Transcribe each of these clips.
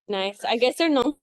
Nice. I guess they're known.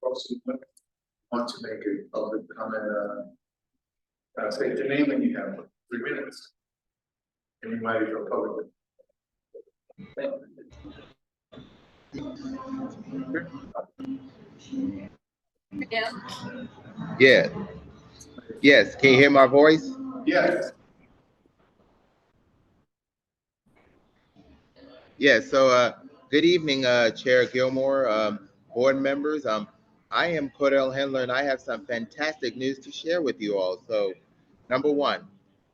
Also want to make a public comment, state your name and you have 3 minutes. And you might go public. Yeah. Yes. Can you hear my voice? Yes. Yeah. So, good evening, Chair Gilmore, board members. I am Cordell Handler, and I have some fantastic news to share with you all. So, number one,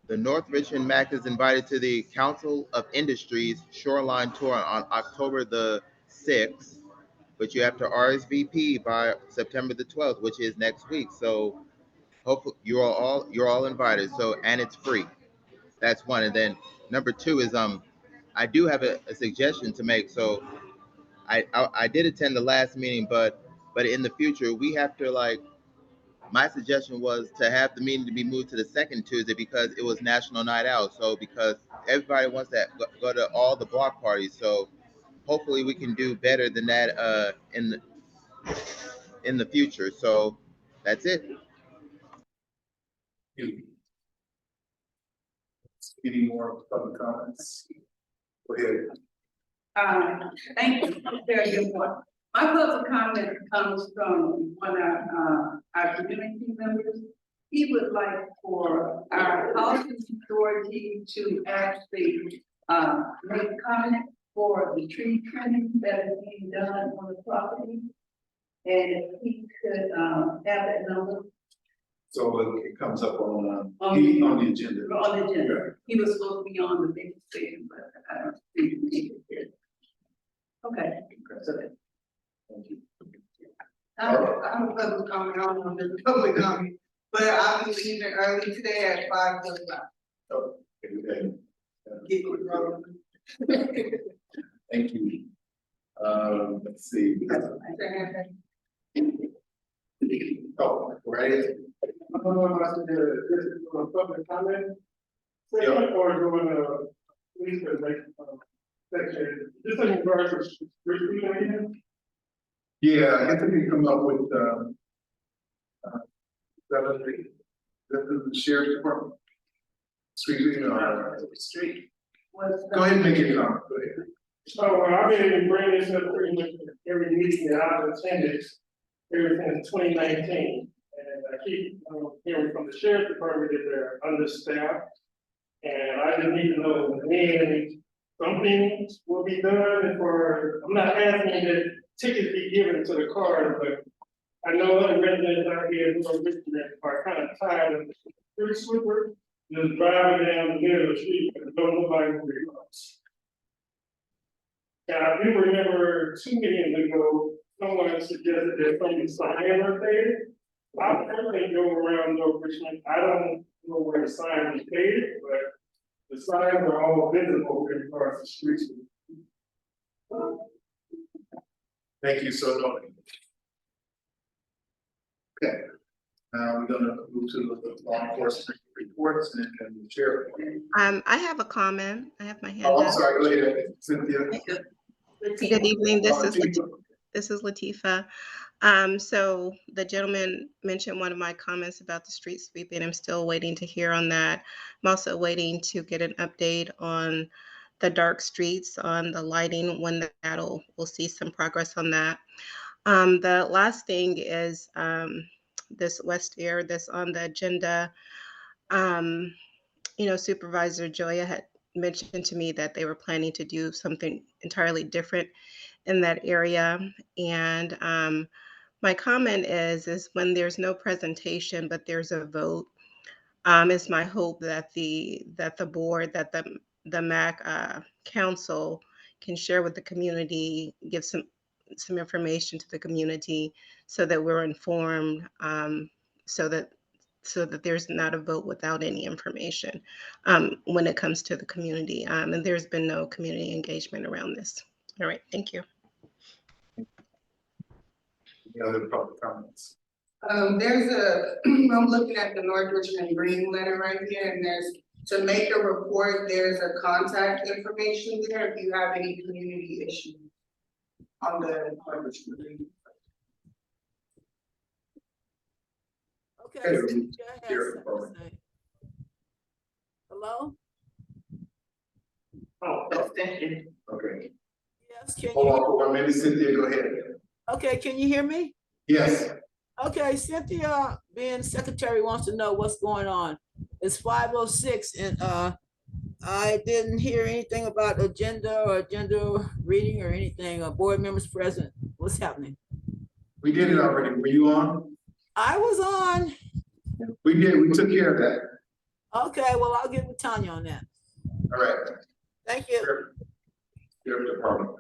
the North Richmond MAC is invited to the Council of Industries Shoreline Tour on October the 6th, but you have to RSVP by September the 12th, which is next week. So, hopefully you're all invited. So, and it's free. That's one. And then number two is I do have a suggestion to make. So I did attend the last meeting, but in the future we have to like, my suggestion was to have the meeting to be moved to the second Tuesday because it was National Night Out. So because everybody wants to go to all the block parties, so hopefully we can do better than that in the future. So that's it. Any more public comments? Go ahead. Thank you, Chair Gilmore. My public comment comes from one of our community members. He would like for our housing authority to actually make a comment for the tree trimming that is being done on the property. And if he could have that number So it comes up on On the agenda. on the agenda. He was supposed to be on the big thing, but I don't think he made it here. Okay, so that. Thank you. I'm a public comment, I don't know if it's a public comment, but I'll be leaving early today at 5:45. Oh, okay. Get it rolling. Thank you. Let's see. Oh, right. I don't know about this is a public comment. Yeah. Or doing a police section, just in regards to street cleaning. Yeah, I guess we can come up with, the sheriff's department. Street, Street. go ahead and make your comment, go ahead. So I've been bringing this up pretty much every meeting that I've attended ever since 2019. And I keep hearing from the sheriff's department that they're understaffed. And I just need to know when something will be done and I'm not asking that tickets be given to the cars, but I know other residents out here in North Richmond are kind of tired of the street sweeper just driving down the middle of the street and don't nobody will be lost. And I do remember 2 meetings ago, someone suggested that some sign are faded. I personally go around North Richmond, I don't know where the sign is faded, but the signs are all visible across the streets. Thank you so much. Okay, now we're gonna move to the law enforcement reports and the sheriff. I have a comment. I have my hand Oh, I'm up. sorry, go ahead, Cynthia. Good evening. This is Latifah. Latifa. So the gentleman mentioned one of my comments about the street sweeping. I'm still waiting to hear on that. I'm also waiting to get an update on the dark streets, on the lighting, when we'll see some progress on that. The last thing is this West Air that's on the agenda. Supervisor Joya had mentioned to me that they were planning to do something entirely different in that area. And my comment is when there's no presentation, but there's a vote, it's my hope that the board, that the MAC council can share with the community, give some information to the community so that we're informed, so that there's not a vote without any information when it comes to the community. And there's been no community engagement around this. All right, thank you. Any other public comments? I'm looking at the North Richmond Green letter right here, and there's, to make a report, there's a contact information there if you have any community issues on the North Richmond Green. Okay, Okay. Cynthia has sheriff something department. to say. Hello? Oh, Extension. okay. Yes, can Hold on you, for 1 minute, Cynthia, go ahead. okay, can you hear me? Yes, Okay, Cynthia, being secretary, wants to know what's going on. It's 5:06 and I didn't hear anything about agenda reading or anything, board members present. What's happening? we did it already. Were you on? I was on. We did, we took care of that. Okay, well, I'll get with Tanya on that. All right. Thank you. Sheriff department.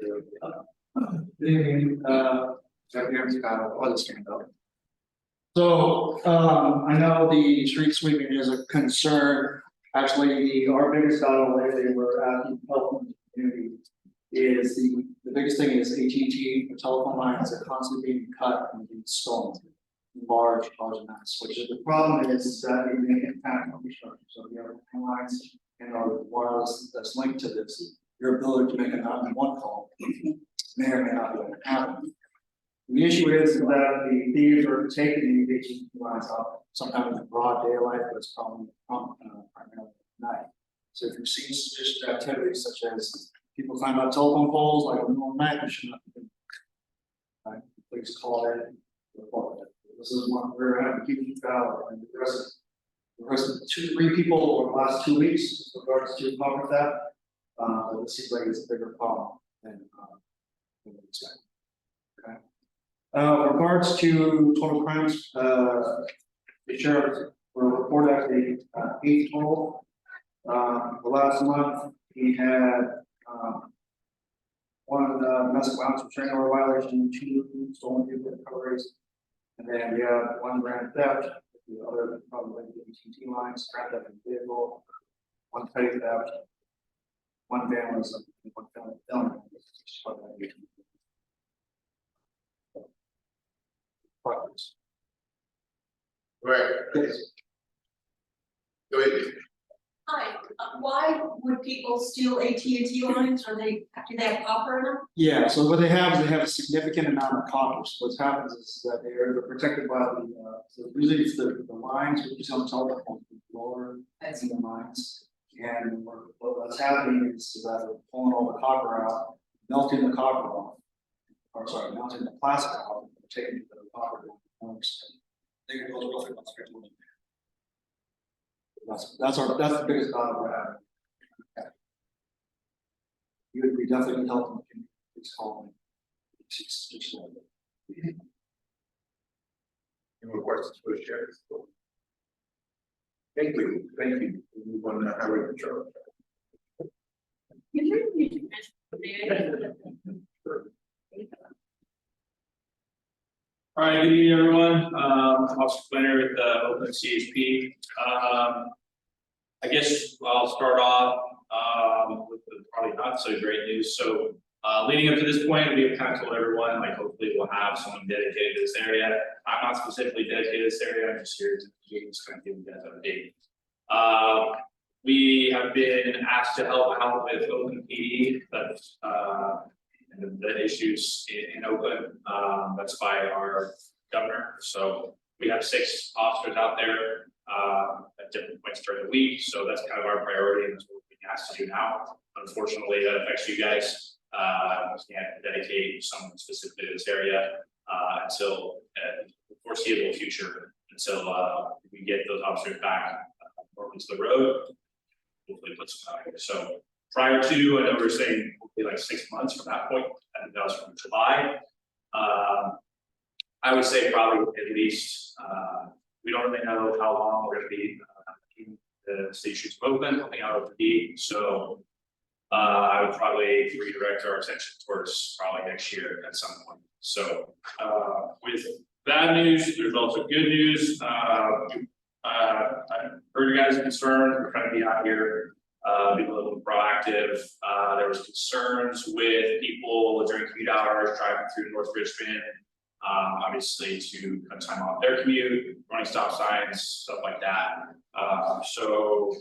Good evening, Jeff Scott, I'll just stand up. So, I know the street sweeping is a concern. Actually, our biggest battle lately, we're asking help in the community, is the biggest thing is AT&T, the telephone lines are constantly being cut and being stolen. In large amounts, which is the problem is that it may impact infrastructure. So we have lines and our wireless that's linked to this, your ability to make a 911 call may or may not be able to happen. The issue is that the thieves are taking the AT&T lines off sometimes in broad daylight, but it's probably primarily at night. So if you've seen suspicious activities such as people climb up telephone poles like in the middle of the night, you should not be doing that. Please call in, report it. This is one we're having to keep out and the rest of 2-3 people over the last 2 weeks with regards to cover that. But it seems like it's a bigger problem than we expect. Okay. With regards to total crimes, the sheriff will report actually 8 total. The last month he had 1 domestic violence restraining order violation, 2 stolen vehicle recoveries. And then we have 1 grand theft, the other probably the AT&T lines, grand theft in vehicle, 1 petty theft, 1 vandalism, and 1 felony. Right. Go ahead. Hi, why would people steal AT&T lines? Do they have copper in them? Yeah, so what they have is they have a significant amount of copper. So what happens is that they're protected by the, so usually it's the lines, which is on telephone, lower in the lines. And what's happening is that they're pulling all the copper out, melting the copper off. Or sorry, melting the plastic off, and taking the copper down. They can go roughly about 3 to 1. That's the biggest battle we're having. Okay. You would be definitely helping the community. Please call me. Any more questions for the sheriff? Thank you. We move on to highway patrol. All right, good evening, everyone. Officer Flannery with Oakland CHP. I guess I'll start off with the probably not so great news. So leading up to this point, we have kind of told everyone, like, hopefully we'll have someone dedicated to this area. I'm not specifically dedicated to this area. I'm just here to just kind of give you guys an update. We have been asked to help out with Oakland PD, that's and the issues in Oakland. That's by our governor. So we have 6 officers out there at different points during the week. So that's kind of our priority, and that's what we're being asked to do now. Unfortunately, that affects you guys. We can't dedicate someone specifically to this area until the foreseeable future, until we get those officers back into the road. Hopefully put some time here. So prior to, I know we were saying hopefully like 6 months from that point. I think that was from July. I would say probably at least we don't really know how long we're going to be keeping the stations open, helping out with the D. So I would probably redirect our attention towards probably next year at some point. So with bad news, there's also good news. I heard you guys' concerns. We're trying to be out here, be a little proactive. There was concerns with people during commute hours driving through North Richmond, obviously to cut time off their commute, running stop signs, stuff like that. So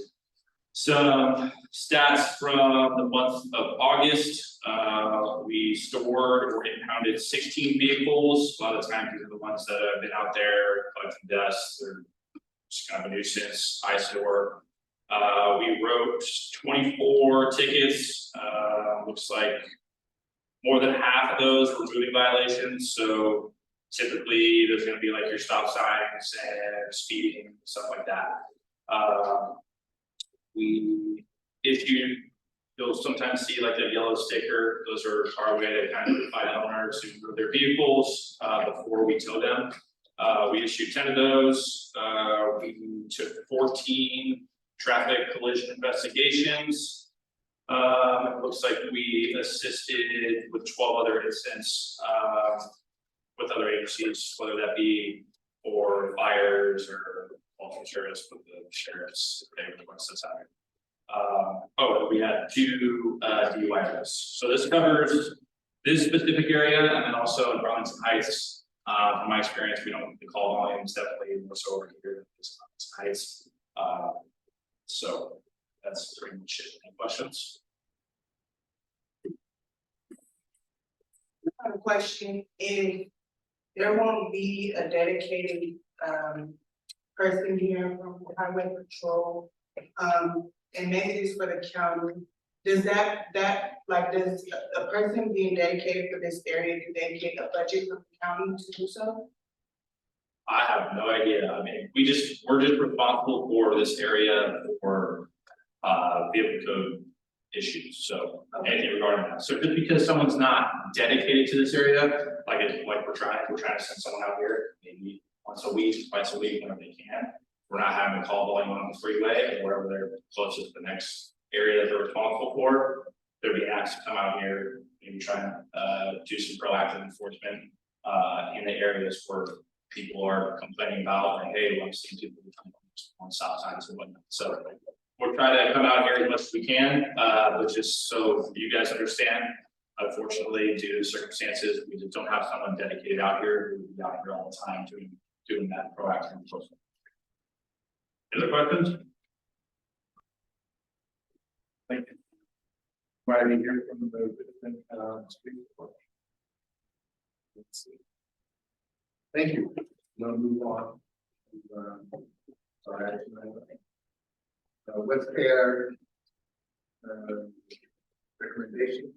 some stats from the month of August, we stored or impounded 16 vehicles. A lot of the times these are the ones that have been out there collecting dust. They're just kind of a nuisance, eyesore. We wrote 24 tickets. Looks like more than half of those were moving violations. So typically there's going to be like your stop signs and speeding, stuff like that. We issued, you'll sometimes see like a yellow sticker. Those are our way to kind of notify owners who move their vehicles before we tow them. We issued 10 of those. We took 14 traffic collision investigations. It looks like we assisted with 12 other incidents with other agencies, whether that be for fires or volunteer service with the sheriff's, if they request this out. We had 2 DUI arrests. So this covers this specific area and then also in Burlington Heights. From my experience, we don't, the call volumes definitely more so over here than this Heights. So that's pretty much it. Any questions? I have a question. If there won't be a dedicated person here from highway patrol, and maybe it's for the county, does that does a person being dedicated for this area, do they get a budget from the county to do so? I have no idea. I mean, we're just responsible for this area for vehicle code issues. So anything regarding that. So just because someone's not dedicated to this area, like we're trying to send someone out here maybe once a week, twice a week, whenever they can. We're not having a call volume on the freeway or wherever they're closest to the next area that they're responsible for. They're being asked to come out here, maybe try and do some proactive enforcement in the areas where people are complaining about, like, hey, I'm seeing people on stop signs and whatnot. So we're trying to come out here as much as we can, but just so you guys understand, unfortunately, due to circumstances, we just don't have someone dedicated out here who will be out here all the time doing that proactive enforcement. Any other questions? Thank you. Why do you hear from the speaker? Let's see. Thank you. We'll move on. Sorry, what's their recommendation?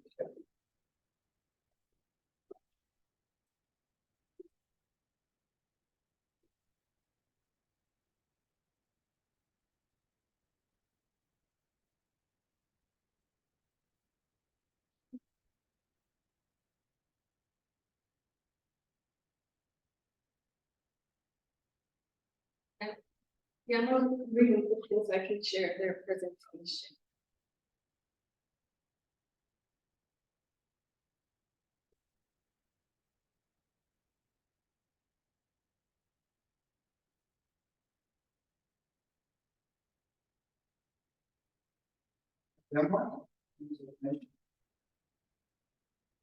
Yeah, I'm not reading because I can share their presentation.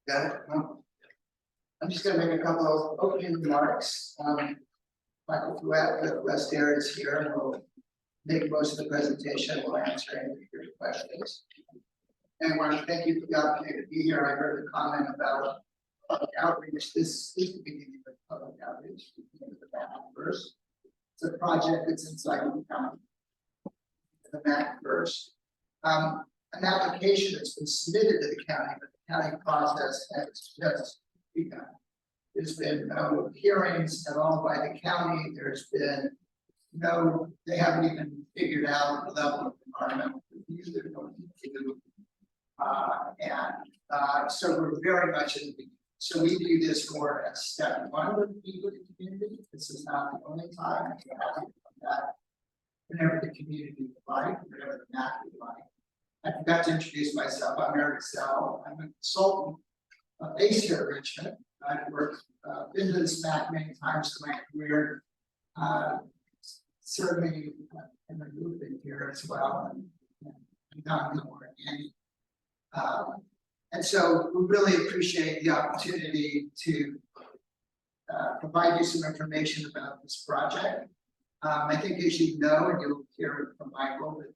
Got it? I'm just gonna make a couple of opening remarks. Michael Fouet with West Air is here and will make most of the presentation. We'll answer any of your questions. And I want to thank you for the opportunity to be here. I heard the comment about public outreach. This is the beginning of public outreach. First, it's a project that's inside the county. The MAC first. An application that's been submitted to the county, but the county process has just begun. There's been no hearings at all by the county. There's been no, they haven't even figured out the level of environmental review they're going to do. So we're very much in the beginning. So we view this more as step one with the community. This is not the only time. We're happy to come back whenever the community would like, whenever the MAC would like. I forgot to introduce myself. I'm Eric Sell. I'm a consultant based here in Richmond. I've worked, been to this MAC many times in my career, certainly in the movement here as well, and down in Oregon. And so we really appreciate the opportunity to provide you some information about this project. I think as you know, and you'll hear it from Michael, that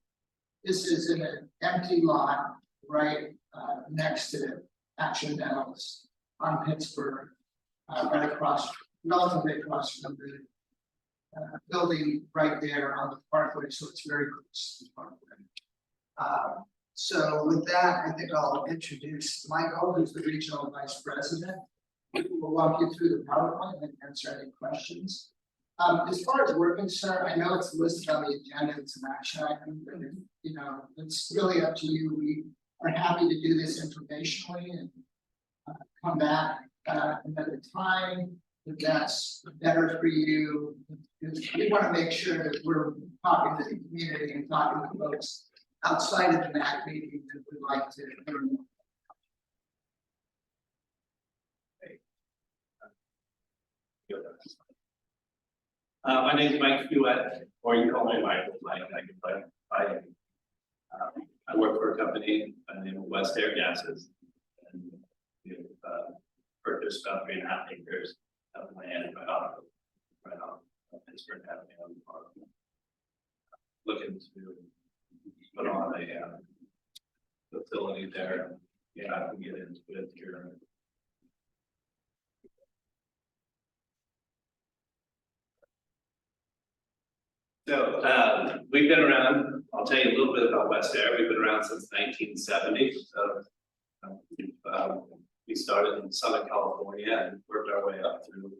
this is in an empty lot right next to Action Metals on Pittsburgh, right across, relatively across from the building right there on the parkway, so it's very close to the parkway. So with that, I think I'll introduce Michael, who's the regional vice president. We'll walk you through the PowerPoint and answer any questions. As far as we're concerned, I know it's listed on the agenda, it's an action item, but you know, it's really up to you. We are happy to do this informationally and come back another time if that's better for you. Because we want to make sure that we're talking to the community and talking to folks outside of the MAC meeting that we'd like to hear more. My name is Mike Hewitt, or you can call me Mike, I work for a company by the name of West Air Gases. And we've purchased about 3.5 acres of land right off Pittsburgh Avenue. Looking to put on a facility there. Yeah, I can get into it here. So we've been around, I'll tell you a little bit about West Air. We've been around since 1970. So we started in Southern California and worked our way up through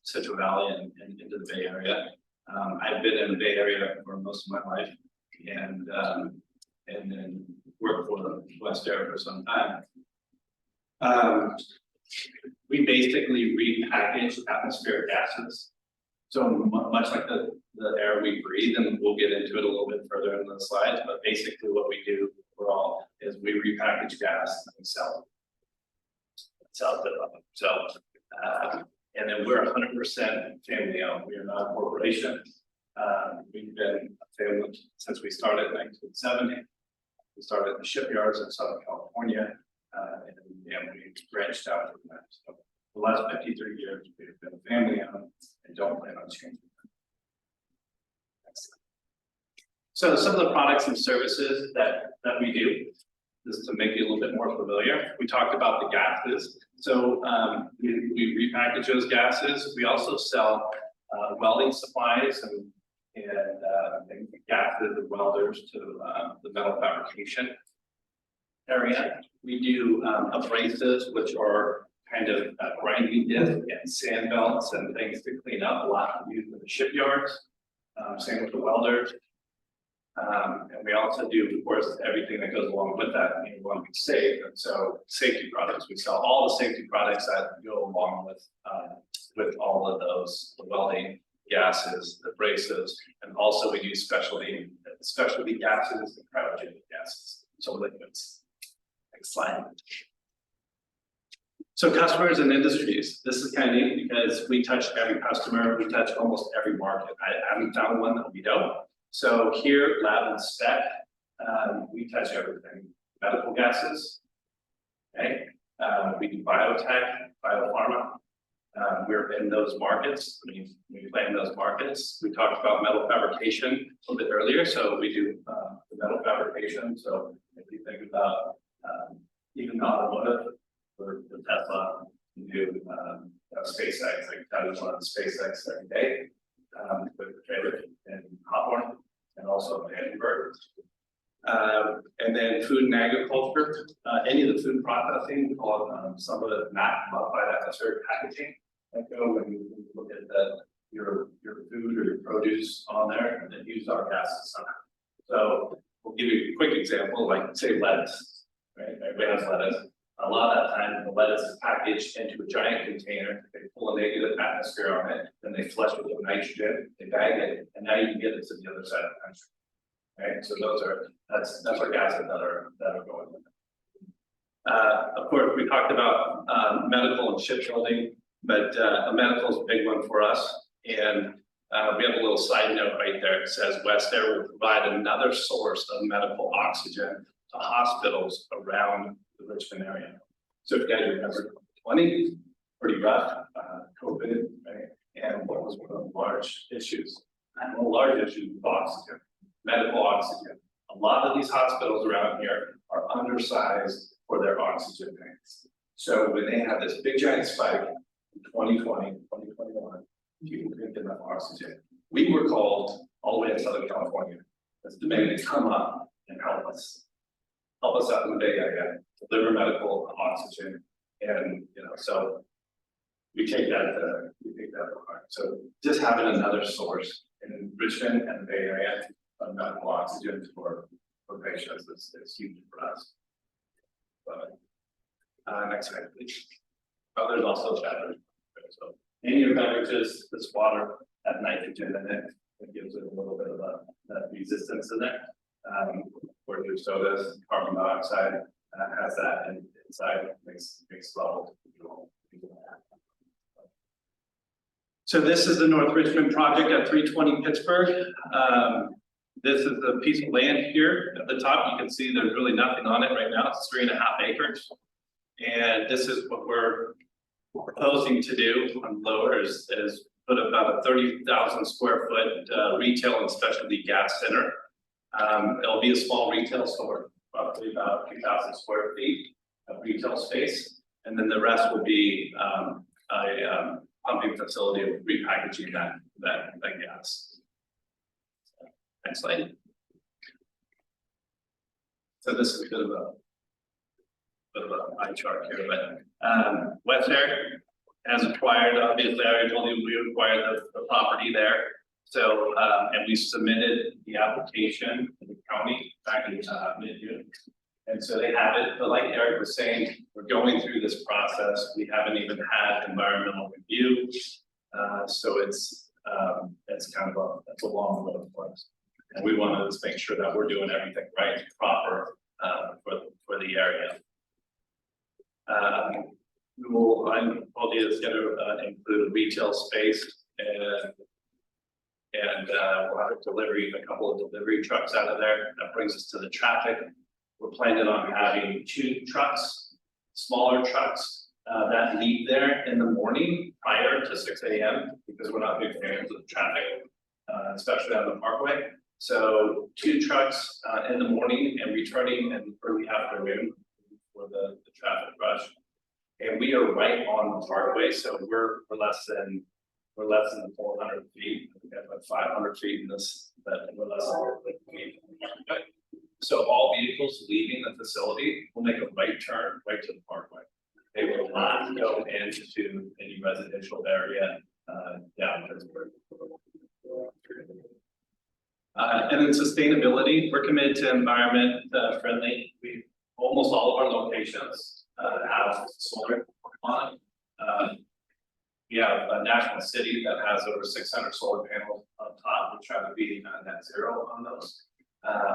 Central Valley and into the Bay Area. I've been in the Bay Area for most of my life and then worked for West Air for some time. We basically repackage atmospheric gases. So much like the air we breathe, and we'll get into it a little bit further in the slides, but basically what we do overall is we repackage gas and we sell it. So, and then we're 100% family owned. We are not a corporation. We've been a family since we started in 1970. We started in the shipyards in Southern California, and we branched out from that. So the last 53 years, we've been family owned and don't plan on changing. So some of the products and services that we do, just to make you a little bit more familiar, we talked about the gases. So we repackage those gases. We also sell welding supplies and gases and welders to the metal fabrication area. We do abrasives, which are kind of grinding disc and sand belts and things to clean up, a lot used in the shipyards. Same with the welders. And we also do, of course, everything that goes along with that. We want to be safe, and so safety products. We sell all the safety products that go along with all of those, the welding, gases, the abrasives, and also we do specialty gases and cryogenic gases, so liquids. Next slide. So customers and industries, this is kind of neat because we touch every customer, we touch almost every market. I haven't found one that we don't. So here, lab and spec, we touch everything. Medical gases, okay? We do biotech, biopharma. We're in those markets. We play in those markets. We talked about metal fabrication a little bit earlier. So we do the metal fabrication. So if you think about even automotive, for Tesla, we do SpaceX, like that is on SpaceX every day with the trailer and Hawthorne and also Vandenberg. And then food and agriculture, any of the food processing, we call it some of it not modified atmospheric packaging. Like when you look at your food or your produce on there and then use our gases somehow. So we'll give you a quick example, like say lettuce, right? Everybody has lettuce. A lot of that time, the lettuce is packaged into a giant container. They pull a negative atmosphere on it, then they flush it with nitrogen, they bag it, and now you can get it to the other side of the country. Right, so that's our gases that are going with it. Of course, we talked about medical and shipbuilding, but medical is a big one for us. And we have a little side note right there. It says West Air will provide another source of medical oxygen to hospitals around the Richmond area. So if you guys remember 20, pretty rough, COVID, right? And what was one of the large issues? And one of the large issues with oxygen, medical oxygen. A lot of these hospitals around here are undersized for their oxygen tanks. So when they had this big giant spike in 2020, 2021, people couldn't get enough oxygen. We were called all the way in Southern California as demanding to come up and help us out in the Bay Area, deliver medical oxygen, and so we take that to heart. So just having another source in Richmond and the Bay Area of medical oxygen for patients is huge for us. But next slide, please. Oh, there's also beverage. So in your beverages, this water has nitrogen in it. It gives it a little bit of that resistance in there. For your sodas, carbon dioxide has that inside, makes level. So this is the North Richmond project at 320 Pittsburgh. This is the piece of land here at the top. You can see there's really nothing on it right now. It's 3.5 acres. And this is what we're proposing to do on lower is put about a 30,000 square foot retail and specialty gas center. It'll be a small retail store, roughly about 2,000 square feet of retail space. And then the rest will be a pumping facility with repackaging that gas. Next slide. So this is a bit of a pie chart here, but West Air has acquired, obviously, I already told you we acquired the property there. So and we submitted the application to the county back in mid-June. And so they have it, but like Eric was saying, we're going through this process. We haven't even had environmental review. So it's kind of a long road for us. And we want to just make sure that we're doing everything right, proper for the area. I told you it's going to include a retail space and we'll have a couple of delivery trucks out of there. That brings us to the traffic. We're planning on having 2 trucks, smaller trucks that leave there in the morning prior to 6 a.m. because we're not big fans of the traffic, especially on the parkway. So 2 trucks in the morning and returning in the early afternoon for the traffic rush. And we are right on the parkway, so we're less than 400 feet. We have like 500 feet in this, but we're less than 400 feet. So all vehicles leaving the facility will make a right turn right to the parkway. They will not go into any residential area down Pittsburgh. And then sustainability, we're committed to environment friendly. Almost all of our locations have solar on it. We have a national city that has over 600 solar panels on top. We try to be net zero on those.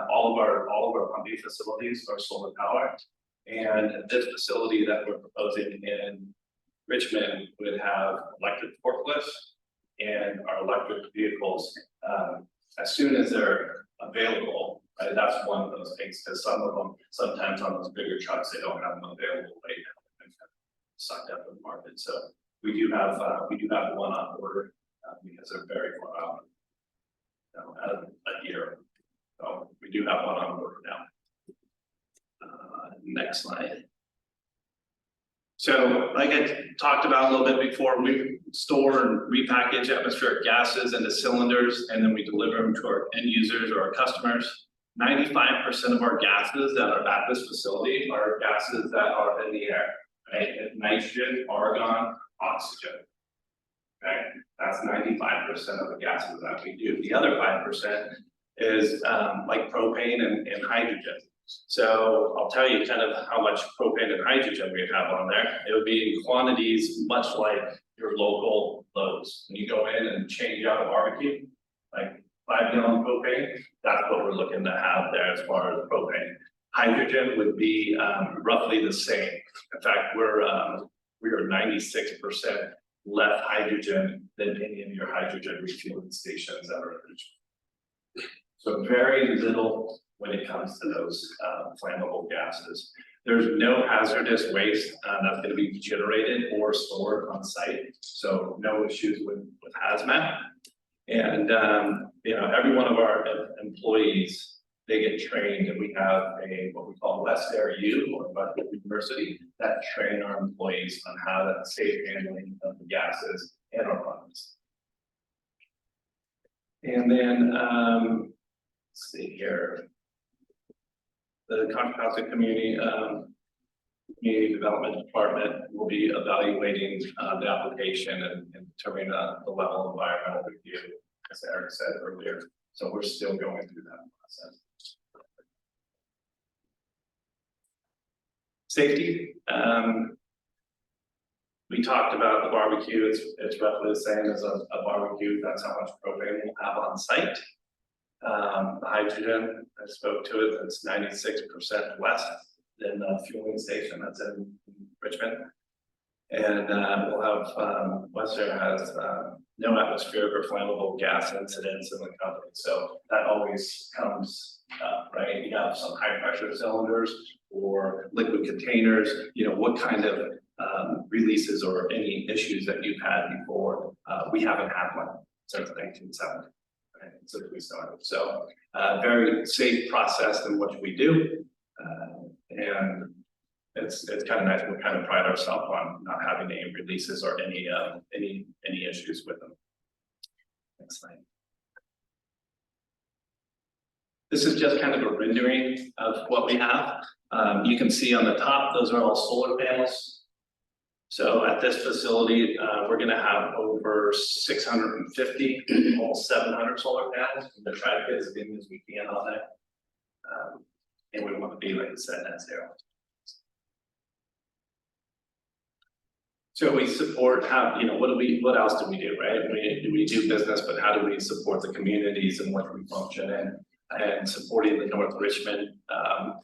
All of our pumping facilities are solar powered. And this facility that we're proposing in Richmond would have electric forklifts and our electric vehicles as soon as they're available. Right? That's one of those things, because some of them, sometimes on those bigger trucks, they don't have them available right now. They're sucked up in the market. So we do have one on order because they're very far out, out of a year. So we do have one on order now. Next slide. So like I talked about a little bit before, we store and repackage atmospheric gases into cylinders, and then we deliver them to our end users or our customers. 95% of our gases that are at this facility are gases that are in the air, right? Nitrogen, argon, oxygen. Okay, that's 95% of the gases that we do. The other 5% is like propane and hydrogen. So I'll tell you kind of how much propane and hydrogen we have on there. It would be in quantities much like your local Lowe's. When you go in and change out a barbecue, like 5-gallon propane, that's what we're looking to have there as far as propane. Hydrogen would be roughly the same. In fact, we are 96% less hydrogen than any of your hydrogen refueling stations that are in Richmond. So very little when it comes to those flammable gases. There's no hazardous waste that's going to be generated or stored on site. So no issues with hazmat. And every one of our employees, they get trained, and we have what we call West Air U, or Western University, that train our employees on how to safe handling of the gases and our products. And then let's see here. The Contra Costa Community Development Department will be evaluating the application and determining the level of environmental review, as Eric said earlier. So we're still going through that process. Safety. We talked about the barbecue. It's roughly the same as a barbecue. That's how much propane we'll have on site. The hydrogen, I spoke to it, that's 96% less than the fueling station that's in Richmond. And we'll have, Western has no atmospheric or flammable gas incidents in the company, so that always comes up, right? You have some high pressure cylinders or liquid containers, you know, what kind of releases or any issues that you've had before. We haven't had one since 1970, right, since we started. So very safe process in what we do. And it's kind of nice. We kind of pride ourselves on not having any releases or any issues with them. Next slide. This is just kind of a rendering of what we have. You can see on the top, those are all solar panels. So at this facility, we're gonna have over 650, almost 700 solar panels. We're gonna try to get as many as we can on that. And we want to be, like I said, net zero. So we support how, you know, what else do we do, right? We do business, but how do we support the communities in which we function in, and supporting the North Richmond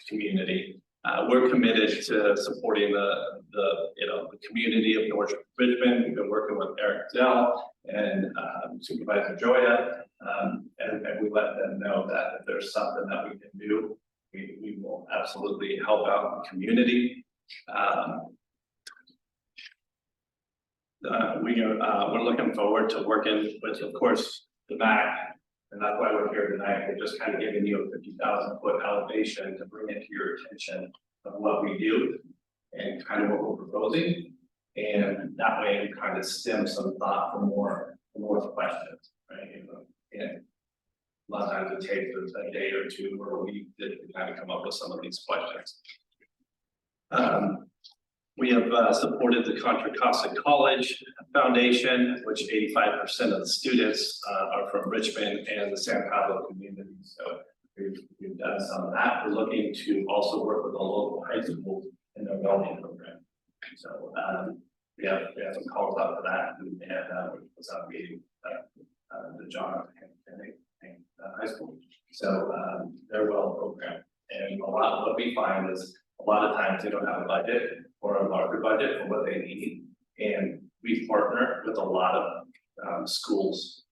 community. We're committed to supporting the community of North Richmond. We've been working with Eric Dell and Supervisor Joya, and we let them know that if there's something that we can do, we will absolutely help out the community. We're looking forward to working with, of course, the MAC, and that's why we're here tonight. We're just kind of giving you a 50,000 foot elevation to bring it to your attention of what we do and kind of what we're proposing, and that way we kind of stem some thought for more questions, right? And a lot of times it takes a day or two or a week to kind of come up with some of these questions. We have supported the Contra Costa College Foundation, which 85% of the students are from Richmond and the San Pablo community. So we've done some of that. We're looking to also work with the local high schools in their welding program. So we have some calls out for that, and was out meeting the John and high school. So they're well programmed, and a lot of what we find is a lot of times they don't have a budget or a larger budget for what they need. And we partner with a lot of schools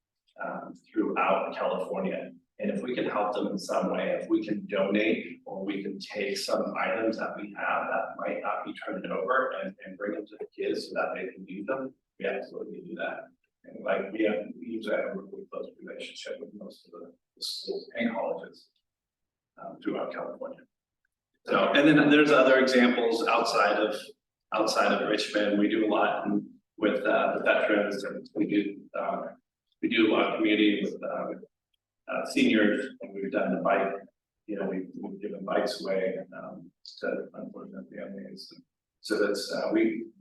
throughout California. And if we can help them in some way, if we can donate or we can take some items that we have that might not be turned over and bring them to the kids so that they can use them, we absolutely do that. And like we usually have a really close relationship with most of the schools and colleges throughout California. So, and then there's other examples outside of Richmond. We do a lot with the veterans, and we do a lot of community with seniors, and we've done the bike. You know, we've given bikes away to unfortunate families. So that's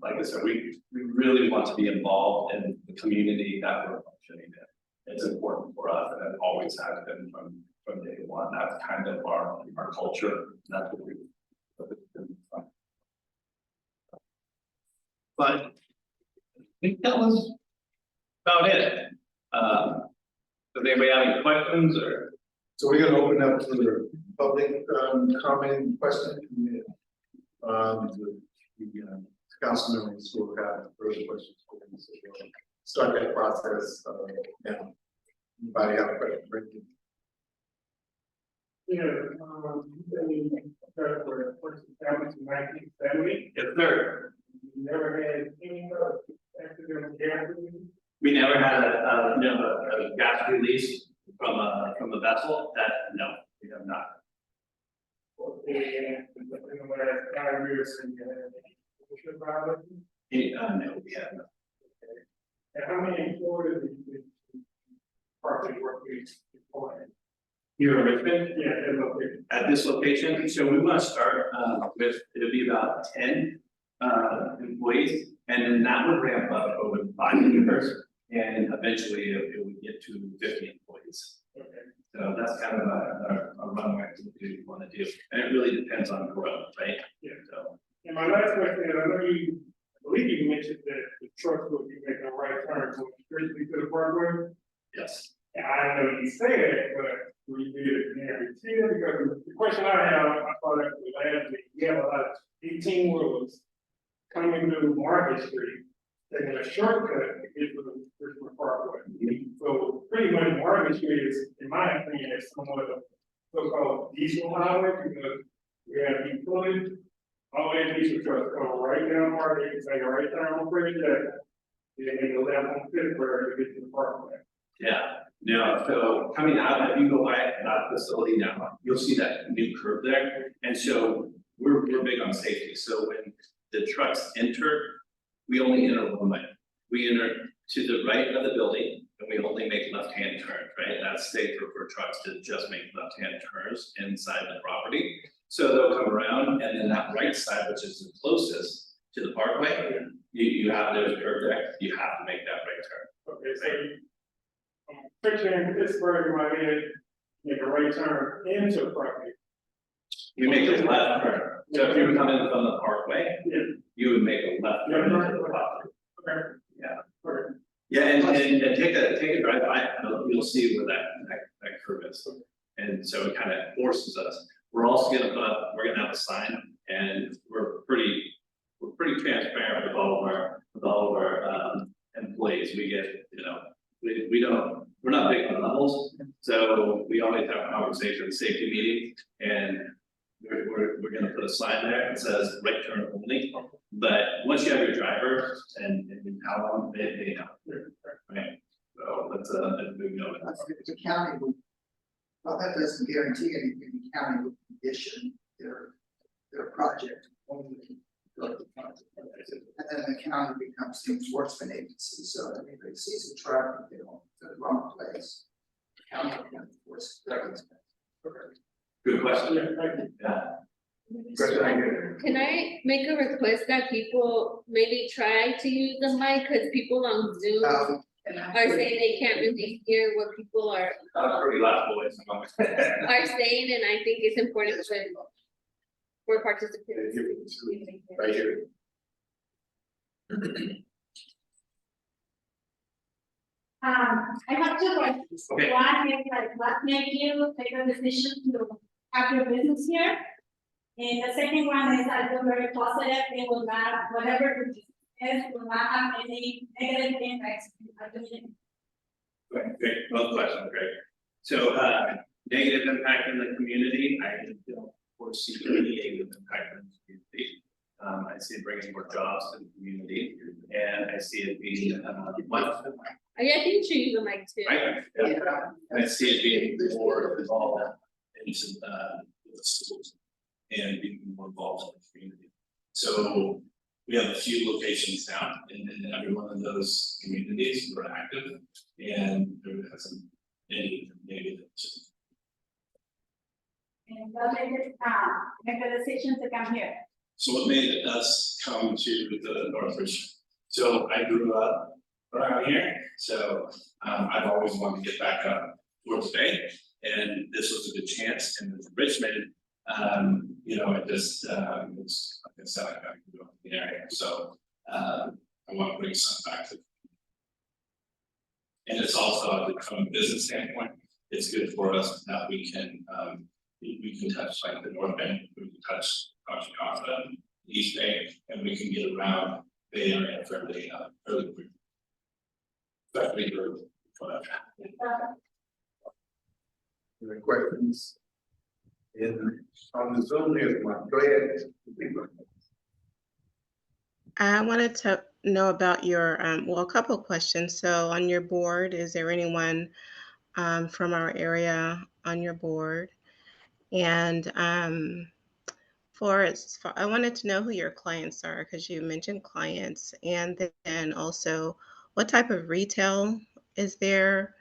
like I said, we really want to be involved in the community that we're functioning in. It's important for us, and it always has been from day one. That's kind of our culture. That's what we. But I think that was about it. Does anybody have any questions or? So we're gonna open up to the public comment question. The council members who have further questions. Start that process now. Anybody have a question? Yeah, for established in 1970. Yes, sir. You never had any accidental gas release? We never had a gas release from a vessel. No, we have not. Okay, and in the last 5 years, you had any violation? No, we have not. And how many employees did you partly work with? Here in Richmond? Yeah, At this location, so we want to start with, it'll be about 10 employees, and then that would ramp up over 5 years, and eventually it would get to 50 employees. okay. So that's kind of a runway we want to do, and it really depends on growth, right? Yeah. So, And my last question is, I believe you mentioned that the trucks will be making a right turn going strictly to the parkway. yes. And I know you said, but we did it guarantee it, because the question I have, I thought that was last week, we have a lot of 18 wheelers coming through Market Market Street, taking a shortcut to get to the Richmond Parkway. So pretty much Market Street is, in my opinion, is somewhat of a so-called diesel highway, because we have utility, all the diesel trucks come right down Market, they go right down on Bridge Jackson. Then they go down on Pittsburgh to get to the Parkway. Yeah, no, so coming out, if you go by that facility now, you'll see that new curve there. And so we're big on safety. So when the trucks enter, we only enter one way. We enter to the right of the building and we only make left-hand turns, right? That's safer for trucks to just make left-hand turns inside the property. So they'll come around and then that right side, which is the closest to the parkway, you have, there's a curve there, you have to make that right turn. Okay, so picturing Pittsburgh in my head, make a right turn into the property. You make a left turn. So if you were coming from the parkway, Yeah. you would make a left turn into the property. Okay. Yeah. Okay. Yeah, and take a drive by, you'll see where that curve is. And so it kind of forces us. We're also we're gonna have a sign, and we're pretty transparent with all of our employees. We get, we're not big on levels, so we always have conversations, safety meetings, and we're gonna put a sign there that says right turn only. But once you have your driver and how long they know, right? So that's a big note. The county will, well, that doesn't guarantee anything, the county will condition their project only. And then the county becomes the enforcement agency, so I mean, they seize the traffic, they don't, the wrong place. The county can enforce it. Good question. Yeah, thank you. Yeah. Question I get. Can I make a request that people maybe try to use the mic, because people on Zoom are saying they can't really hear what people are Pretty loud voice. are saying, and I think it's important for participants. Right here. I have two questions. Okay. One is like, what made you take a decision to have your business here? And the second one is I feel very positive, it will not, whatever it is, will not have any negative impacts on the community. Great, both questions, great. So, negative impact in the community, I don't foresee any negative impact in the community. I see it bringing more jobs to the community, and I see it being, what? I think you should use the mic too. I see it being more involved into, the schools and being more involved in the community. So we have a few locations now, and in every one of those communities, we're active, and there hasn't any negative. And what made it, make the decision to come here? So what made us come to the Northridge? So I grew up around here, so I've always wanted to get back up towards the Bay, and this was a good chance. And with Richmond, it just it's like I said, I got to go to the area, so I want to bring something back to. And it's also from a business standpoint, it's good for us that we can touch like the North Bay, we can touch Contra, East Bay, and we can get around Bay Area fairly quick. Especially for that. Any questions? On the Zoom, there's one, go ahead. I wanted to know about your, a couple of questions. So on your board, is there anyone from our area on your board? And I wanted to know who your clients are, because you mentioned clients. And then also, what type of retail is there?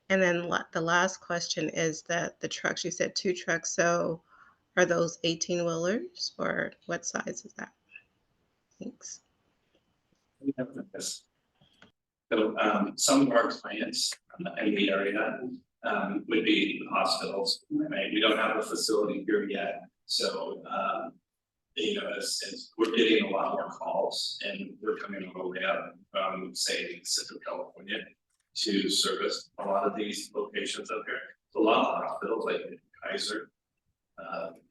And then the last question is that the trucks, you said 2 trucks. So are those 18-wheelers, or what size is that? Thanks. So some of our clients in the area would be hospitals. Right? We don't have a facility here yet, so as we're getting a lot more calls, and we're coming all the way up from, say, Central California to service a lot of these locations up here. So a lot of hospitals like Kaiser,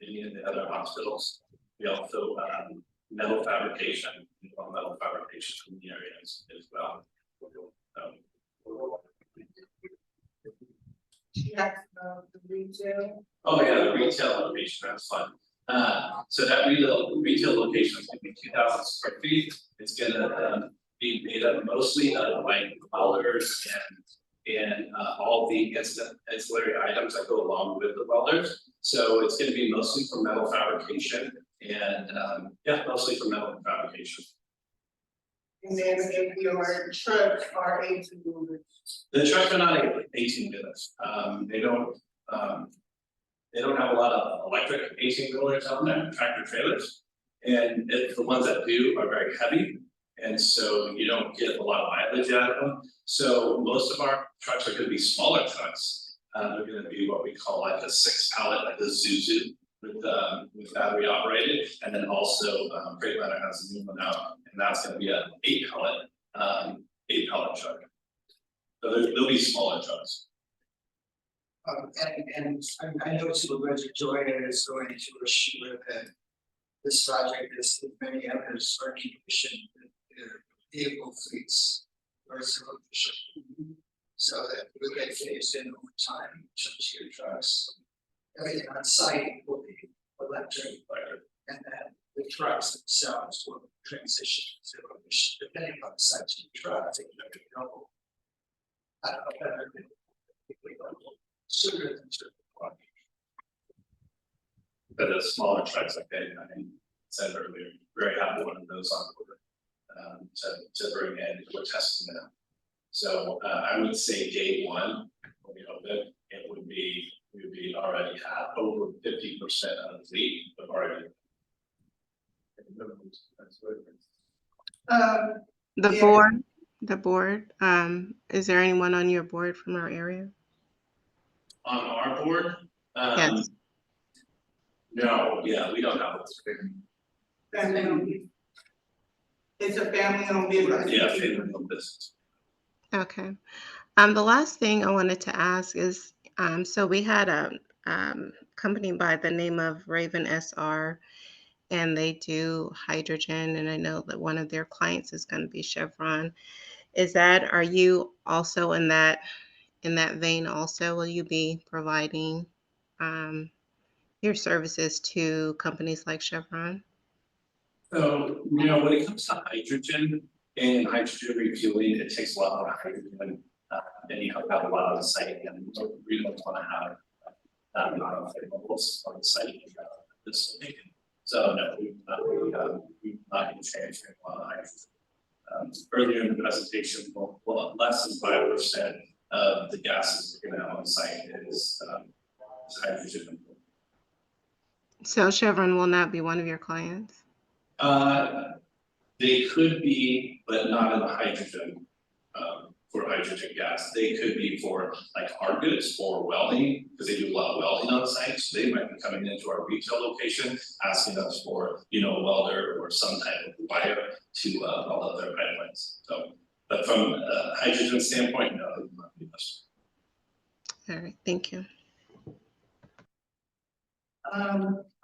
any of the other hospitals. We also metal fabrication, locations in the area as well. Yeah, the retail. Oh, yeah, the retail location, that's fun. So that retail location is gonna be 2,000 square feet. It's gonna be made up mostly of like welders and all the ancillary items that go along with the welders. So it's gonna be mostly for metal fabrication and yeah, mostly for metal fabrication. And then if your trucks are 18-wheelers. The trucks are not 18-wheelers. They don't have a lot of electric 18-wheelers on them, tractor trailers. And the ones that do are very heavy. And so you don't get a lot of mileage out of them. So most of our trucks are gonna be smaller trucks. They're gonna be what we call like a 6-pallet, like a Zuzu with battery operated. And then also Freightliner has a new one out, and that's gonna be an 8-pallet truck. So they'll be smaller trucks. And I know Supervisor Joya is going to assure that this project, as many others, are commissioned vehicle fleets are so efficient. So that we get phased in over time, in terms of your trucks. Everything on site will be electric, and then the trucks themselves will transition to zero emission, depending on the size of the truck. I think I don't know better than sooner than certain. But the smaller trucks, like I said earlier, very happy one of those on board to bring in, we're testing them. So I would say day one, when we open, we would already have over 50% of the fleet of already. The board, is there anyone on your board from our area? On our board? Yes. No, yeah, we don't have a Family. It's a family-owned business. yeah, family-owned business. Okay. The last thing I wanted to ask is, so we had a company by the name of Raven SR, and they do hydrogen, and I know that one of their clients is going to be Chevron. Are you also in that vein also? Will you be providing your services to companies like Chevron? So, when it comes to hydrogen and hydrogen refueling, it takes a lot of hydrogen, and you have to have a lot of the site, and we don't want to have a lot of levels on the site. This location. So no, we've not been transferring a lot of hydrogen. Earlier in the presentation, less than 5% of the gases we're going to have on site is hydrogen. So Chevron will not be one of your clients? They could be, but not in the hydrogen, for hydrogen gas. They could be for like hard goods or welding, because they do a lot of welding on site. So they might be coming into our retail location, asking us for, a welder or some type of wire to weld up their pipelines. So, but from a hydrogen standpoint, no, they will not be us. All right, thank you.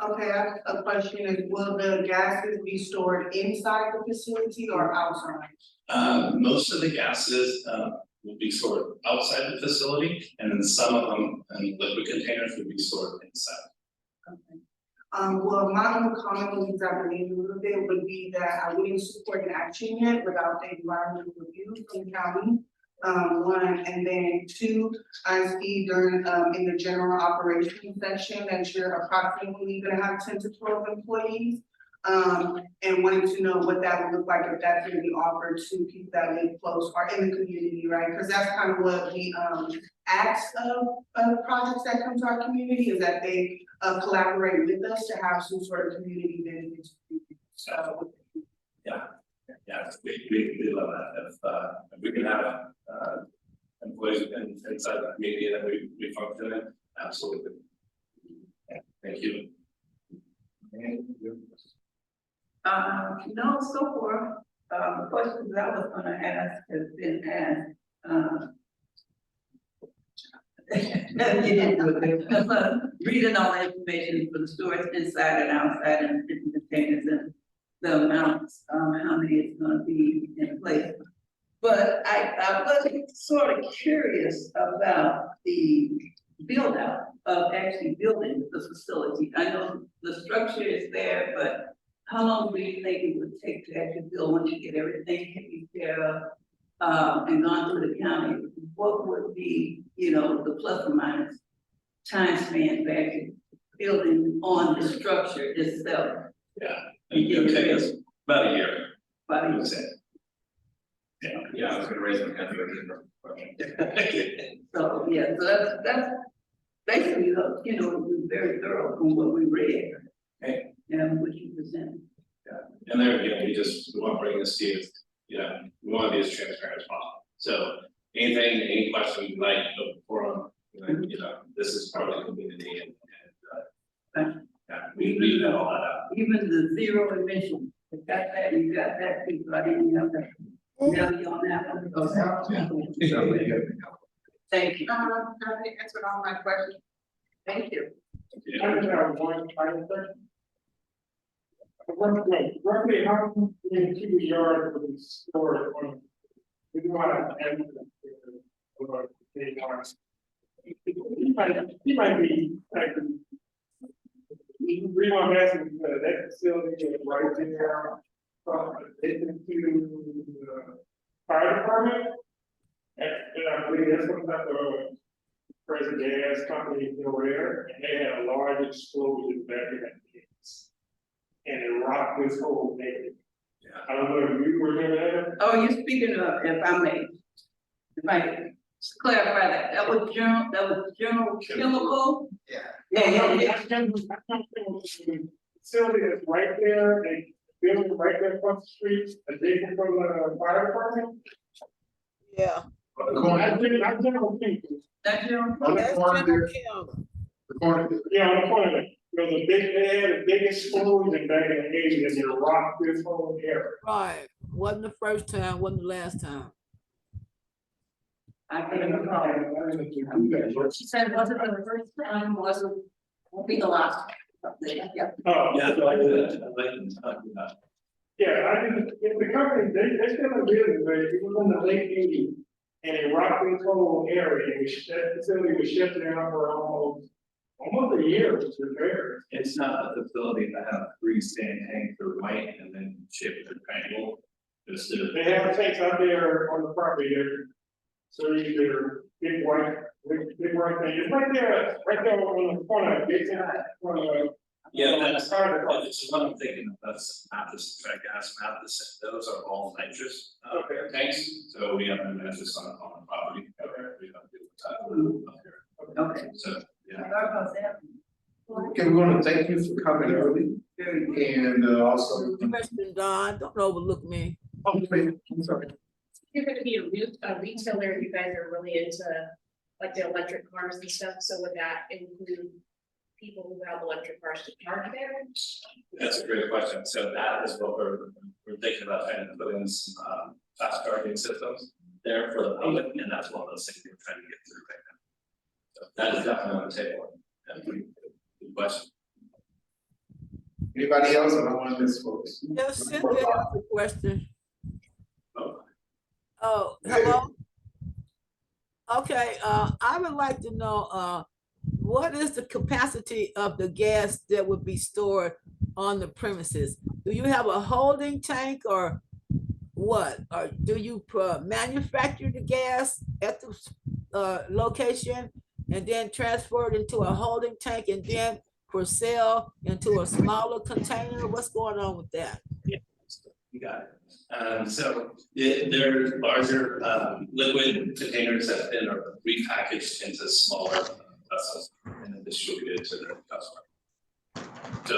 Okay, I have a question is, will the gases be stored inside the facility or outside? Most of the gases will be stored outside the facility, and then some of them in liquid containers will be stored inside. Okay. Well, my own comment was exactly a little bit would be that I wouldn't support an action yet without the environmental review from the county. One, and then two, I see during in the general operations section that you're approximately gonna have 10 to 12 employees. And wanting to know what that would look like if that's gonna be offered to people that live close or in the community, right? Because that's kind of what we ask of projects that come to our community, is that they collaborate with us to have some sort of community benefits. So Yeah, we love that. If we can have employees inside the community that we function in, absolutely. Yeah, thank you. No, so far, the questions I was gonna ask has been asked. Reading all the information for the stores inside and outside and different containers and the amounts, how many is gonna be in place. But I was sort of curious about the build out of actually building the facility. I know the structure is there, but how long do you think it would take to actually build once you get everything taken care of? And gone through the county, what would be, you know, the plus or minus time span for actually building on the structure itself? Yeah, it'll take us about a year, But I would say. Yeah, I was gonna raise my hand for a different question. so, yeah, so that's basically, you know, it was very thorough from what we read. Okay. And what you presented. And there again, we want to bring this to you, you know, we want to be as transparent as possible. So anything, any questions you like, for, you know, this is part of the community and yeah, we got all that out. Even the zero emission, you got that, you got that, people, I didn't know that. Now you on that one. Thank you. I think that's what all my questions. Thank you. I just have one final question. Roughly how many cubic yards would be stored on? We do want to add. He might be, like, the reason I'm asking is that facility is right there, adjacent to the fire department. And I believe that's what the present gas company over there, and they had a large explosion back in the days. And it rocked this whole neighborhood. I don't know if you were there. Oh, you're speaking of, if I may clarify that, that was general chemical? Yeah. Yeah. Facility is right there, they building right there across the street, adjacent from the fire department. Yeah. Not general people. That general. On the That's corner General there, Kim. the corner, Yeah, on the corner there. There was a big, they had a big explosion back in the eighties and it rocked this whole area. Right, wasn't the first time, wasn't the last time. I can't recall. She said, wasn't the first time, won't be the last. Yeah. Oh, Yeah, I like that, I like to talk about. yeah, I think the company, they still in business, but it was in the late eighties. And it rocked this whole area, and that facility was shut down for almost a year, to repair. It's not a facility that have freestanding tanks or white and then shaped triangle. It's the, They have tanks out there on the property there. So either big white thing, it's right there on the corner, it's yeah, that's what I'm thinking, that's not this track gas, not this, those are all nitrous Okay. tanks, so we have no nitrous on the property. We don't do that up here. Okay. So, yeah. Sorry about that. okay, we want to thank you for coming early Very good. and also. Question, Don, don't overlook me. Oh, wait, I'm sorry. You're gonna be a retailer, you guys are really into like the electric cars and stuff, so would that include people who have electric cars to park there? That's a great question. So that is what we're thinking about trying to put in some fast charging systems there for the public, and that's one of those things we're trying to get through right now. So that is definitely on the table. That's a good question. Anybody else? I don't want to miss folks. Yes, Cynthia has a question. Oh, Oh, hello? Okay, I would like to know, what is the capacity of the gas that would be stored on the premises? Do you have a holding tank or what? Or do you manufacture the gas at the location and then transfer it into a holding tank and then for sale into a smaller container? What's going on with that? yeah, you got it. So there's larger liquid containers that then are repackaged into smaller vessels and then distributed to their customer. So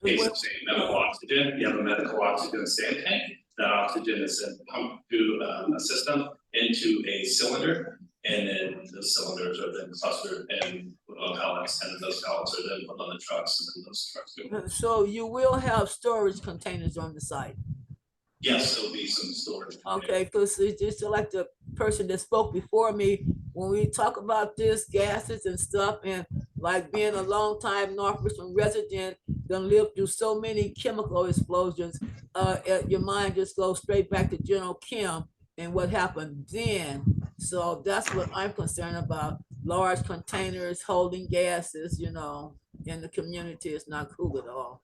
basically medical oxygen, you have a medical oxygen stand tank, that oxygen is then pumped through a system into a cylinder. And then the cylinders are then clustered and put on pallets, and those pallets are then put on the trucks, and then those trucks go. So you will have storage containers on the site? Yes, there'll be some storage. Okay, because it's just like the person that spoke before me, when we talk about this gases and stuff, and like being a long time North Richmond resident, done lived through so many chemical explosions, your mind just goes straight back to General Kim and what happened then. So that's what I'm concerned about. Large containers holding gases, you know, in the community is not cool at all.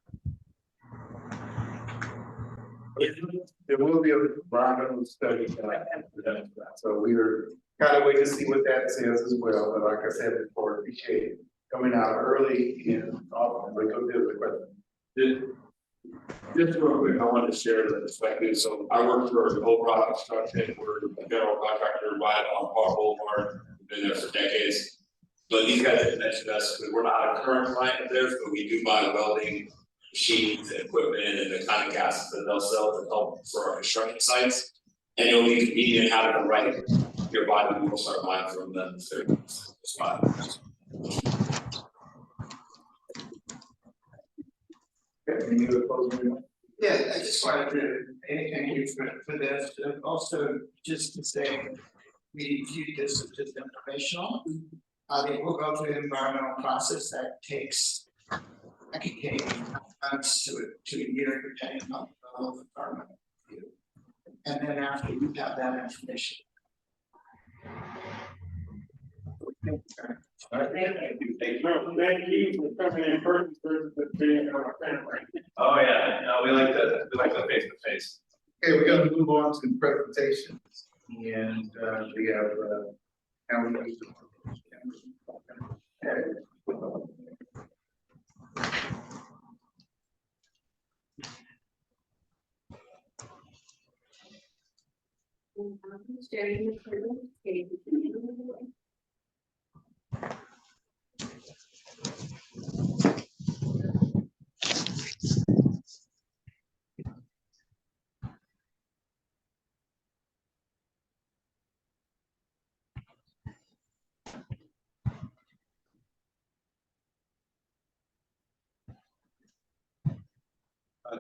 There will be a environmental study done, so we are kind of waiting to see what that says as well, but like I said before, appreciate coming out early and often, but go deal with the question. Just real quick, I wanted to share the perspective. So I work for Gold Rock Construction. We're a general contractor right on Park Boulevard. We've been there for decades. But these guys have mentioned us, we're not a current client of theirs, but we do buy welding machines and equipment and the kind of gases that they'll sell to help for our construction sites. And it'll be convenient having the right nearby, and we'll start buying from them. So it's fine. Any other closing remarks? Yeah, I just wanted to thank you for this, and also just to say, we view this as just informational. They will go through the environmental process that can take months to a year, depending on the level of environmental review. And then after you have that information. Thank you very much. All right, thank you. Thank you for coming in person versus being on our family. Oh, yeah, no, we like the face to face. Okay, we're gonna move on to the presentations, and we have Emily.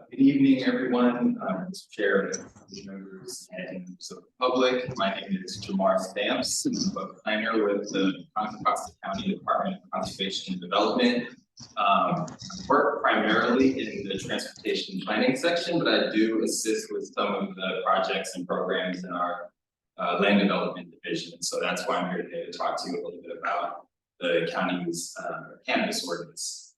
Good evening, everyone. Mr. Chair, members and members of the public. My name is Jamar Stamps. I'm a planner with the Contra Costa County Department of Conservation and Development. I work primarily in the transportation planning section, but I do assist with some of the projects and programs in our land development division. So that's why I'm here today to talk to you a little bit about the county's cannabis ordinance.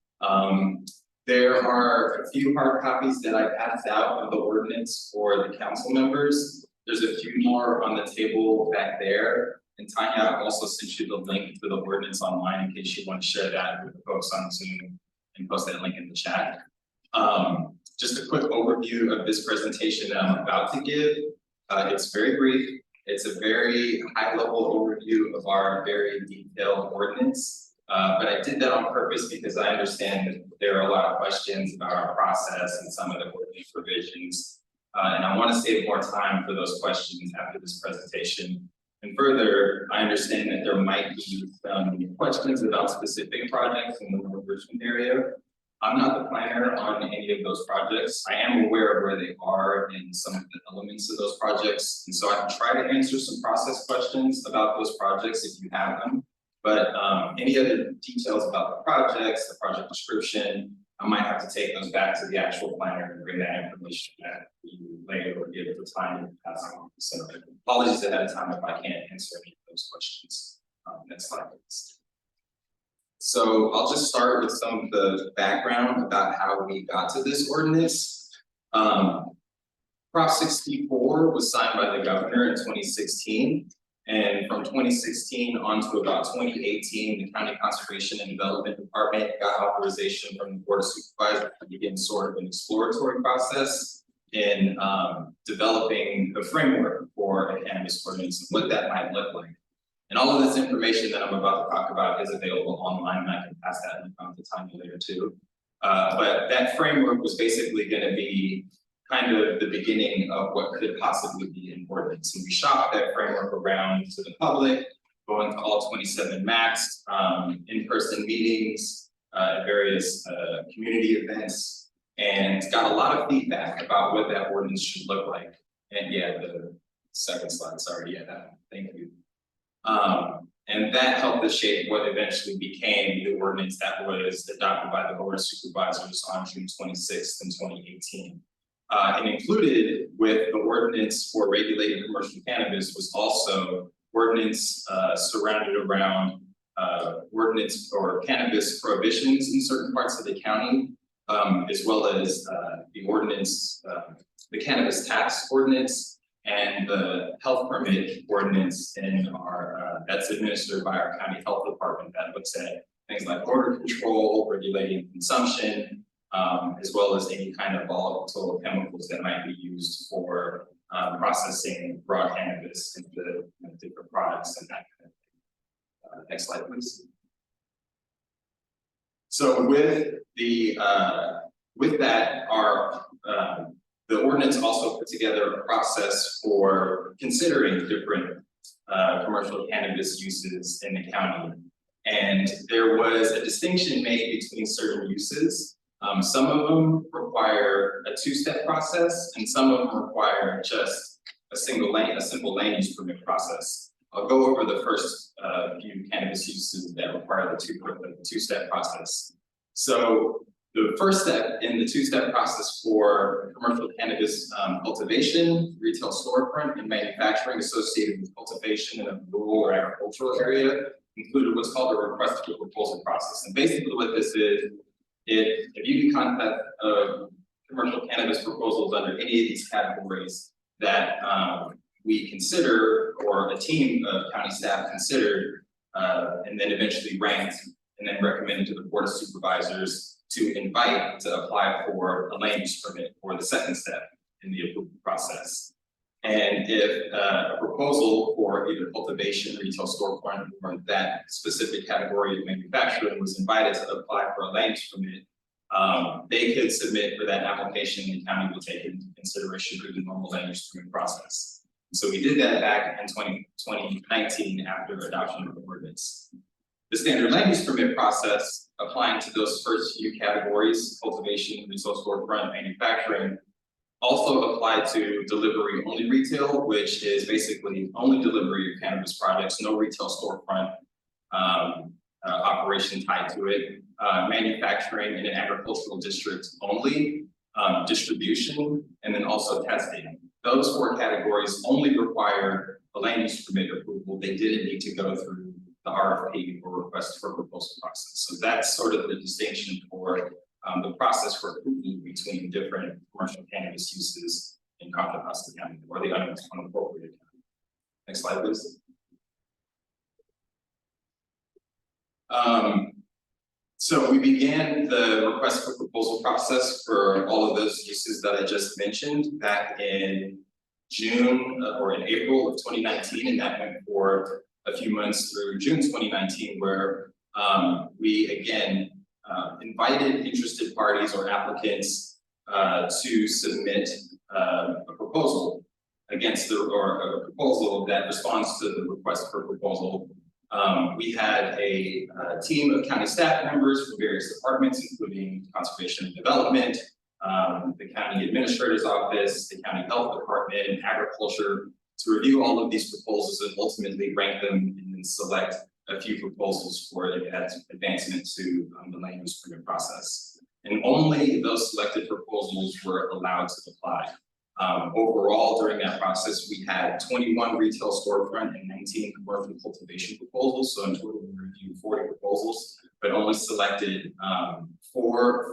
There are a few hard copies that I passed out of the ordinance for the council members. There's a few more on the table back there. And Tanya, I also sent you the link to the ordinance online in case you want to share that with the folks on Zoom and post that link in the chat. Just a quick overview of this presentation that I'm about to give. It's very brief. It's a very high-level overview of our very detailed ordinance. But I did that on purpose because I understand that there are a lot of questions about our process and some of the ordinance provisions. And I want to save more time for those questions after this presentation. And further, I understand that there might be some questions about specific projects in the North Richmond area. I'm not the planner on any of those projects. I am aware of where they are and some of the elements of those projects. And so I can try to answer some process questions about those projects if you have them. But any other details about the projects, the project description, I might have to take those back to the actual planner and bring that information back to you later or give it the time to pass on. So apologies ahead of time if I can't answer any of those questions. Next slide, please. So I'll just start with some of the background about how we got to this ordinance. Prop 64 was signed by the governor in 2016. And from 2016 on to about 2018, the County Conservation and Development Department got authorization from the Board of Supervisors to begin sort of an exploratory process in developing a framework for a cannabis ordinance and what that might look like. And all of this information that I'm about to talk about is available online, and I can pass that link on to Tanya later too. But that framework was basically going to be kind of the beginning of what could possibly be an ordinance. And we shopped that framework around to the public, going to all 27 max, in-person meetings, at various community events, and got a lot of feedback about what that ordinance should look like. And yeah, the second slide, sorry, yeah, that, thank you. And that helped to shape what eventually became the ordinance that was adopted by the Board of Supervisors on June 26th in 2018. And included with the ordinance for regulating commercial cannabis was also ordinance surrounded around ordinance or cannabis prohibitions in certain parts of the county, as well as the ordinance, the cannabis tax ordinance, and the health permit ordinance in our that's administered by our county health department that looks at things like odor control, regulating consumption, as well as any kind of volatile chemicals that might be used for processing raw cannabis into different products and that kind of thing. Next slide, please. So with that, our the ordinance also put together a process for considering different commercial cannabis uses in the county. And there was a distinction made between certain uses. Some of them require a two-step process, and some of them require just a simple land use permit process. I'll go over the first few cannabis uses that require the two-step process. So the first step in the two-step process for commercial cannabis cultivation, retail storefront, and manufacturing associated with cultivation in a rural or agricultural area included what's called a request for proposal process. And basically what this is, if you can contact commercial cannabis proposals under any of these categories that we consider, or a team of county staff considered, and then eventually ranked and then recommended to the Board of Supervisors to invite to apply for a land use permit, or the second step in the approval process. And if a proposal for either cultivation, retail storefront, or that specific category of manufacturing was invited to apply for a land use permit, they could submit for that application, and the county will take into consideration through the normal land use permit process. So we did that back in 2019 after adoption of the ordinance. The standard land use permit process, applying to those first few categories, cultivation, retail storefront, manufacturing, also applied to delivery only retail, which is basically only delivery of cannabis products, no retail storefront operation tied to it, manufacturing in an agricultural district only, distribution, and then also testing. Those four categories only require a land use permit approval. They didn't need to go through the RFP or request for proposal process. So that's sort of the distinction for the process for approval between different commercial cannabis uses in Contra Costa County, or the unincorporated county. Next slide, please. So we began the request for proposal process for all of those uses that I just mentioned back in June or in April of 2019, and that went for a few months through June 2019, where we again invited interested parties or applicants to submit a proposal against or a proposal that responds to the request for proposal. We had a team of county staff members from various departments, including Conservation and Development, the County Administrator's Office, the County Health Department, and Agriculture, to review all of these proposals and ultimately rank them and then select a few proposals for advancement to the land use permit process. And only those selected proposals were allowed to apply. Overall, during that process, we had 21 retail storefront and 19 commercial cultivation proposals. So in total, we reviewed 40 proposals, but only selected 4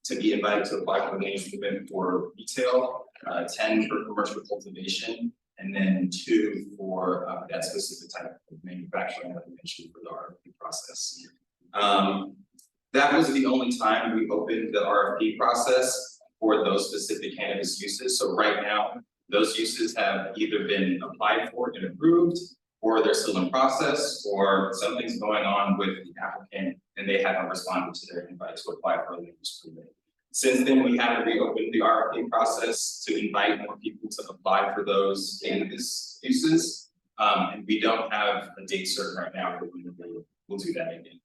to be invited to apply for the land use permit for retail, 10 for commercial cultivation, and then 2 for that specific type of manufacturing that I mentioned for the RFP process. That was the only time we opened the RFP process for those specific cannabis uses. So right now, those uses have either been applied for and approved, or they're still in process, or something's going on with the applicant and they haven't responded to their invite to apply for a land use permit. Since then, we haven't reopened the RFP process to invite more people to apply for those cannabis uses. And we don't have a date certain right now, but we'll do that again.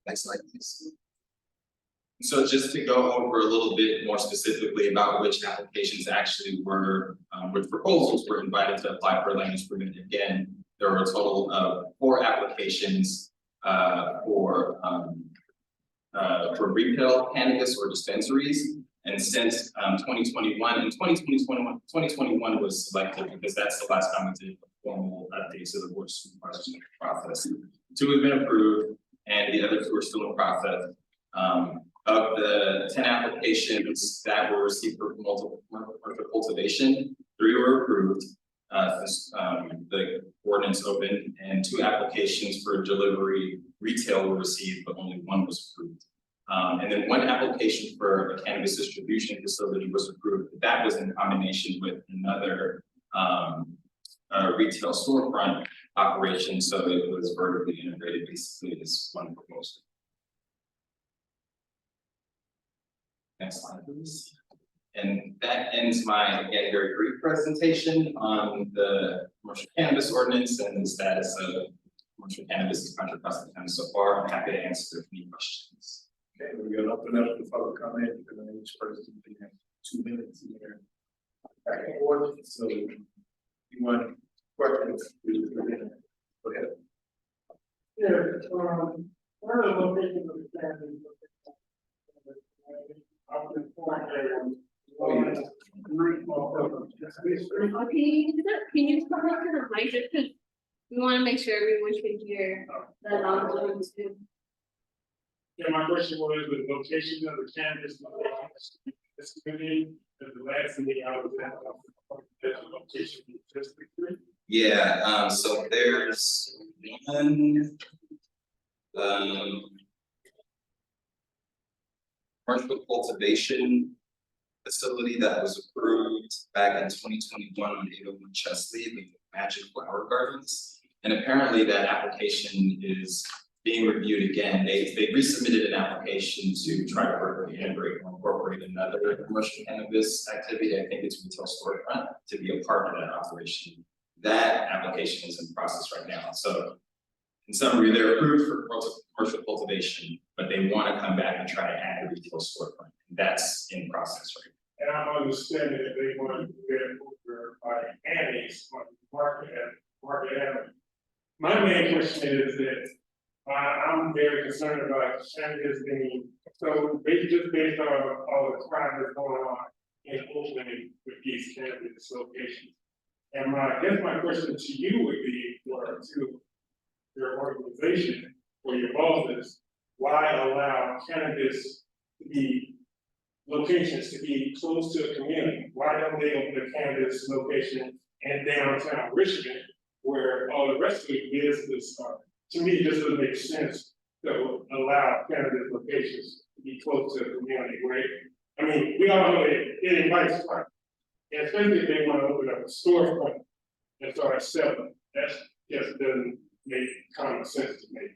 Next slide, please. So just to go over a little bit more specifically about which applications actually were, which proposals were invited to apply for a land use permit. Again, there were a total of 4 applications for retail cannabis or dispensaries. And since 2021, and 2021 was selected because that's the last time we did a formal update to the board of supervisors process. 2 have been approved, and the other 2 are still in process. Of the 10 applications that were received for multiple cultivation, 3 were approved. The ordinance opened, and 2 applications for delivery retail were received, but only 1 was approved. And then 1 application for a cannabis distribution facility was approved. That was in combination with another retail storefront operation, so it was vertically integrated basically as one proposal. Next slide, please. And that ends my, again, very brief presentation on the commercial cannabis ordinance and the status of commercial cannabis country across the county so far. I'm happy to answer any questions. Okay, we're gonna open up the public comment, and then each person can have 2 minutes in there. Back and forth, so if you want questions, please go ahead. Yeah, one of the locations of the family. Can you come up to the mic just because we want to make sure everyone can hear the knowledge too. Yeah, my question was the location of the cannabis, this community, the last meeting I was at, the location specifically. Yeah, so there's one commercial cultivation facility that was approved back in 2021 on 801 Chesley, the Magic Flower Gardens. And apparently that application is being reviewed again. They resubmitted an application to try to vertically integrate or incorporate another commercial cannabis activity. I think it's retail storefront to be a part of that operation. That application is in process right now. So in summary, they're approved for commercial cultivation, but they want to come back and try to add a retail storefront. That's in process right now. And I'm understanding that they want to get over by annex on market area. My main question is that I'm very concerned about cannabis being, so based on all the crime that's going on in Oakland with these cannabis locations. And I guess my question to you would be, or to your organization or your bosses, why allow cannabis to be locations to be close to a community? Why don't they open a cannabis location in downtown Richmond where all the rest of the business are? To me, it just doesn't make sense to allow cannabis locations to be close to a community, right? I mean, we all know it invites crime. And especially if they want to open up a storefront and start selling, that just doesn't make common sense to me.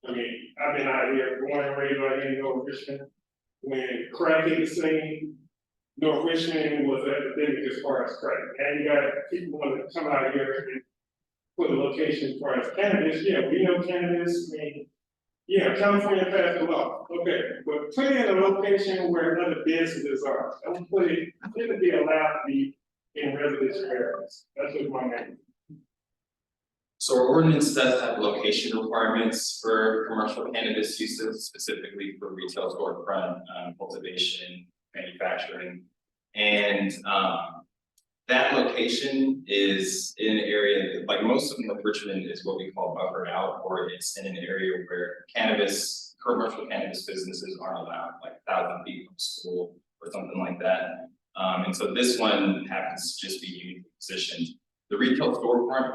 I mean, I've been out here, born and raised out here in North Richmond. When crack hit the scene, North Richmond was epidemic as far as crack. And you got people want to come out here and put a location as far as cannabis. Yeah, we know cannabis. I mean, yeah, California passed the law. Okay, but put it in a location where other businesses are. Don't put it, shouldn't be allowed to be in residential areas. That's just my name. So our ordinance does have location requirements for commercial cannabis uses, specifically for retail storefront, cultivation, manufacturing. And that location is in an area, like most of North Richmond is what we call buffered out, or it's in an area where commercial cannabis businesses aren't allowed, like 1,000 feet from school or something like that. And so this one happens to just be uniquely positioned. The retail storefront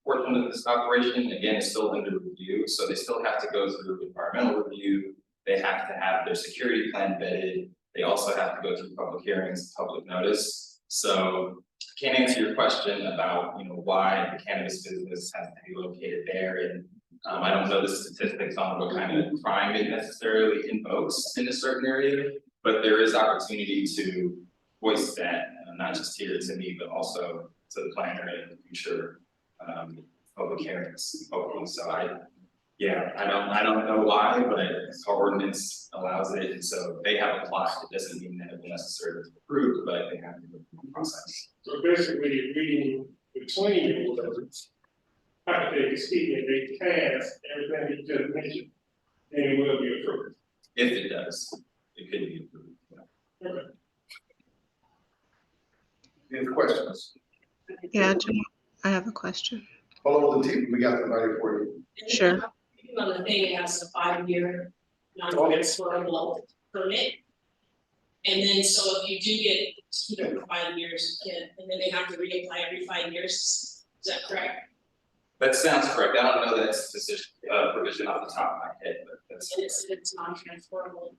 portion of this operation, again, is still under review. So they still have to go through environmental review. They have to have their security plan vetted. They also have to go through public hearings, public notice. So I can't answer your question about, why the cannabis business has to be located there. And I don't know the statistics on what kind of crime it necessarily invokes in a certain area, but there is opportunity to voice that, not just here to me, but also to the planner in future public hearings, hopefully. So I don't know why, but our ordinance allows it, and so they have applied. It doesn't mean that it will necessarily be approved, but they have to go through the process. So basically, reading between the words, hypothetically speaking, they pass everything you just mentioned, then it will be approved. If it does, it could be approved. Okay. Any questions? Yeah, Jamal, I have a question. Hold on, Latif, we got somebody for you. Sure. On the thing, it has a 5-year non-transferable permit. And then, so if you do get, keep it for 5 years, you can, and then they have to reapply every 5 years, is that correct? That sounds correct. I don't know that specific provision off the top of my head, but that's. And it's non-transferable.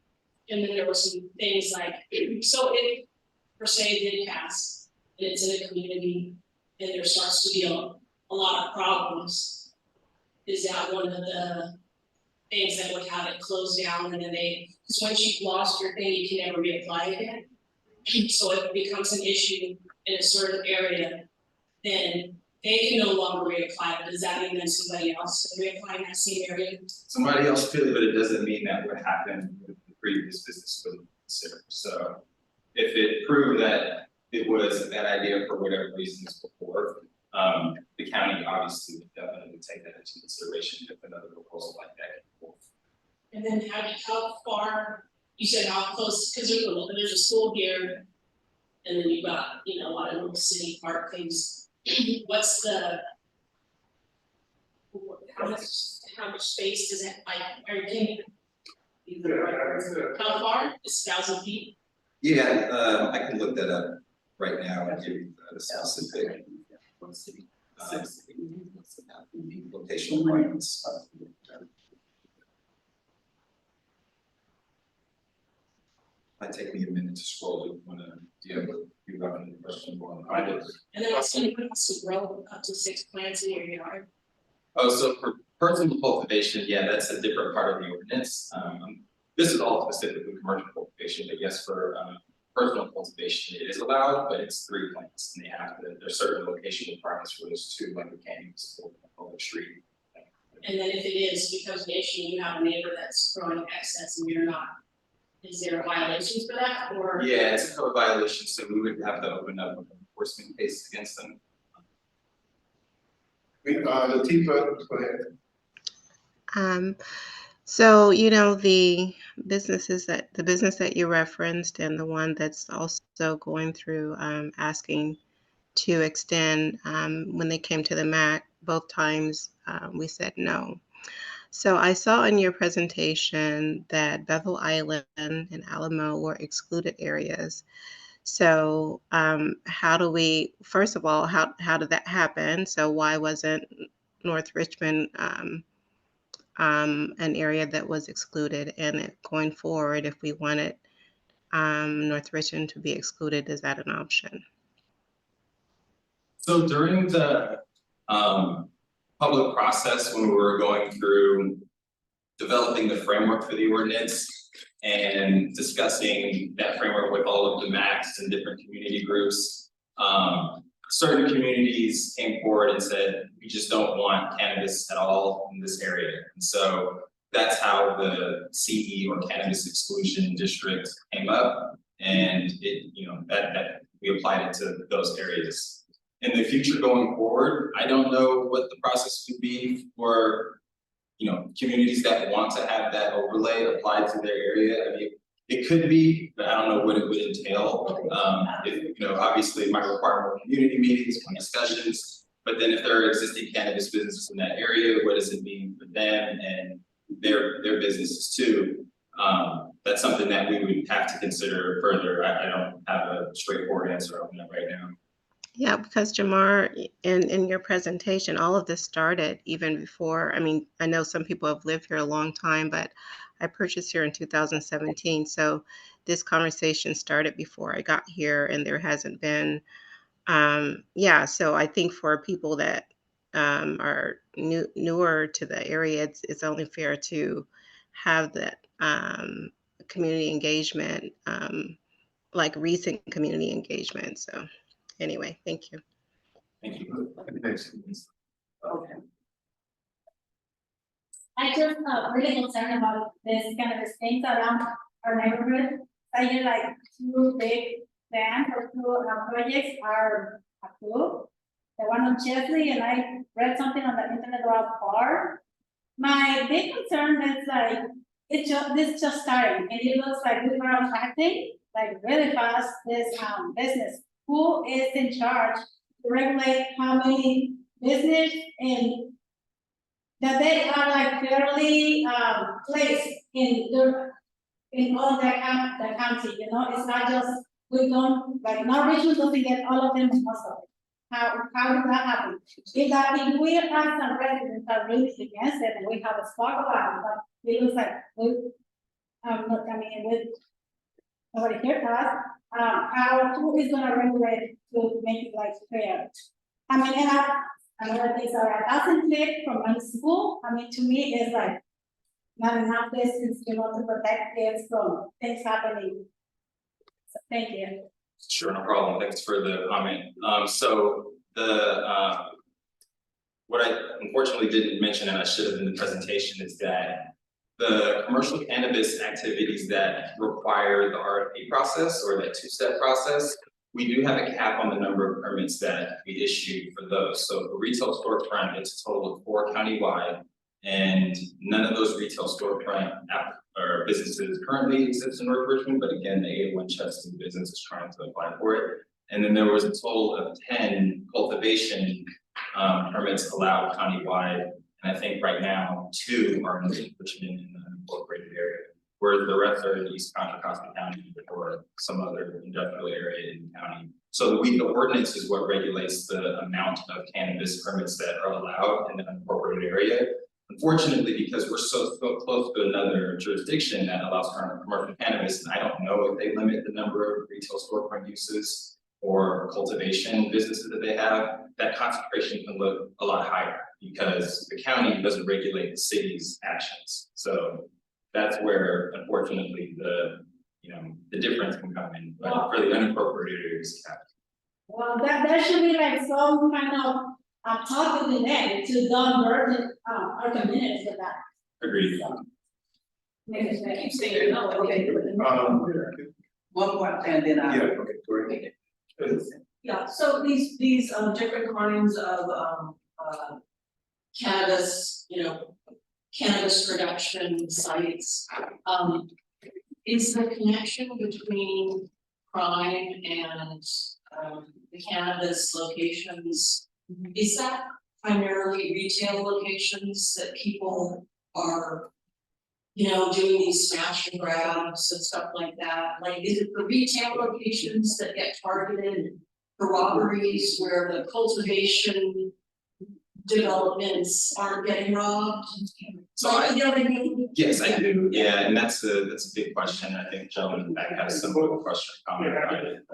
And then there were some things like, so if, per se, it did pass, and it's in a community, and there starts to be a lot of problems, is that one of the things that would have it closed down, and then because once you've lost your thing, you can never reapply again. So if it becomes an issue in a certain area, then they can no longer reapply, but does that mean that somebody else can reapply in that same area? Somebody else could, but it doesn't mean that would happen with the previous business with consider. So if it proved that it was a bad idea for whatever reasons before, the county obviously would definitely take that into consideration if another proposal like that came forth. And then how far, you said how close, because there's a school here, and then you've got, a lot of little city park things. What's how much space does it, are you kidding? How far? It's 1,000 feet? Yeah, I can look that up right now and give you the specific. Locational points. Might take me a minute to scroll. Do you have any questions on that? And then also you put to grow up to 6 plants in your yard. Oh, so for personal cultivation, yeah, that's a different part of the ordinance. This is all specifically commercial cultivation, but yes, for personal cultivation, it is allowed, but it's 3 plants, and there's certain location requirements for those 2, like we can't use on the public street. And then if it is becomes an issue, you have a neighbor that's growing excess and you're not, is there violations for that, or? Yeah, it's a code violation, so we would have to open up an enforcement case against them. Latifah, go ahead. So, the business that you referenced and the one that's also going through asking to extend, when they came to the MAC, both times we said no. So I saw in your presentation that Bethel Island and Alamo were excluded areas. So how do we, first of all, how did that happen? So why wasn't North Richmond an area that was excluded? And going forward, if we wanted North Richmond to be excluded, is that an option? So during the public process, when we were going through developing the framework for the ordinance and discussing that framework with all of the MACs and different community groups, certain communities came forward and said, we just don't want cannabis at all in this area. And so that's how the CE or cannabis exclusion district came up. And it, that we applied it to those areas. In the future going forward, I don't know what the process would be for, communities that want to have that overlay applied to their area. I mean, it could be, but I don't know what it would entail. Obviously it might require more community meetings, more discussions, but then if there are existing cannabis businesses in that area, what does it mean for them and their businesses too? That's something that we would have to consider further. I don't have a straightforward answer on that right now. Yeah, because Jamar, in your presentation, all of this started even before. I mean, I know some people have lived here a long time, but I purchased here in 2017. So this conversation started before I got here, and there hasn't been, so I think for people that are newer to the area, it's only fair to have that community engagement, like recent community engagement. So anyway, thank you. Thank you. Okay. I just really concerned about this kind of things around our neighborhood. I hear like 2 big plans or 2 projects are approved, the one on Chesley, and I read something on the internet about car. My big concern is like, this just starting, and it looks like we are attracting, like really fast, this, business. Who is in charge to regulate how many business and that they are like fairly, placed in all the county, you know, it's not just, we don't, like, not Richmond doesn't get all of them most of it. How did that happen? If we have some residents that are really against it, and we have a spark about it, but it looks like we, look, I mean, with nobody here us, who is gonna regulate to make it like fair? I mean, and another thing, so a thousand feet from my school, I mean, to me, is like not enough distance, you know, to protect kids from things happening. So, thank you. Sure, no problem. Thanks for the comment. So what I unfortunately didn't mention, and I should have in the presentation, is that the commercial cannabis activities that require the RFP process or that two-step process, we do have a cap on the number of permits that we issue for those. So the retail storefront, it's a total of 4 countywide, and none of those retail storefront or businesses currently exist in North Richmond, but again, the 801 Cheston business is trying to apply for it. And then there was a total of 10 cultivation permits allowed countywide, and I think right now 2 are in Richmond in the incorporated area, where the rest are in East Contra Costa County or some other industrial area in the county. So the ordinance is what regulates the amount of cannabis permits that are allowed in the unincorporated area. Unfortunately, because we're so close to another jurisdiction that allows commercial cannabis, and I don't know if they limit the number of retail storefront uses or cultivation businesses that they have, that concentration can look a lot higher because the county doesn't regulate the city's actions. So that's where, unfortunately, the difference can come in, but for the unincorporated areas. Well, there should be like some kind of talk with them to don't burden our communities with that. Agreed. Keep saying no, okay. One more, and then I. Yeah, okay, go ahead. Yeah, so these different kinds of cannabis, cannabis production sites. Is the connection between crime and the cannabis locations, is that primarily retail locations that people are, doing these smash and grabs and stuff like that? Like, is it the retail locations that get targeted for robberies where the cultivation developments aren't getting robbed? So yes, I do. Yeah, and that's a big question. I think gentleman in the back had a similar question. Comment about it.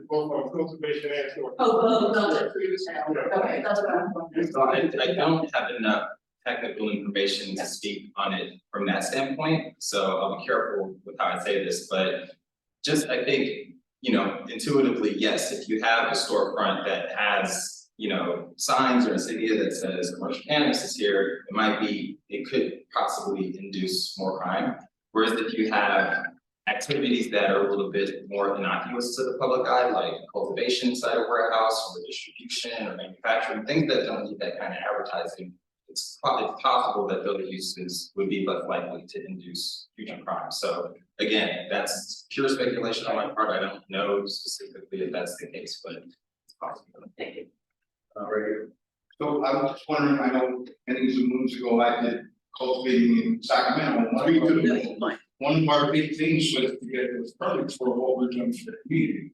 Both on cultivation and store. Oh, those are retail. Okay, that's what I'm. So I don't have enough technical information to speak on it from that standpoint. So I'll be careful with how I say this, but just I think, intuitively, yes, if you have a storefront that has signs or insignia that says commercial cannabis is here, it could possibly induce more crime. Whereas if you have activities that are a little bit more innocuous to the public eye, like cultivation inside a warehouse or distribution or manufacturing, things that don't need that kind of advertising, it's possible that those uses would be less likely to induce future crime. So again, that's pure speculation on my part. I don't know specifically if that's the case, but it's possible. Thank you. Right. So I was just wondering, I know many moons ago I did cultivating in Sacramento. One of our big things was to get those permits for what we're doing for the community.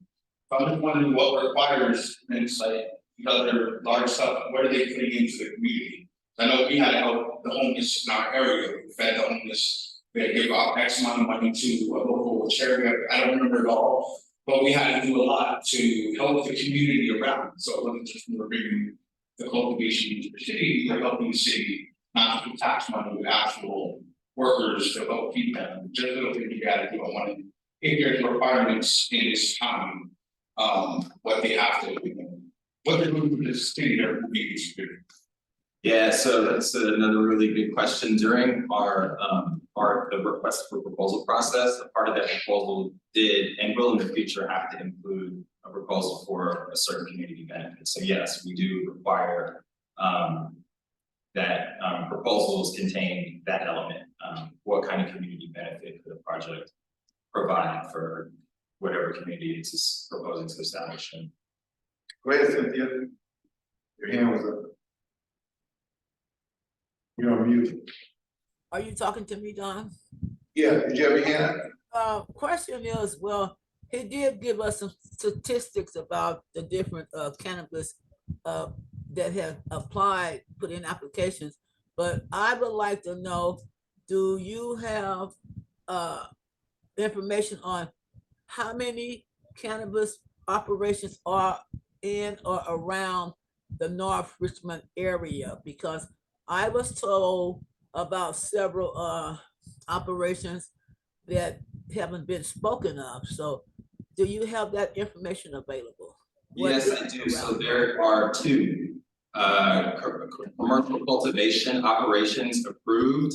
So I'm just wondering what requires things like other large stuff, what are they putting into the community? I know we had to help the homeless in our area, we fed the homeless, they gave out X amount of money to a local charity, I don't remember it all. But we had to do a lot to help the community around, so it wasn't just we were bringing the cultivation into the city, we were helping the city, not to tax money with actual workers to help feed them, just little things you gotta do. I wanted, if there's requirements in this time, what they have to, what they're doing for the city, their community. Yeah, so that's another really good question. During the request for proposal process, a part of that proposal did and will in the future have to include a proposal for a certain community benefit. So yes, we do require that proposals contain that element. What kind of community benefit could a project provide for whatever community it's proposing to establish in? Go ahead, Cynthia. Your hand was up. You're on mute. Are you talking to me, Don? Yeah, did you have your hand up? Question is, well, he did give us some statistics about the different cannabis that have applied, put in applications. But I would like to know, do you have information on how many cannabis operations are in or around the North Richmond area? Because I was told about several operations that haven't been spoken of. So do you have that information available? Yes, I do. So there are two commercial cultivation operations approved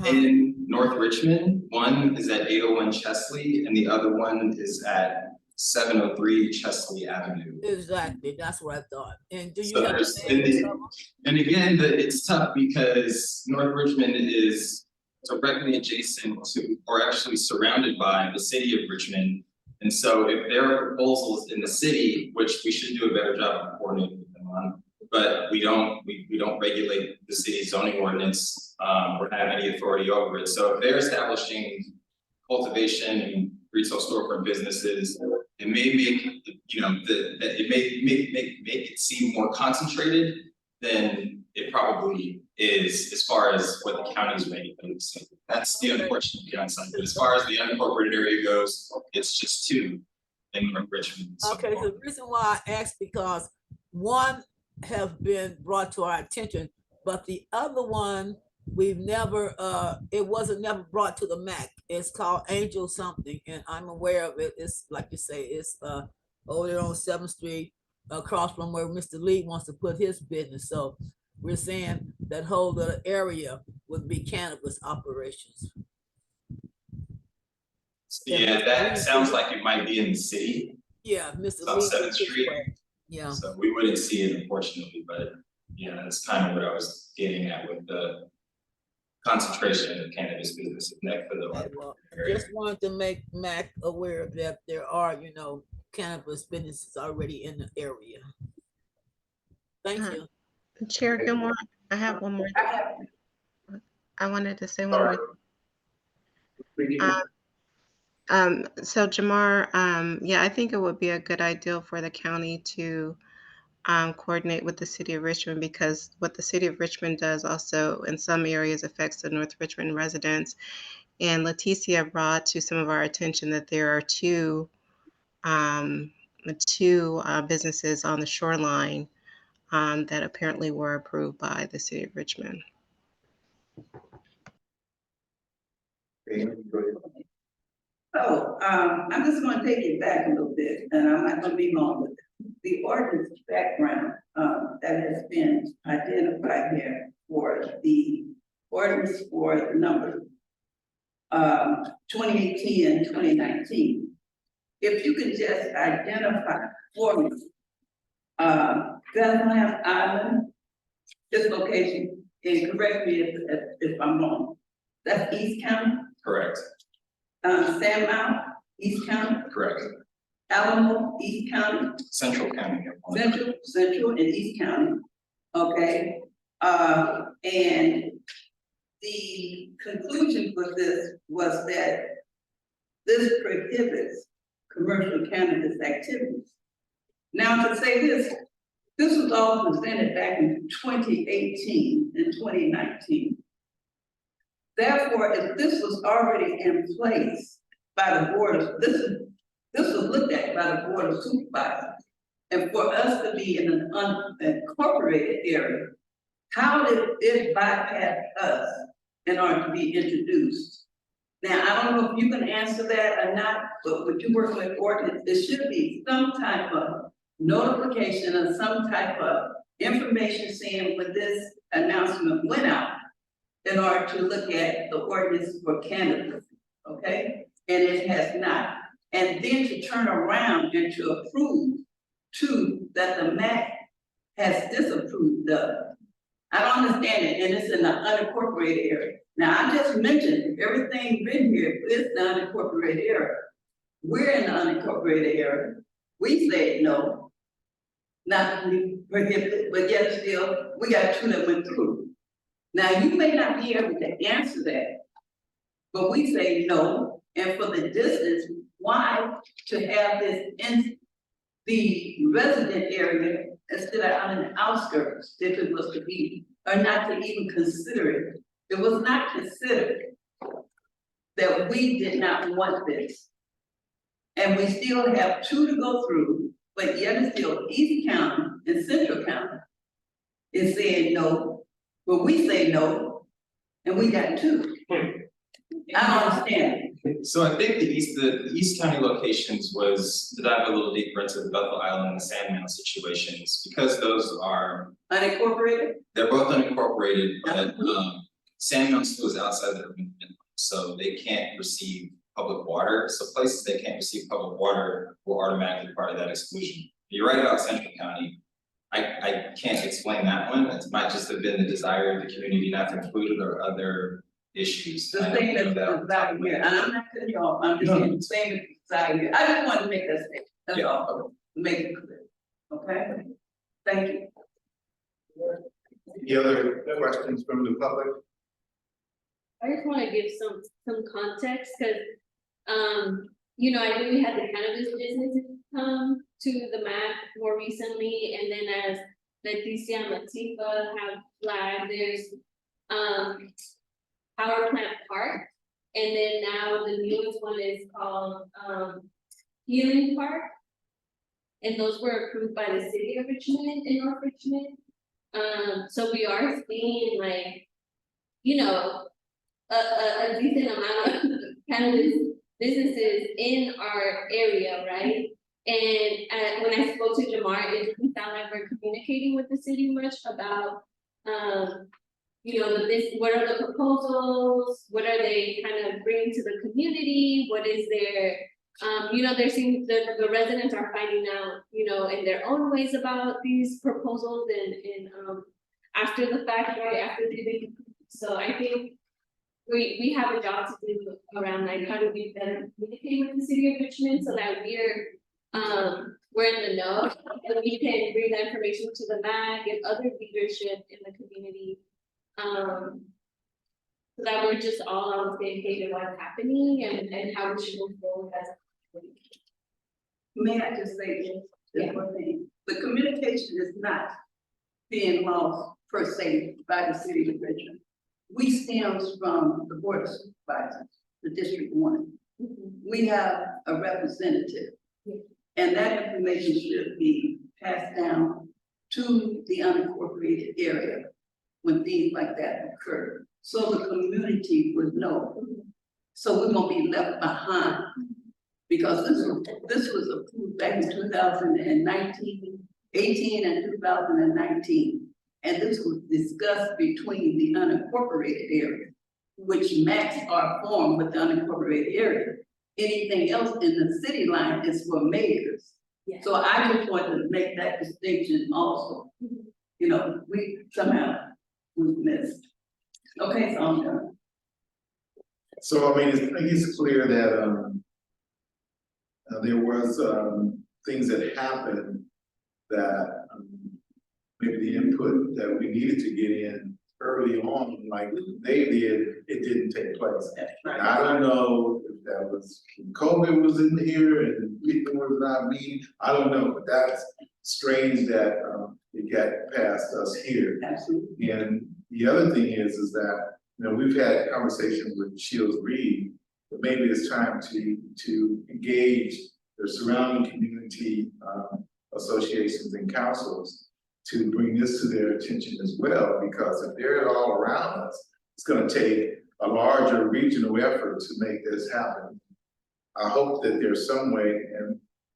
in North Richmond. One is at 801 Chesley and the other one is at 703 Chesley Avenue. Exactly, that's what I thought. And do you So have there's, the names of them? and again, it's tough because North Richmond is directly adjacent to, or actually surrounded by, the city of Richmond. And so if there are proposals in the city, which we should do a better job of coordinating with them on, but we don't regulate the city's zoning ordinance or have any authority over it. So if they're establishing cultivation and retail storefront businesses, it may make, you know, it may make it seem more concentrated than it probably is as far as what the county's regulating. So that's the unfortunate downside. But as far as the unincorporated area goes, it's just two in North Richmond. So Okay, so the reason why I asked, because one have been brought to our attention, but the other one, we've never, it wasn't never brought to the MAC. It's called Angel something, and I'm aware of it. It's like you say, it's over there on 7th Street, across from where Mr. Lee wants to put his business. So we're saying that whole little area would be cannabis operations. yeah, that sounds like it might be in the city. Yeah, Mr. On Lee. 7th Street. Yeah. So we wouldn't see it unfortunately, but yeah, that's kind of what I was getting at with the concentration of cannabis businesses next to the Okay, well, area. just wanted to make MAC aware that there are, you know, cannabis businesses already in the area. Thank you. Chair Gilmore, I have one more. I wanted to say one more. So Jamar, yeah, I think it would be a good idea for the county to coordinate with the city of Richmond, because what the city of Richmond does also in some areas affects the North Richmond residents. And Leticia brought to some of our attention that there are two businesses on the shoreline that apparently were approved by the city of Richmond. So, I'm just gonna take it back a little bit, and I'm not gonna be long with it. The ordinance background, that has been identified here for the ordinance for the number 2018 and 2019. If you could just identify for me, Bethlehem Island, this location, and correct me if I'm wrong, that's East County? Correct. Sandmount, East County, Correct. Alamo, East County, Central County. Central and East County, okay? And the conclusion for this was that this prohibits commercial cannabis activities. Now, to say this was all presented back in 2018 and 2019. Therefore, if this was already in place by the board of, this was looked at by the board of supervisors, and for us to be in an unincorporated area, how did it bypass us in order to be introduced? Now, I don't know if you can answer that or not, but would you work with ordinance? There should be some type of notification or some type of information saying when this announcement went out, in order to look at the ordinance for cannabis, okay? And it has not. And then to turn around and to approve two that the MAC has disapproved of. I don't understand it, and it's in the unincorporated area. Now, I just mentioned everything written here is the unincorporated area. We're in the unincorporated area. We said no. Not to be prohibited, but yet still, we got two that went through. Now, you may not be able to answer that, but we say no, and for the distance, why to have this in the resident area instead of out in the outskirts, if it was to be, or not to even consider it. It was not considered that we did not want this. And we still have two to go through, but yet it's still East County and Central County is saying no, but we say no, and we got two. I don't understand. So I think the East County locations was to dive a little deeper into the Bethel Island and the Sandman situations, because those are. Unincorporated? They're both unincorporated, but Sandman still is outside the urban limit, so they can't receive public water. So places they can't receive public water will automatically part of that exclusion. You're right about Central County. I can't explain that one. It might just have been the desire of the community not to include it or other issues. The thing that's about here, and I'm not cutting you off, I'm just saying the same side here. I just wanted to make that statement, that's all, make it clear, okay? Thank you. Any other questions from the public? I just want to give some context, because you know, I knew we had the cannabis businesses come to the MAC more recently, and then as Leticia and Latifa have flagged, there's Power Plant Park, and then now the newest one is called Healing Park, and those were approved by the city of Richmond and North Richmond. So we are seeing, like, you know, a decent amount of cannabis businesses in our area, right? And when I spoke to Jamar, it didn't sound like we're communicating with the city much about, you know, what are the proposals? What are they kind of bringing to the community? What is their, you know, there seems the residents are finding out, you know, in their own ways about these proposals and after the fact, right, after they've been. So I think we have a job to do around, like, how do we better communicate with the city of Richmond so that we're in the know and we can bring that information to the MAC and other leadership in the community. So that we're just all on the same page of what's happening and how we should move forward as a community. May I just say this one thing? The communication is not being lost per se by the city of Richmond. We stems from the board of supervisors, the District 1. We have a representative, and that information should be passed down to the unincorporated area when things like that occur, so the community would know. So we won't be left behind, because this was approved back in 2019, 18 and 2019. And this was discussed between the unincorporated area, which MACs are formed with the unincorporated area. Anything else in the city line is for mayors. Yeah. So I just want to make that distinction also. You know, we somehow was missed. Okay, so I'm done. So I mean, I think it's clear that there was things that happened that maybe the input that we needed to get in early on, like they did, it didn't take place. Right. I don't know if that was COVID was in here and people were not meeting. I don't know, but that's strange that it got past us here. Absolutely. And the other thing is that, you know, we've had a conversation with Shields Reed, but maybe it's time to engage the surrounding community associations and councils to bring this to their attention as well, because if they're all around us, it's going to take a larger regional effort to make this happen. I hope that there's some way,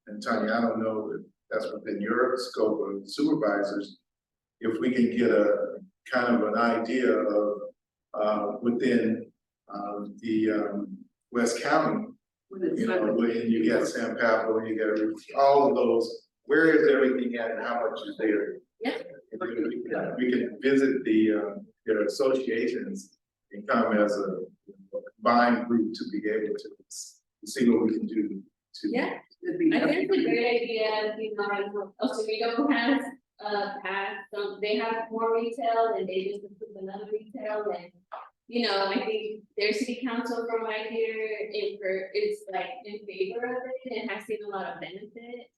and Tanya, I don't know if that's within your scope of supervisors, if we can get a kind of an idea of within the West County, you know, when you get San Pablo, you get all of those where is everything at and how much is there? Yeah. We can visit the, their associations and come as a combined group to be able to see what we can do to. Yeah. I think it's a great idea, you know, Oswego has, so they have more retail and they just approved another retail and. You know, I think their city council from what I hear is like in favor of it and has seen a lot of benefit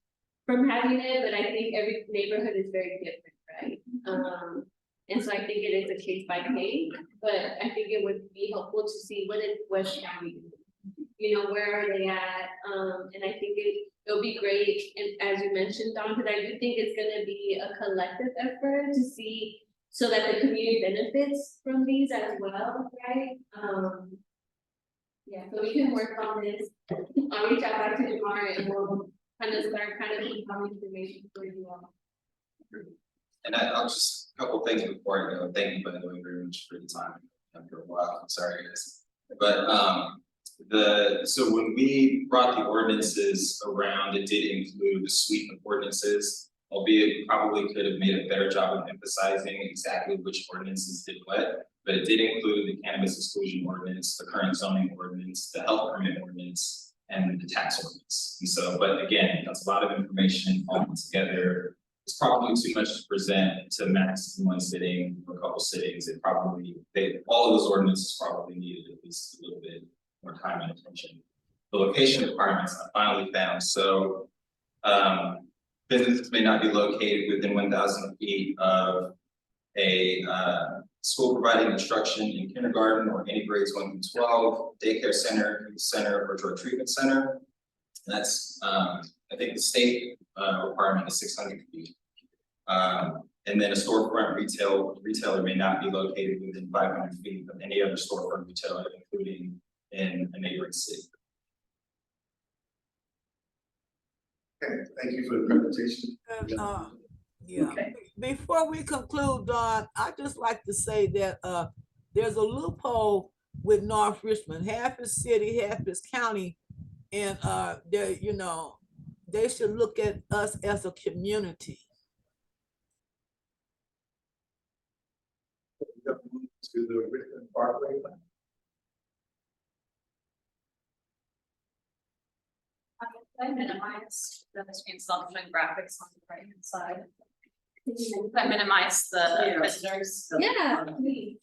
from having it, but I think every neighborhood is very different, right? And so I think it is a case by case, but I think it would be helpful to see what is West County doing. You know, where are they at? And I think it'll be great, and as you mentioned, Don, because I do think it's gonna be a collective effort to see so that the community benefits from these as well, right? Yeah, so we can work on this. I'll reach out back to tomorrow and we'll kind of start some information for you all. And I'll just, a couple things before I go. Thank you, by the way, very much for the time. After a while, I'm sorry, guys. But so when we brought the ordinances around, it did include a suite of ordinances. Albeit probably could have made a better job of emphasizing exactly which ordinances did what, but it did include the cannabis exclusion ordinance, the current zoning ordinance, the health permit ordinance, and the tax ordinance. And so, but again, that's a lot of information all together. It's probably too much to present to Max in one sitting or a couple sittings. All of those ordinances probably needed at least a little bit more time and attention. The location requirements I finally found. So businesses may not be located within 1,000 feet of a school providing instruction in kindergarten or any grades 1 through 12, daycare center, or drug treatment center. And that's, I think the state requirement is 600 feet. And then a storefront retailer may not be located within 500 feet of any other storefront retailer, including in a neighboring city. Okay, thank you for the presentation. Yeah, before we conclude, Don, I'd just like to say that there's a loophole with North Richmond, half is city, half is county. And they should look at us as a community. To the Richmond Parkway. I minimize the consumption graphics on the right hand side. I minimize the visitors. Yeah. Let me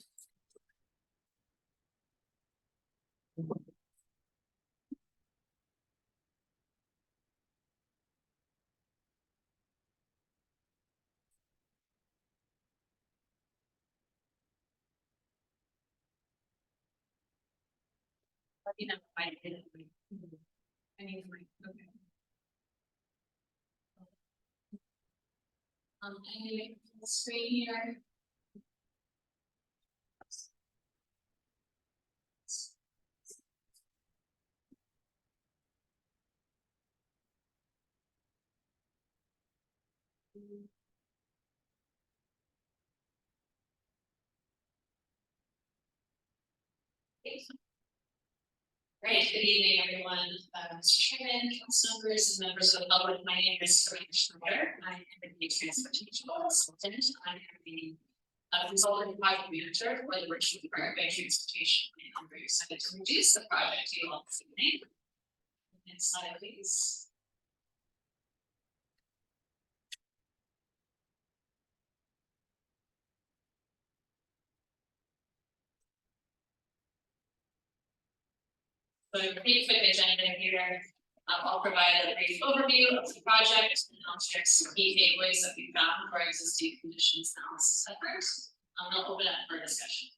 know if I did it. I need my, okay. I'm gonna make the screen here. Great, good evening, everyone. Mr. Chairman, council members, and members of the public. My name is Corinne Schroeder. I am the transportation consultant. I am the consultant project manager for the Richmond Park Bay Transportation. I'm very excited to introduce the project to you all this evening. Next slide, please. So a pretty quick agenda here. I'll provide a brief overview of the project and I'll share some key takeaways that we found for our existing conditions analysis efforts. I'll open up for discussion.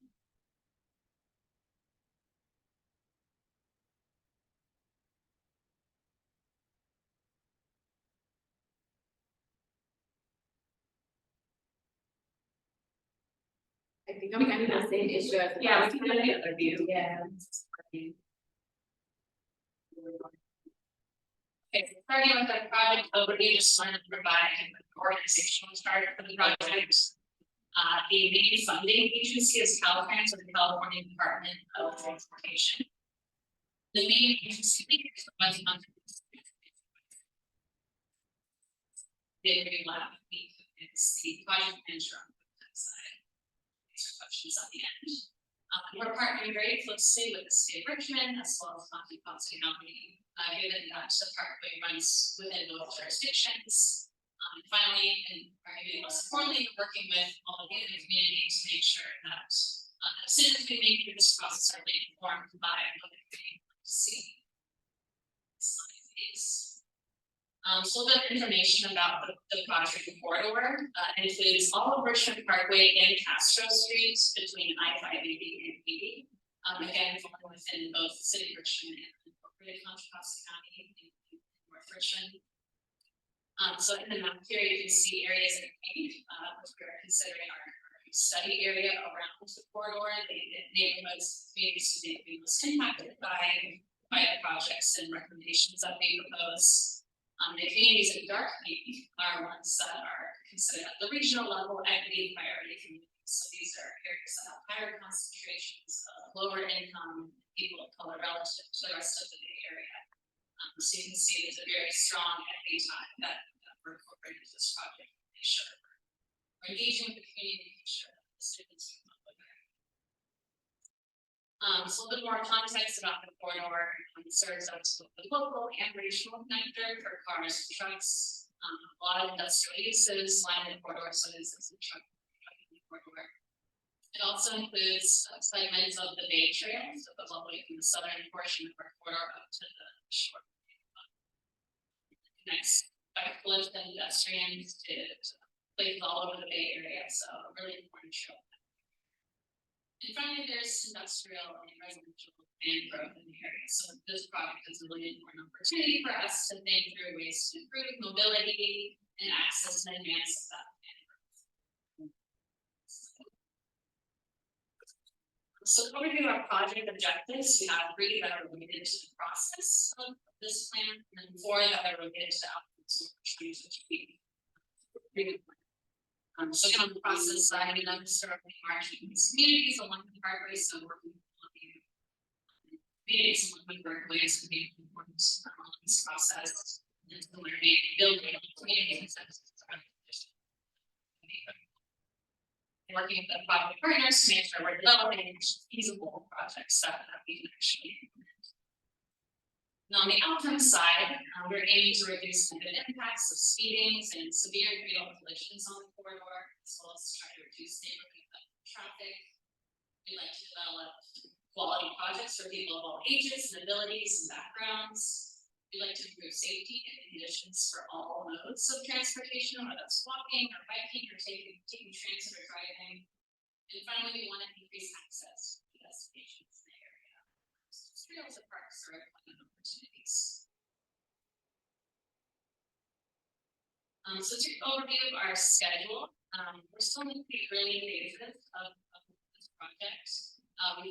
I think I'm kind of the same issue as. Yeah, we can do the other view. Yeah. Okay, starting with the project overview, just wanted to provide an organizational chart for the project. The main funding agency is Caltrans, or the California Department of Transportation. The main agency leaders was David last week, is the project manager on that side. Answer questions at the end. We're partnering very closely with the state of Richmond as well as Monty County, given that the parkway runs within both jurisdictions. And finally, and maybe most importantly, working with all of you in the community to make sure that the decisions we make through this process are being informed by what we see. Slide, please. So a little bit of information about the project corridor. Includes all of Richmond Parkway and Castro Street between I-580 and 80. Again, falling within both the city of Richmond and incorporated Contra Costa County in North Richmond. So in the map here, you can see areas in pink, which we're considering our study area around the corridor, the neighborhoods, communities who may be most impacted by the projects and recommendations that we propose. The communities in dark pink are ones that are considered at the regional level equity priority communities. So these are areas that have higher concentrations of lower income people of color relative to the rest of the Bay Area. So you can see there's a very strong equity tie that we're incorporating into this project. Make sure we're engaging with the community, make sure that the students can come with it. So a little more context about the corridor. It serves as both the local and regional connector for cars and trucks. A lot of industrial uses line the corridor, so this is a truck corridor. It also includes segments of the Bay Trail, so the all the way from the southern portion of our corridor up to the shore. Connects Beckwith and pedestrians to places all over the Bay Area, so a really important trail. And finally, there's industrial and residential and growth in the area. So this project is a really important opportunity for us to think through ways to improve mobility and access and advance that and growth. So overview our project objectives, we have 3 that are related to the process of this plan, and 4 that are related to outcomes, which we so again, on the process side, I mean, I'm certainly marching these communities along the parkway, so working with the communities along the parkways would be important on this process. And so we're building communities. Working with the project partners to make sure we're developing feasible projects that we can actually implement. And on the outcome side, we're aiming to reduce negative impacts of speedings and severe fatal collisions on the corridor, as well as try to reduce neighborhood traffic. We like to develop quality projects for people of all ages and abilities and backgrounds. We like to improve safety and conditions for all modes of transportation, whether that's walking or biking or taking transit or driving. And finally, we want to increase access to destinations in the area. So trails and parks are employment opportunities. So to overview of our schedule, we're still in the early phases of this project.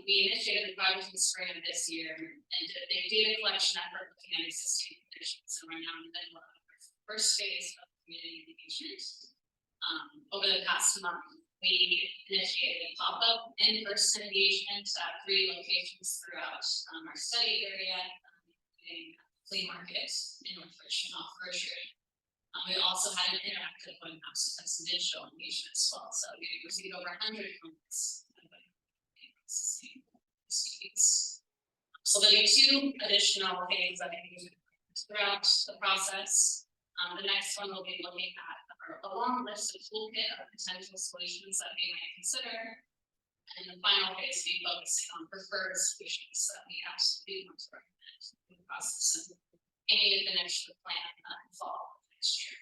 We initiated the project in the spring of this year and did a big data collection effort looking at existing conditions. So we're now in the middle of our first phase of community engagement. Over the past month, we initiated pop-up in-person engagement at 3 locations throughout our study area, including flea market in North Richmond off grocery. We also had an interactive webinars, so that's digital engagement as well. So we received over 100 comments. So there'll be 2 additional phases of engagement throughout the process. The next one will be looking at a long list of toolkit of potential solutions that we might consider. And the final phase will be focusing on preferred solutions that we absolutely want to recommend in the process and aiming to finish the plan in fall next year.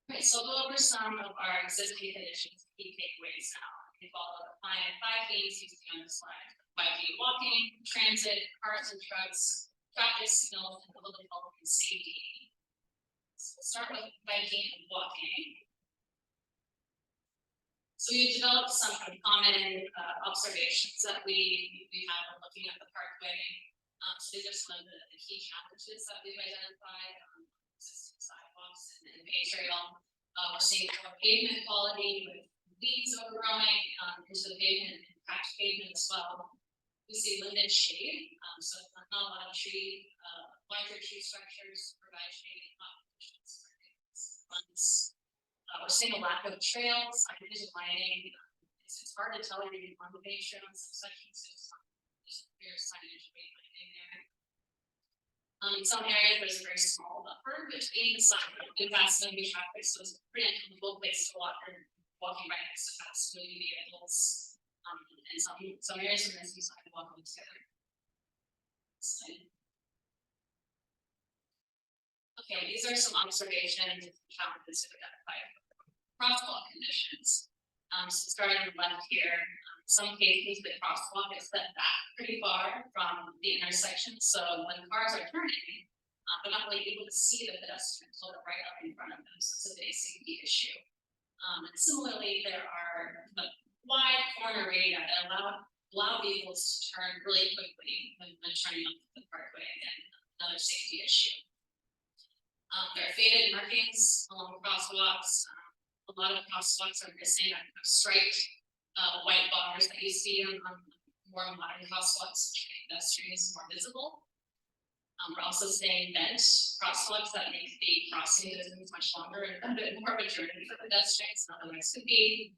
Okay, so I'll go over some of our existing conditions, key takeaways now. We follow the 5 themes you see on the slide: biking, walking, transit, cars and trucks, traffic signals, and public health and safety. So we'll start with biking and walking. So we've developed some common observations that we have looking at the parkway. So these are some of the key challenges that we've identified on existing sidewalks and Bay Trail. We're seeing poor pavement quality with weeds overgrowing into the pavement and cracked pavement as well. We see limited shade, so not a lot of tree, larger tree structures provide shade and hot conditions for months. We're seeing a lack of trails, signage and lighting. It's hard to tell you on the picture on some sections, there's clear signage behind there. In some areas, there's a very small buffer between sign and fast moving traffic, so it's a pretty uncomfortable place to walk or walking right next to fast moving vehicles. And some areas are missing sidewalk altogether. Okay, these are some observations and challenges to identify crosswalk conditions. So starting on the left here, in some cases the crosswalk is set back pretty far from the intersection, so when cars are turning, they're not really able to see the pedestrians until they're right up in front of them, so it's a big safety issue. And similarly, there are wide corner radii that allow vehicles to turn really quickly when turning off the parkway. Again, another safety issue. There are faded markings along crosswalks. A lot of crosswalks are missing that kind of striped white bars that you see on more modern crosswalks, which make pedestrians more visible. We're also seeing bent crosswalks that make the crossing distance much longer and a bit more of a journey for pedestrians than otherwise could be.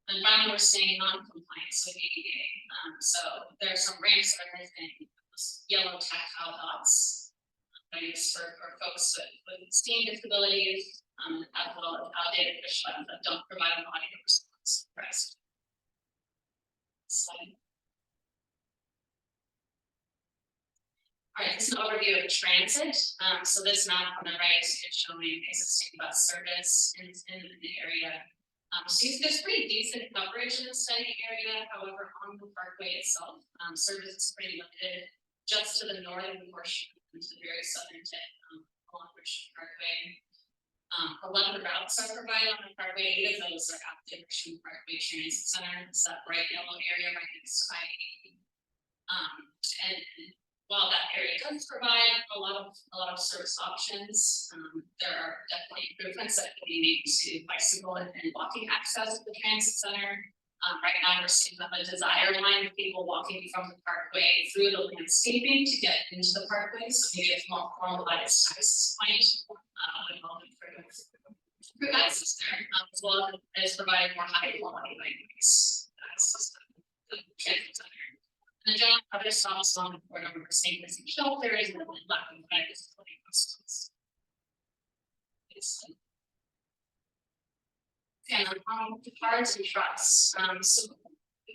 And finally, we're seeing non-compliance with ADA. So there are some ramps that are missing yellow tactile dots that are used for folks with seeing disabilities, as well as outdated push buttons that don't provide an audio response. Rest. Slide. All right, this is an overview of transit. So this map on the right is showing existing bus service in the area. So there's pretty decent coverage in the study area. However, on the parkway itself, service is pretty limited just to the northern portion and to the very southern tip along Richmond Parkway. 11 routes are provided on the parkway. 8 of those are at the Richmond Parkway Transit Center. It's that bright yellow area right next to I-80. And while that area does provide a lot of service options, there are definitely improvements that can be made to bicycle and walking access to the transit center. Right now, we're seeing a desire line of people walking from the parkway through the landscaping to get into the parkway. So maybe a more formalized access point would help improve access there, as well as providing more high quality bikeways access to the transit center. And the general other stops along the corridor, we're seeing missing shelters and lack of accessibility systems. And on the cars and trucks, so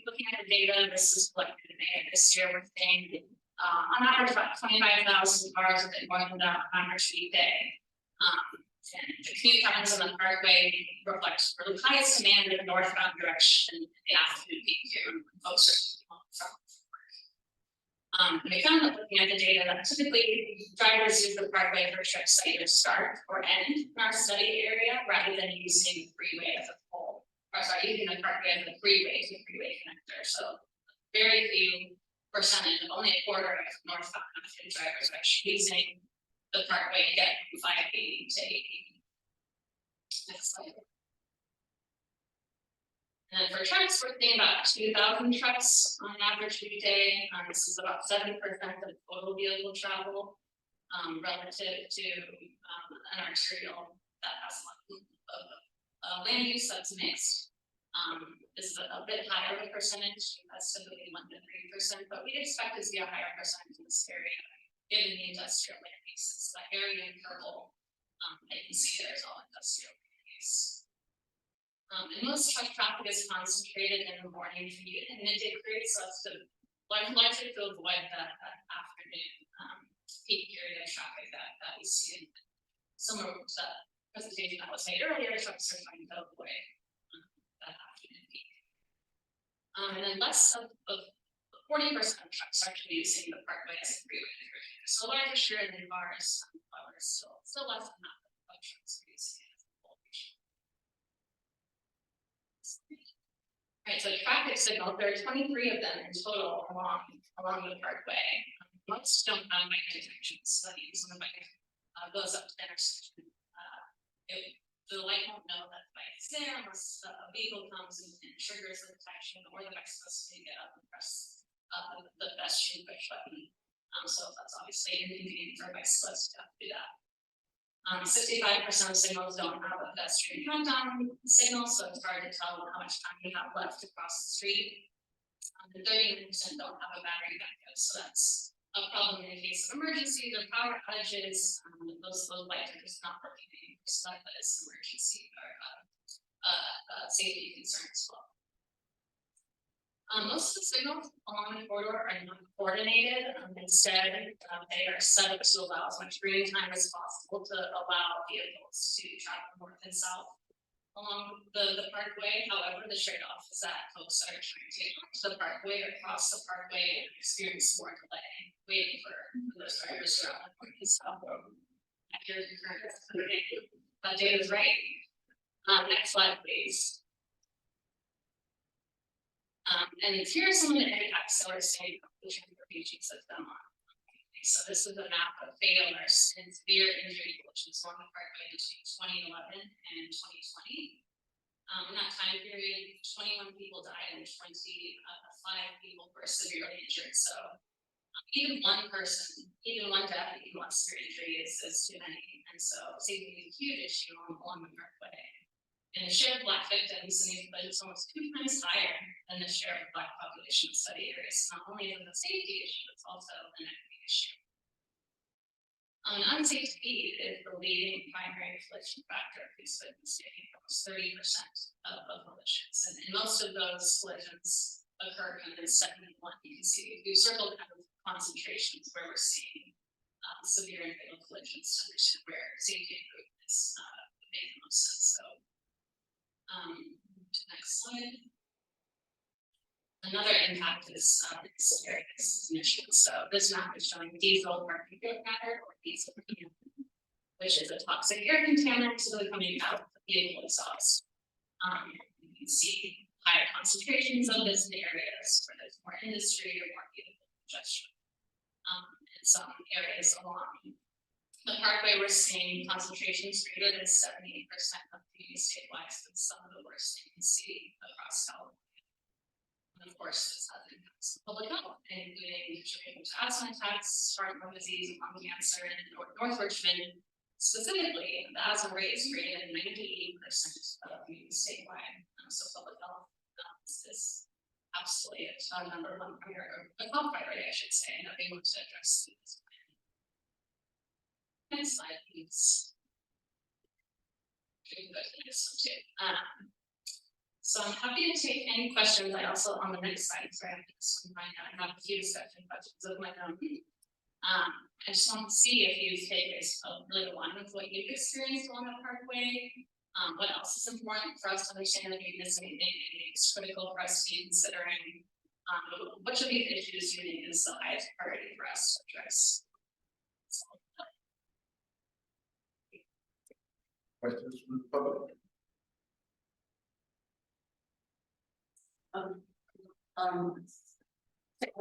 looking at the data, this is collected today. This year, we're seeing on average about 25,000 cars a bit more than that on average weekday. And the commute times on the parkway reflect the highest demand in the northbound direction in the afternoon peak here when folks are from. We found that looking at the data that typically drivers use the parkway for trips that either start or end in our study area rather than using the freeway as a whole, or sorry, using the parkway as a freeway to freeway connector. So very few percentage, only a quarter of northbound drivers are actually using the parkway to get from 580 to 80. Next slide. And for trucks, we're seeing about 2,000 trucks on average weekday. This is about 7% of total vehicle travel relative to an arterial that has a land use that's mixed. This is a bit higher of a percentage. That's typically 1 to 3%, but we'd expect to see a higher percentage in this area given the industrial land use. So that area in purple, you can see there's all industrial land use. And most truck traffic is concentrated in the morning commute and midday period, so that's to largely to avoid that afternoon peak period of traffic that we see. Similar to that presentation that was made earlier, trucks are trying to avoid that afternoon peak. And then less of 40% of trucks are actually using the parkway as a freeway. So larger share than cars, however, still less than half of trucks are using it as a full region. Right, so traffic signals, there are 23 of them in total along the parkway. Most don't have bike intersections, so that means when the bike goes up to the intersection, the light won't know that the bike is there unless a vehicle comes and triggers the detection, or the bike's supposed to get up and press the pedestrian push button. So that's obviously inconvenient for bicyclists to have to do that. 65% of signals don't have a pedestrian countdown signal, so it's hard to tell how much time you have left to cross the street. And 39% don't have a battery backup, so that's a problem in the case of emergencies or power outages. Those lights are just not working anymore, so that is an emergency or safety concern as well. Most of the signals along the corridor are not coordinated. Instead, they are set up to allow as much green time as possible to allow vehicles to travel north and south along the parkway. However, the trade-off is that folks are trying to get onto the parkway or cross the parkway and experience more delay waiting for those drivers to travel north and south. That data is right. Next slide, please. And here are some of the impacts that we're seeing of the transportation system. So this is a map of fatal or severe injury collisions along the parkway between 2011 and 2020. In that time period, 21 people died and 5 people were severely injured. So even one person, even one death, even one severe injury is too many. And so safety is a huge issue along the parkway. And the share of Black victims in these collisions is almost 2 times higher than the share of Black population in study areas. Not only is it a safety issue, it's also an equity issue. Unsafe speed is the leading primary collision factor of these victims, taking almost 30% of collisions. And most of those collisions occur kind of in segment 1. You can see we've circled kind of concentrations where we're seeing severe and fatal collisions to understand where safety improvements make the most sense. So next slide. Another impact is emissions. So this map is showing diesel particulate matter or diesel, which is a toxic air contaminant coming out of the vehicle exhaust. You can see higher concentrations of this in areas where there's more industry or more vehicle congestion. In some areas along the parkway, we're seeing concentrations greater than 78% of community statewide. So some of the worst you can see across California. And of course, this has impacts on public health, including contributing to asthma attacks, heart lung disease, lung cancer, and North Richmond. Specifically, the asthma rate is greater than 98% of community statewide. So public health is absolutely a number one priority, a top priority, I should say, and that we want to address this. Next slide, please. So I'm happy to take any questions. I also, on the next slide, sorry, I have a few discussion questions of my own. I just want to see if you take this really aligned with what you've experienced along the parkway. What else is important for us to understand that maybe this is critical for us to be considering? Which of these issues do you think is the highest priority for us to address? Questions from the public? I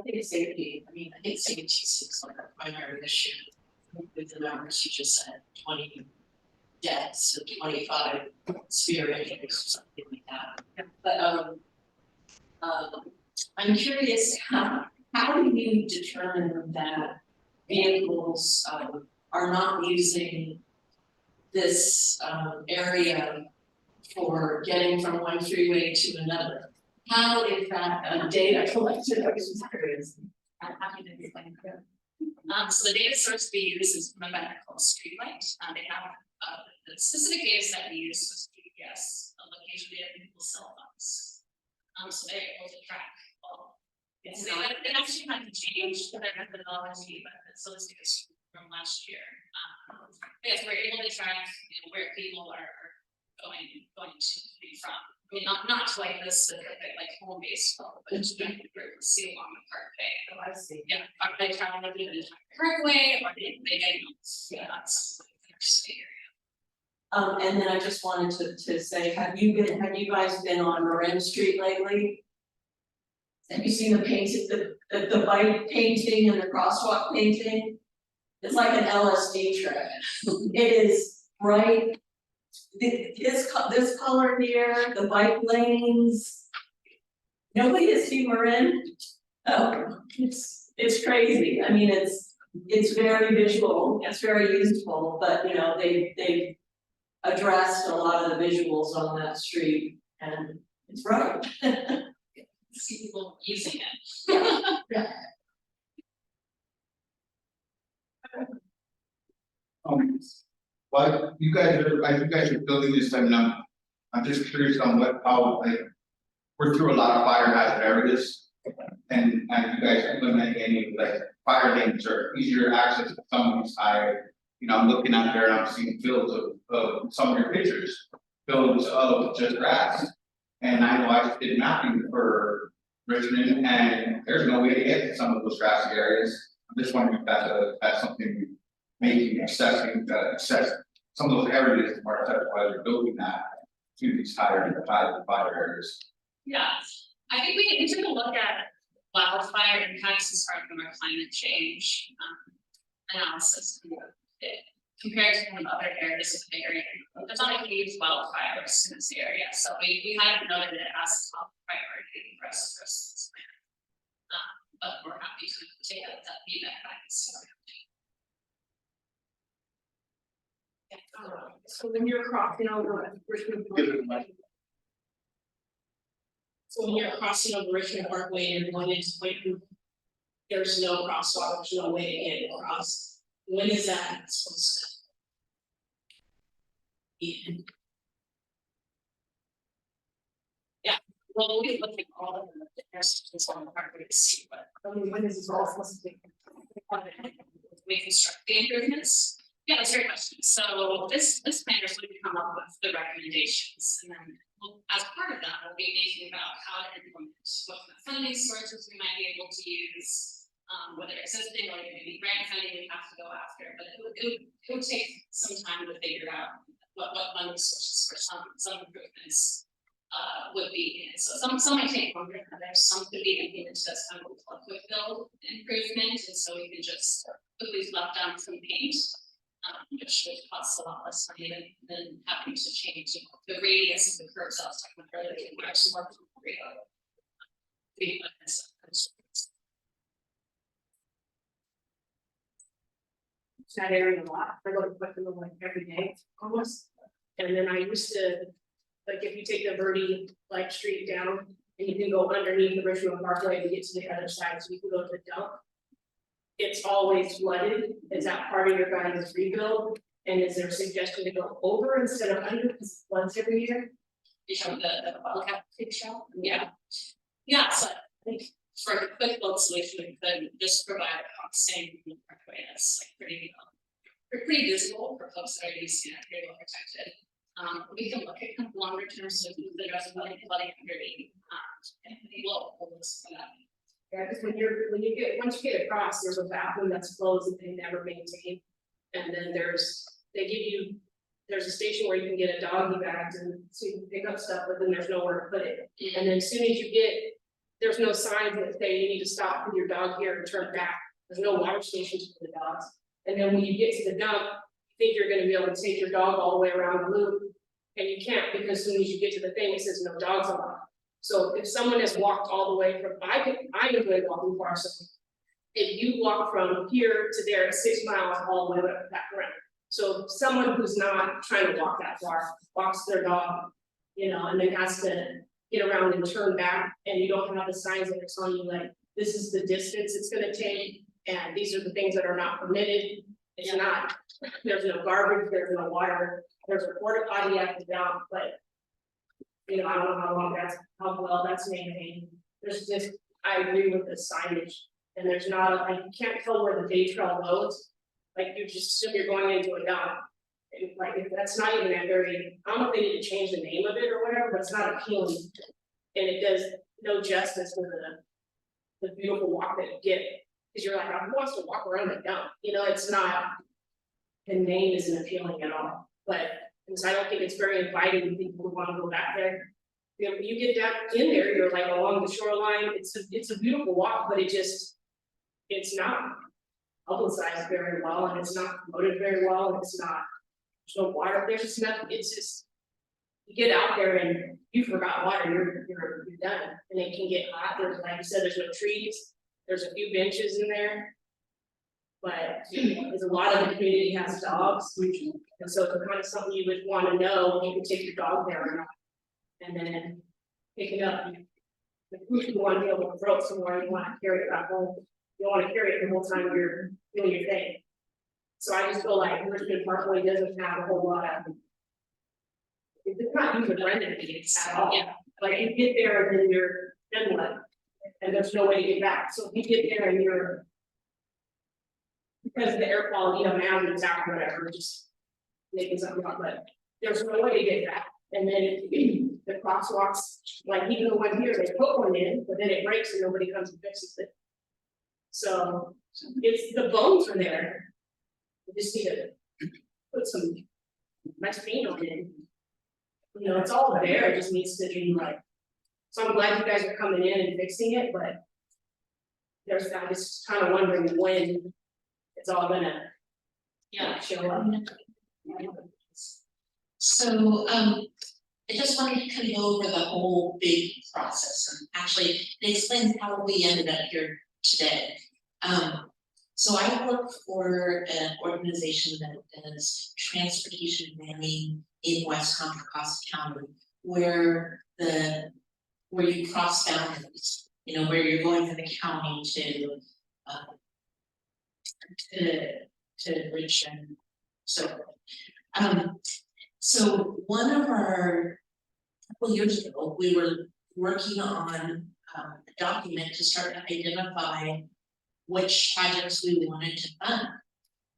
think it's safety. I mean, I think safety seems like a primary issue. With the numbers you just said, 20 deaths, 25 severe injuries, or something like that. But I'm curious, how do you determine that vehicles are not using this area for getting from one freeway to another? How is that data collected? I'm happy to explain that. So the data source we use is from a vendor called Streetlight. They have the specific data set we use was GPS, a location data from people's cell phones. So they're able to track all. Yes, it actually kind of changed their methodology, but so this is from last year. Yes, we're able to track where people are going to be from. I mean, not to like this specific like home-based phone, but to try to see along the parkway. Oh, I see. Yeah, are they traveling through the entire parkway, or they get that's their state area. And then I just wanted to say, have you guys been on Marin Street lately? Have you seen the painting, the bike painting and the crosswalk painting? It's like an LSD trip. It is bright. This color here, the bike lanes. Nobody has seen Marin. Oh, it's crazy. I mean, it's very visual, it's very useful, but you know, they've addressed a lot of the visuals on that street and it's right. See people using it. But you guys are, as you guys are building this, I'm just curious on how, like, we're through a lot of fire hazard areas. And you guys implement any, like, fire lanes or easier access to some of these higher, you know, I'm looking out there and I'm seeing fields of some of your pictures, fields of just grass. And I know I did mapping for Richmond and there's no way to get to some of those grassy areas. I'm just wondering if that's something maybe assessing, assess some of those areas are assessed while they're building that to these higher fire areas. Yeah, I think we took a look at wildfire impacts as part of our climate change analysis. Compared to kind of other areas of the area, there's not a huge wildfires in this area, so we hadn't noted it as a top priority for us for this plan. But we're happy to take that feedback back. So when you're crossing over Richmond Parkway. So when you're crossing over Richmond Parkway and you're going into Clayton, there's no crosswalk, there's no way to get across. When is that supposed to? Yeah, well, we'll be looking at all of the intersections on the parkway to see, but I mean, when is this all supposed to be? We construct the improvements. Yeah, that's a great question. So this planner is going to come up with the recommendations, and then as part of that, we'll be thinking about how to implement what kind of funding sources we might be able to use, whether existing or maybe grant funding we have to go after. But it would take some time to figure out what funding sources for some improvements would be. And so some might take longer than others. Some could be implemented as kind of a quick build improvement, and so we can just quickly slap down some paint. Which would cost a lot less money than having to change the radius of the curves. I was talking about earlier, we actually work that area a lot. I go to Clifton like every day almost. And then I used to, like, if you take the Verde like street down and you can go underneath the Richmond Parkway to get to the other side, so you can go to the dump. It's always flooded. Is that part of your guys' rebuild? And is there a suggestion to go over instead of under because it floods every year? You know, the wildcat picture. Yeah. Yeah, so I think for a quick build solution, we could just provide a same parkway that's like pretty visible for folks that are using it, pretty well protected. We can look at kind of longer term solutions that address flooding underneath. And we will this for that. Yeah, because once you get across, there's a bathroom that's closed that they never maintain. And then there's a station where you can get a doggy bag so you can pick up stuff, but then there's nowhere to put it. And then as soon as you there's no signs that say you need to stop with your dog here and turn back. There's no water stations for the dogs. And then when you get to the dump, you think you're gonna be able to take your dog all the way around the loop. And you can't, because as soon as you get to the thing, it says no dogs allowed. So if someone has walked all the way from, I enjoy walking far, so if you walk from here to there, it's 6 miles all the way up that ground. So someone who's not trying to walk that far, walks their dog, and then has to get around and turn back, and you don't have the signs that are telling you like, this is the distance it's gonna take, and these are the things that are not permitted. It's not, there's no garbage, there's no water, there's a porta potty at the dump, but I don't know how well that's maintained. There's just, I agree with the signage, and there's not, you can't tell where the day trail goes. Like you just assume you're going into a dump. And like, that's not even that very, I don't know if they need to change the name of it or whatever, but it's not appealing. And it does no justice to the beautiful walk that you get. Because you're like, who wants to walk around the dump? It's not, the name isn't appealing at all. But because I don't think it's very inviting to people who want to go back there. You get down in there, you're like along the shoreline. It's a beautiful walk, but it's not publicized very well, and it's not promoted very well, and there's no water. There's just nothing. It's just you get out there and you forgot water, you're done, and it can get hot, there's, like you said, there's no trees, there's a few benches in there. But there's a lot of the community has dogs, and so it's kind of something you would wanna know, if you can take your dog there or not. And then pick it up. You want to be able to throw it somewhere, you want to carry it back home, you don't want to carry it the whole time you're doing your thing. So I just feel like Richmond Parkway doesn't have a whole lot of. It's not user friendly at all. Yeah. Like you get there and then you're, then what? And there's no way to get back, so if you get there and you're. Because of the air quality, you have an ambulance out or whatever, just making something up, but there's no way to get back. And then the crosswalks, like even the one here, they put one in, but then it breaks and nobody comes and fixes it. So it's, the bones are there. We just need to put some nice paint on it. You know, it's all there, it just needs to be like. So I'm glad you guys are coming in and fixing it, but there's that, I'm just kind of wondering when it's all gonna show up. So, I just wanted to kind of go over the whole big process, and actually, it explains how we ended up here today. So I work for an organization that does transportation planning in West Contra Costa County, where you cross boundaries, you know, where you're going from the county to Richmond, so. So one of a couple years ago, we were working on a document to start to identify which projects we wanted to fund.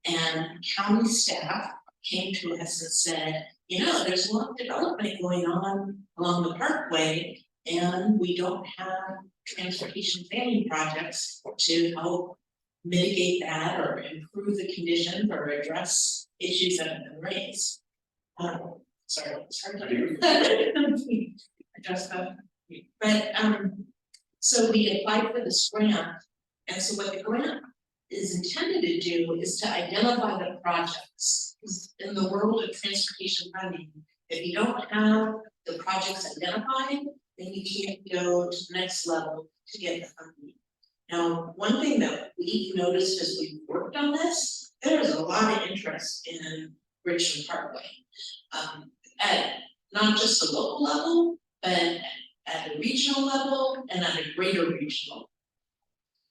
And county staff came to us and said, you know, there's a lot of development going on along the parkway, and we don't have transportation planning projects to help mitigate that or improve the conditions or address issues that have been raised. Sorry, it's hard to address that. But so we applied for this grant, and so what the grant is intended to do is to identify the projects. Because in the world of transportation funding, if you don't have the projects identified, then you can't go to the next level to get the funding. Now, one thing that we've noticed as we've worked on this, there is a lot of interest in Richmond Parkway. At not just a local level, but at a regional level and at a greater regional.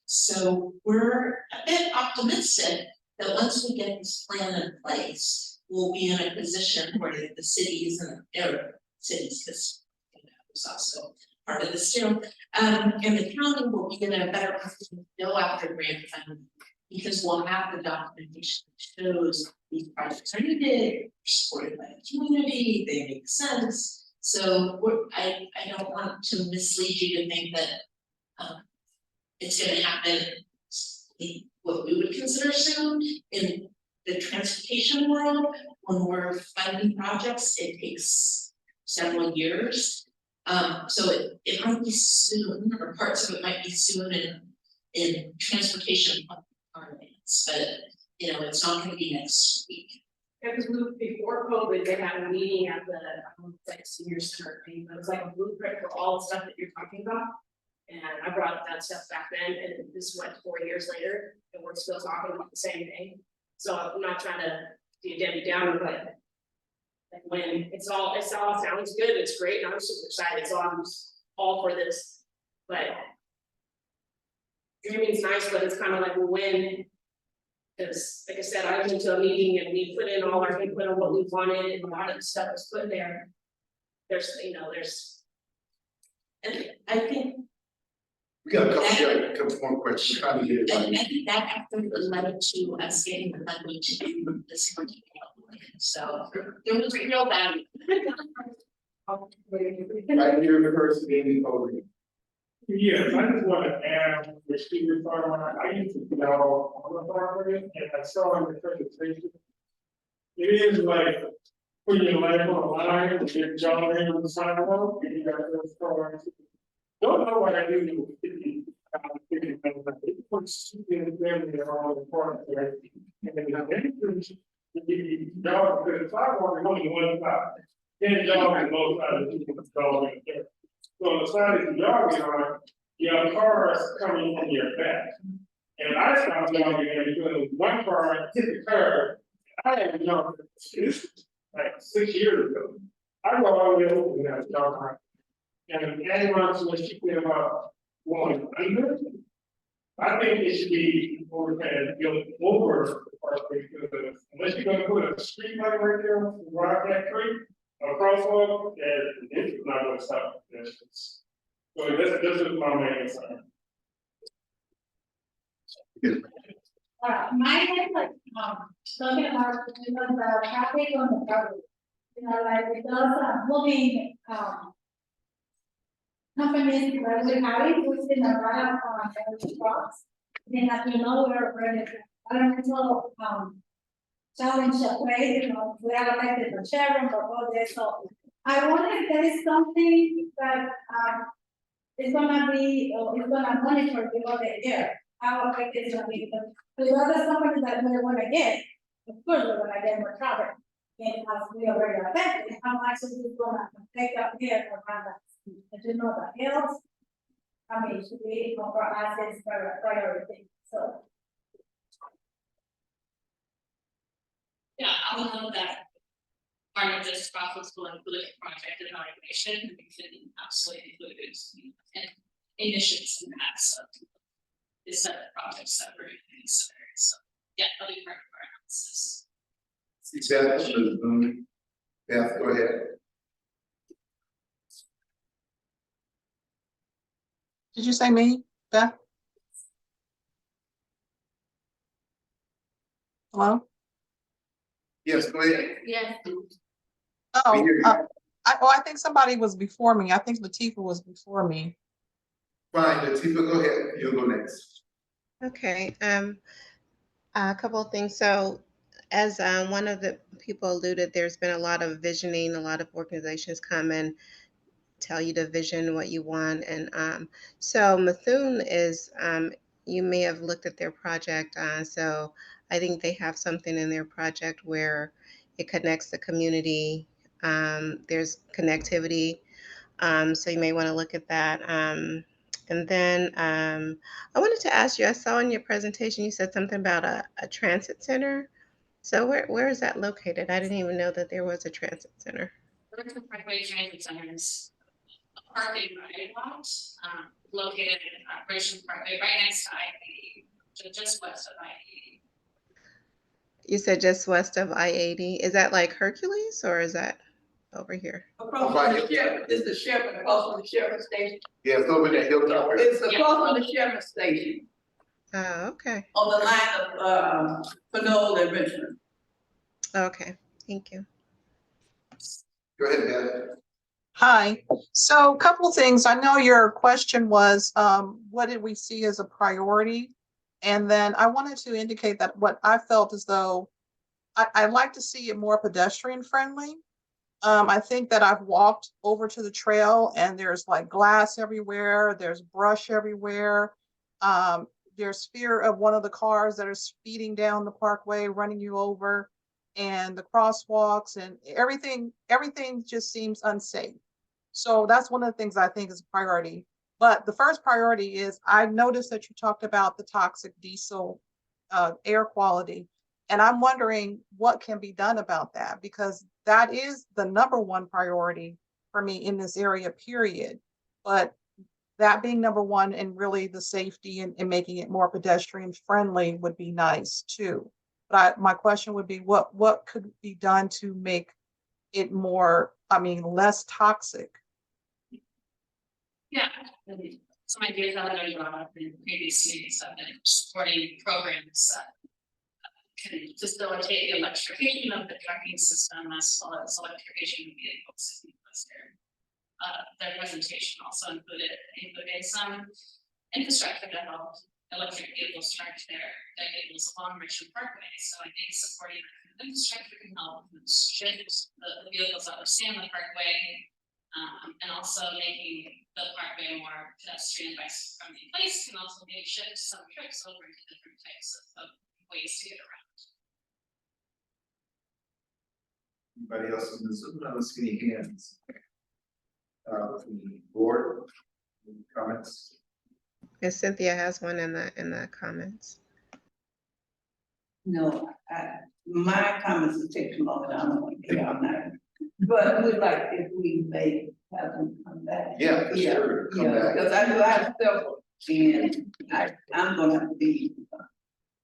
So we're a bit optimistic that once we get this plan in place, we'll be in a position where the cities and cities, because it's also part of the still, and the county will be in a better position to go after grant funding, because we'll have the documentation that shows these projects are needed, supported by the community, they make sense. So I don't want to mislead you to think that it's gonna happen in what we would consider soon. In the transportation world, when we're funding projects, it takes several years. So it might be soon, or parts of it might be soon in transportation finance, but you know, it's not gonna be next week. Yeah, because before COVID, they had a meeting at the, like senior center thing, but it was like a blueprint for all the stuff that you're talking about. And I brought up that stuff back then, and this went 4 years later, and we're still talking about the same thing. So I'm not trying to be a Debbie Downer, but like when it all sounds good, it's great, and I'm super excited, so I'm all for this. But dreaming's nice, but it's kind of like when. Because like I said, I went to a meeting and we put in all our input on what we wanted, and a lot of the stuff was put there. There's, and I think. We got a couple more questions, trying to get it I right. think that actually led to us getting the money to do this. So there was real value. Right here, the first meeting over. Yes, I just want to add, which we were talking about, I used to know on the property, and I saw in the presentation. It is like putting your life on the line, and you're jogging on the sidewalk, and you got those cars. Don't know what I do with 50, it puts in them, they're all important, right? And then the entrance, the dog, the sidewalk is only one side. 10 jogging both sides of the dog right there. So on the side of the jogging on, you have cars coming in your back. And I stopped jogging there because one car hit the curb. I had jumped, this was like 6 years ago. I go all the way over to that jog. And animals was speaking about going under. I think it should be overpaid, built over the parkway, because unless you're gonna put a street light right there on Rock that Creek, a crosswalk, and it's not gonna stop pedestrians. So this is my main concern. My head like, talking about, the traffic on the road. Like with those, moving, companies that we have, we see a lot of, trucks. They have to know where the environmental, challenge of place, we are affected the Chevron, but all this, so. I wonder if there is something that, is gonna be, or is gonna monitor throughout the year, how affected it's gonna be, because the other companies that we're gonna get, of course, we're gonna get more traffic. And as we already affected, how much is it gonna take up here for that? And you know the hills, I mean, should be for us is priority, so. Yeah, I will note that part of this process will include a project evaluation, we can absolutely include and emissions and that, so. This set of projects that we're considering, so, yeah, that'll be part of our analysis. Beth, go ahead. Did you say me, Beth? Hello? Yes, go ahead. Yes. Oh, I think somebody was before me. I think Latifah was before me. Fine, Latifah, go ahead. You'll go next. Okay, a couple of things. So as one of the people alluded, there's been a lot of visioning, a lot of organizations come and tell you to vision what you want. And so Methuen is, you may have looked at their project. So I think they have something in their project where it connects the community. There's connectivity. So you may want to look at that. And then I wanted to ask you, I saw in your presentation, you said something about a transit center. So where is that located? I didn't even know that there was a transit center. Berkeley Parkway Transit Center is a parking ride lot, located in Richmond Parkway, right next to I-80, just west of I-80. You said just west of I-80. Is that like Hercules or is that over here? Across from the sheriff, it's the sheriff, across from the sheriff station. Yeah, it's over there, Hilltop. It's across from the sheriff station. Oh, okay. On the line of, Pinole and Richmond. Okay, thank you. Go ahead, Beth. Hi. So a couple of things. I know your question was, what did we see as a priority? And then I wanted to indicate that what I felt as though I'd like to see it more pedestrian friendly. I think that I've walked over to the trail and there's like glass everywhere. There's brush everywhere. There's fear of one of the cars that are speeding down the parkway, running you over, and the crosswalks and everything just seems unsafe. So that's one of the things I think is a priority. But the first priority is I noticed that you talked about the toxic diesel air quality. And I'm wondering what can be done about that, because that is the #1 priority for me in this area, period. But that being #1 and really the safety and making it more pedestrian friendly would be nice too. But my question would be what could be done to make it more, less toxic? Yeah, some ideas that I brought up in previous meetings have been supporting programs that can facilitate the electrification of the trucking system as well as electrification of vehicles. Their presentation also included some infrastructure to help electric vehicles charge their vehicles along Richmond Parkway. So I think supporting infrastructure can help shift the vehicles that are staying on the parkway, and also making the parkway more pedestrian bike friendly place can also maybe shift some trips over to different types of ways to get around. Anybody else in the Zoom? I don't see any hands. From the board, any comments? And Cynthia has one in the comments. No, my comments will take too long, I don't want to get out now. But we'd like if we may have them come back. Yeah, for sure, come back. Because I know I have several, and I'm gonna have to be.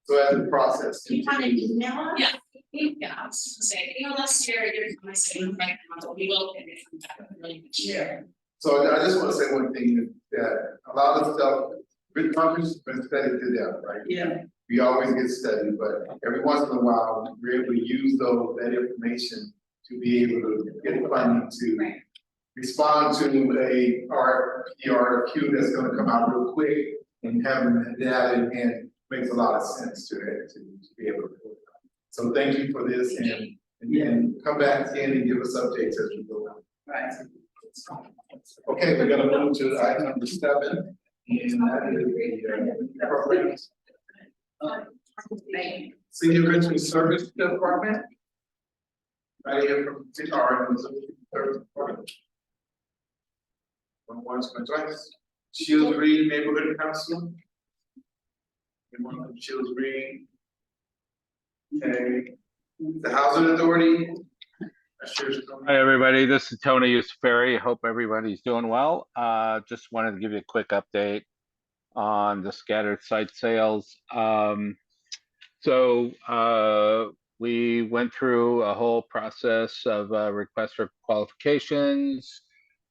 So as the process. You kind of email us? Yeah, I was gonna say, last year, you're my saying, right, we will get it from that really much. Yeah. So I just want to say one thing, that a lot of stuff, Rich Conference has been studied to death, right? Yeah. We always get studied, but every once in a while, we're able to use that information to be able to get funding to respond to a RFQ that's gonna come out real quick, and having that data in hand makes a lot of sense to be able to do it. So thank you for this, and come back again and give us updates as we go on. Right. Okay, we're gonna move to item number 7, and that is the programs. Senior Richmond Service Department. Right here from CR Service Department. One wants to join us. Shields Green Neighborhood Council. Anyone from Shields Green? Okay, the Housing Authority. Hi, everybody. This is Tony Usaferi. Hope everybody's doing well. Just wanted to give you a quick update on the scattered site sales. We went through a whole process of requests for qualifications.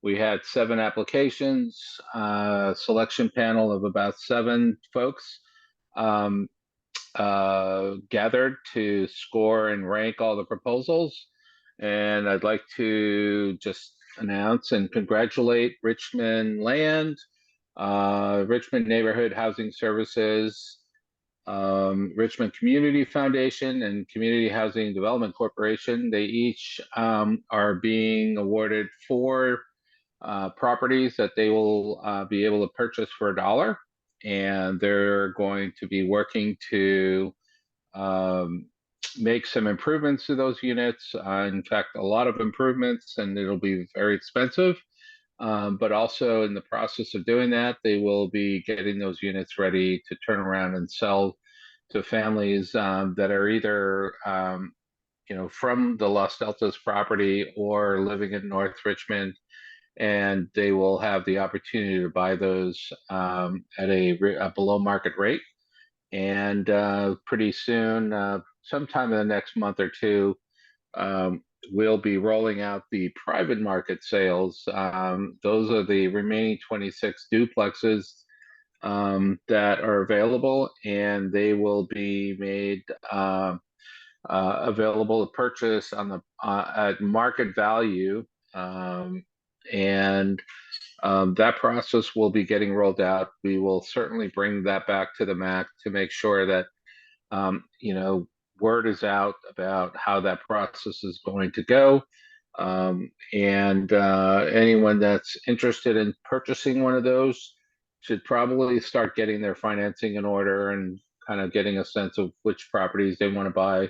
We had 7 applications, selection panel of about 7 folks gathered to score and rank all the proposals. And I'd like to just announce and congratulate Richmond Land, Richmond Neighborhood Housing Services, Richmond Community Foundation, and Community Housing Development Corporation. They each are being awarded 4 properties that they will be able to purchase for $1. And they're going to be working to make some improvements to those units. In fact, a lot of improvements, and it'll be very expensive. But also in the process of doing that, they will be getting those units ready to turn around and sell to families that are either from the Los Deltas property or living in North Richmond, and they will have the opportunity to buy those at a below market rate. And pretty soon, sometime in the next month or 2, we'll be rolling out the private market sales. Those are the remaining 26 duplexes that are available, and they will be made available to purchase on the at market value. That process will be getting rolled out. We will certainly bring that back to the MAC to make sure that word is out about how that process is going to go. Anyone that's interested in purchasing one of those should probably start getting their financing in order and kind of getting a sense of which properties they want to buy.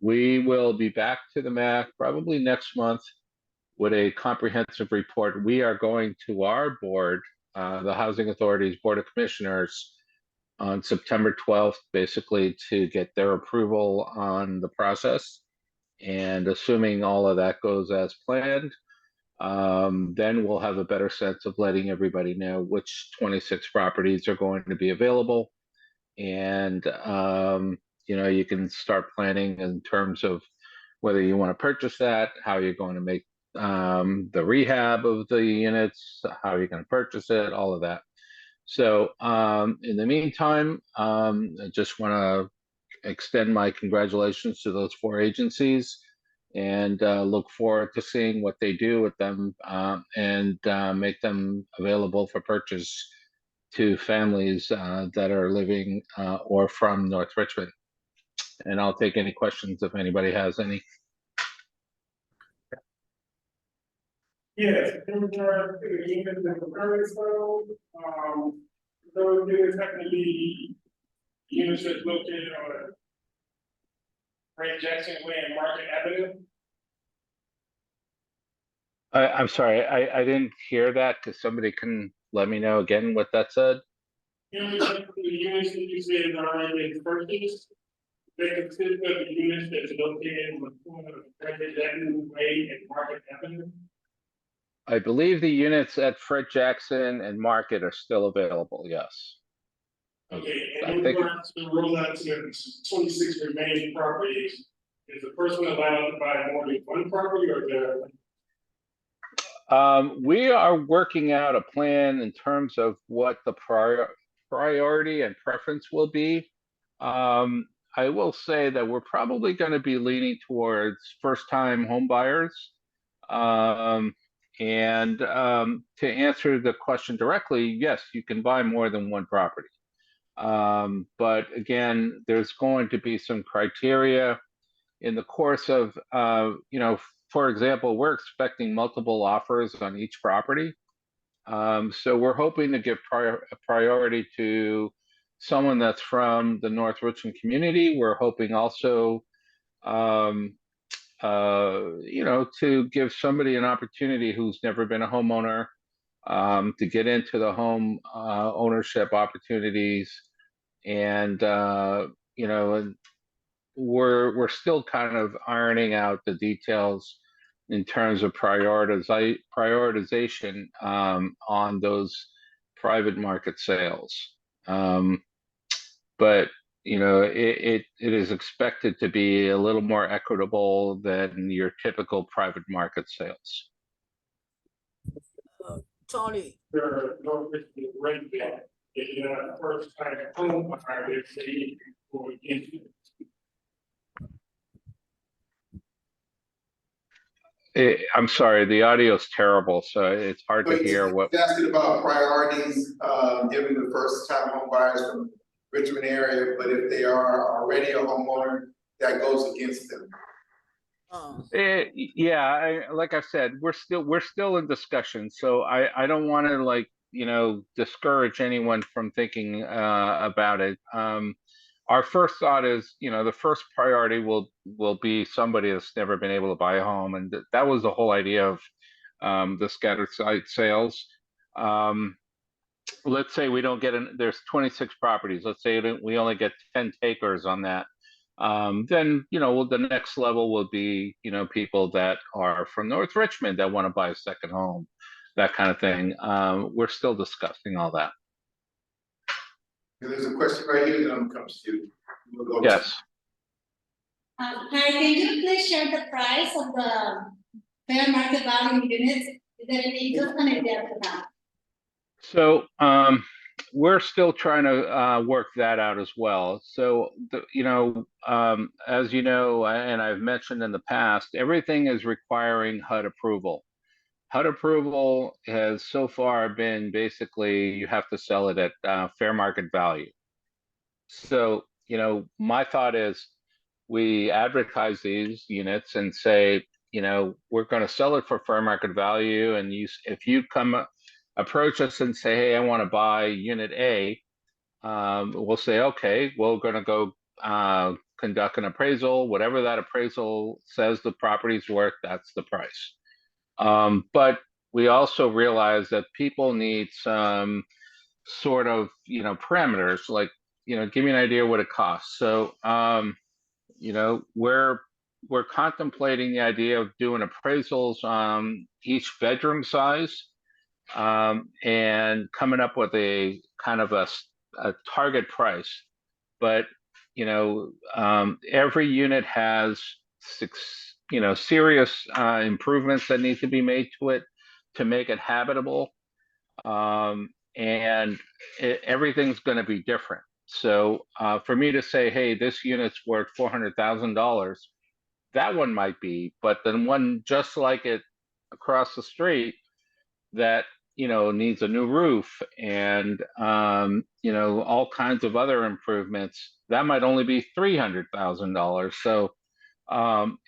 We will be back to the MAC probably next month with a comprehensive report. We are going to our board, the Housing Authority's Board of Commissioners, on September 12th, basically to get their approval on the process. And assuming all of that goes as planned, then we'll have a better sense of letting everybody know which 26 properties are going to be available. And, you can start planning in terms of whether you want to purchase that, how you're going to make the rehab of the units, how you're going to purchase it, all of that. So in the meantime, I just want to extend my congratulations to those 4 agencies, and look forward to seeing what they do with them and make them available for purchase to families that are living or from North Richmond. And I'll take any questions if anybody has any. Yes, in regards to the units that were very slow, those units technically units that's located on Frank Jackson Way and Market Avenue. I'm sorry, I didn't hear that. Because somebody can let me know again what that said? The units that you said are already been purchased, they consist of the units that's located in the corner of Frederick Avenue Way and Market Avenue. I believe the units at Fred Jackson and Market are still available, yes. Okay, I and think- we're going to roll out to 26 remaining properties. Is the person allowed to buy more than one property or the? We are working out a plan in terms of what the priority and preference will be. I will say that we're probably going to be leaning towards first-time home buyers. To answer the question directly, yes, you can buy more than one property. But again, there's going to be some criteria in the course of, for example, we're expecting multiple offers on each property. So we're hoping to give priority to someone that's from the North Richmond community. We're hoping also, to give somebody an opportunity who's never been a homeowner to get into the home ownership opportunities. And, and we're still kind of ironing out the details in terms of prioritization on those private market sales. But it is expected to be a little more equitable than your typical private market sales. Tony. There no Richmond rent there. If you're not first time home buyer, they say go against it. I'm sorry, the audio is terrible, so it's hard to hear what. Asking about priorities, given the first time home buyers from Richmond area, but if they are already a homeowner, that goes against them. Like I said, we're still in discussion, so I don't want to discourage anyone from thinking about it. Our first thought is, the first priority will be somebody that's never been able to buy a home, and that was the whole idea of the scattered site sales. Let's say we don't get there's 26 properties. Let's say we only get 10 takers on that. Then, the next level will be, people that are from North Richmond that want to buy a second home, that kind of thing. We're still discussing all that. There's a question right here that comes to you. Yes. Hi, can you please share the price of the fair market value units? Is there any just an idea for that? So we're still trying to work that out as well. So, as you know, and I've mentioned in the past, everything is requiring HUD approval. HUD approval has so far been basically you have to sell it at fair market value. So, my thought is we advertise these units and say, we're going to sell it for fair market value. And if you approach us and say, hey, I want to buy unit A, we'll say, okay, we're going to go conduct an appraisal. Whatever that appraisal says the property's worth, that's the price. But we also realize that people need some sort of, parameters, like, give me an idea what it costs. So, we're contemplating the idea of doing appraisals on each bedroom size, and coming up with a kind of a target price. But, every unit has serious improvements that need to be made to it to make it habitable. And everything's going to be different. So for me to say, hey, this unit's worth $400,000, that one might be, but then one just like it across the street that, needs a new roof and, all kinds of other improvements, that might only be $300,000. So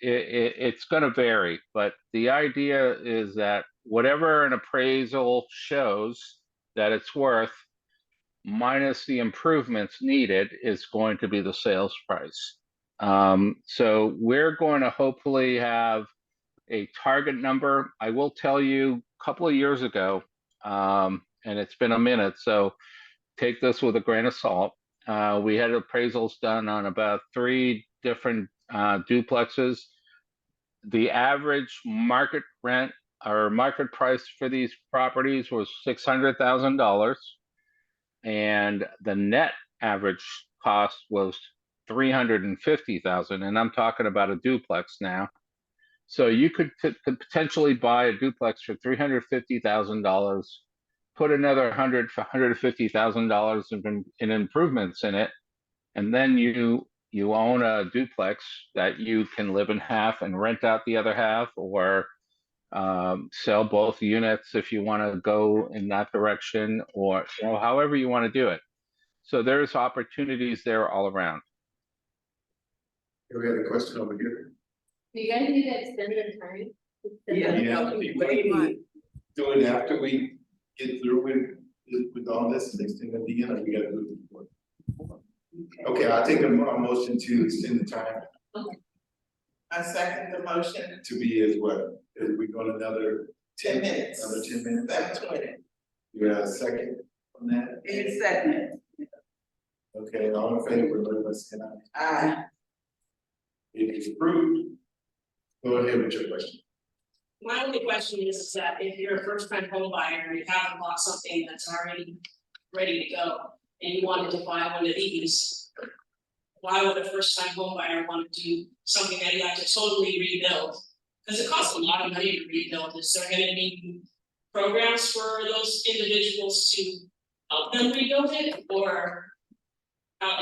it's going to vary, but the idea is that whatever an appraisal shows that it's worth, minus the improvements needed, is going to be the sales price. So we're going to hopefully have a target number. I will tell you, a couple of years ago, and it's been a minute, so take this with a grain of salt. We had appraisals done on about 3 different duplexes. The average market rent or market price for these properties was $600,000, and the net average cost was $350,000, and I'm talking about a duplex now. So you could potentially buy a duplex for $350,000, put another $150,000 in improvements in it, and then you own a duplex that you can live in half and rent out the other half, or sell both units if you want to go in that direction, or however you want to do it. So there's opportunities there all around. We had a question over here. Do you guys need to extend the time? Yeah. Do it after we get through with all this, extend it again, or we gotta do it before? Okay, I'll take a motion to extend the time. Okay. I second the motion. To be as what? Is we going another 10 minutes. Another 10 minutes? 7:20. You got a second on that? It's second. Okay, all in favor, let us say aye. It is approved. Go ahead with your question. My only question is that if you're a first time home buyer and you haven't bought something that's already ready to go, and you wanted to buy one of these, why would a first time home buyer want to do something that you have to totally rebuild? Because it costs a lot of money to rebuild. Is there gonna be programs for those individuals to help them rebuild it, or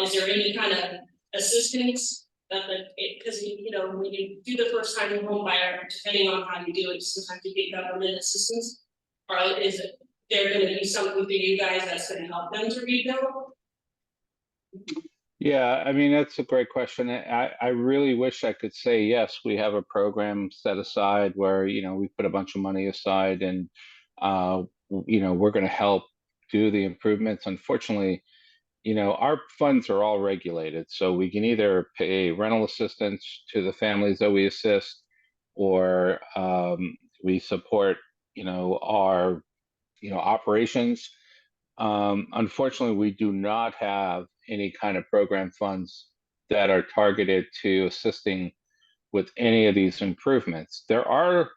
is there any kind of assistance that because when you do the first time home buyer, depending on how you do it, sometimes you get government assistance, or is it there gonna be something for you guys that's gonna help them to rebuild? Yeah, I mean, that's a great question. I really wish I could say, yes, we have a program set aside where, we put a bunch of money aside and, we're going to help do the improvements. Unfortunately, our funds are all regulated. So we can either pay rental assistance to the families that we assist, or we support, our, operations. Unfortunately, we do not have any kind of program funds that are targeted to assisting with any of these improvements. There are,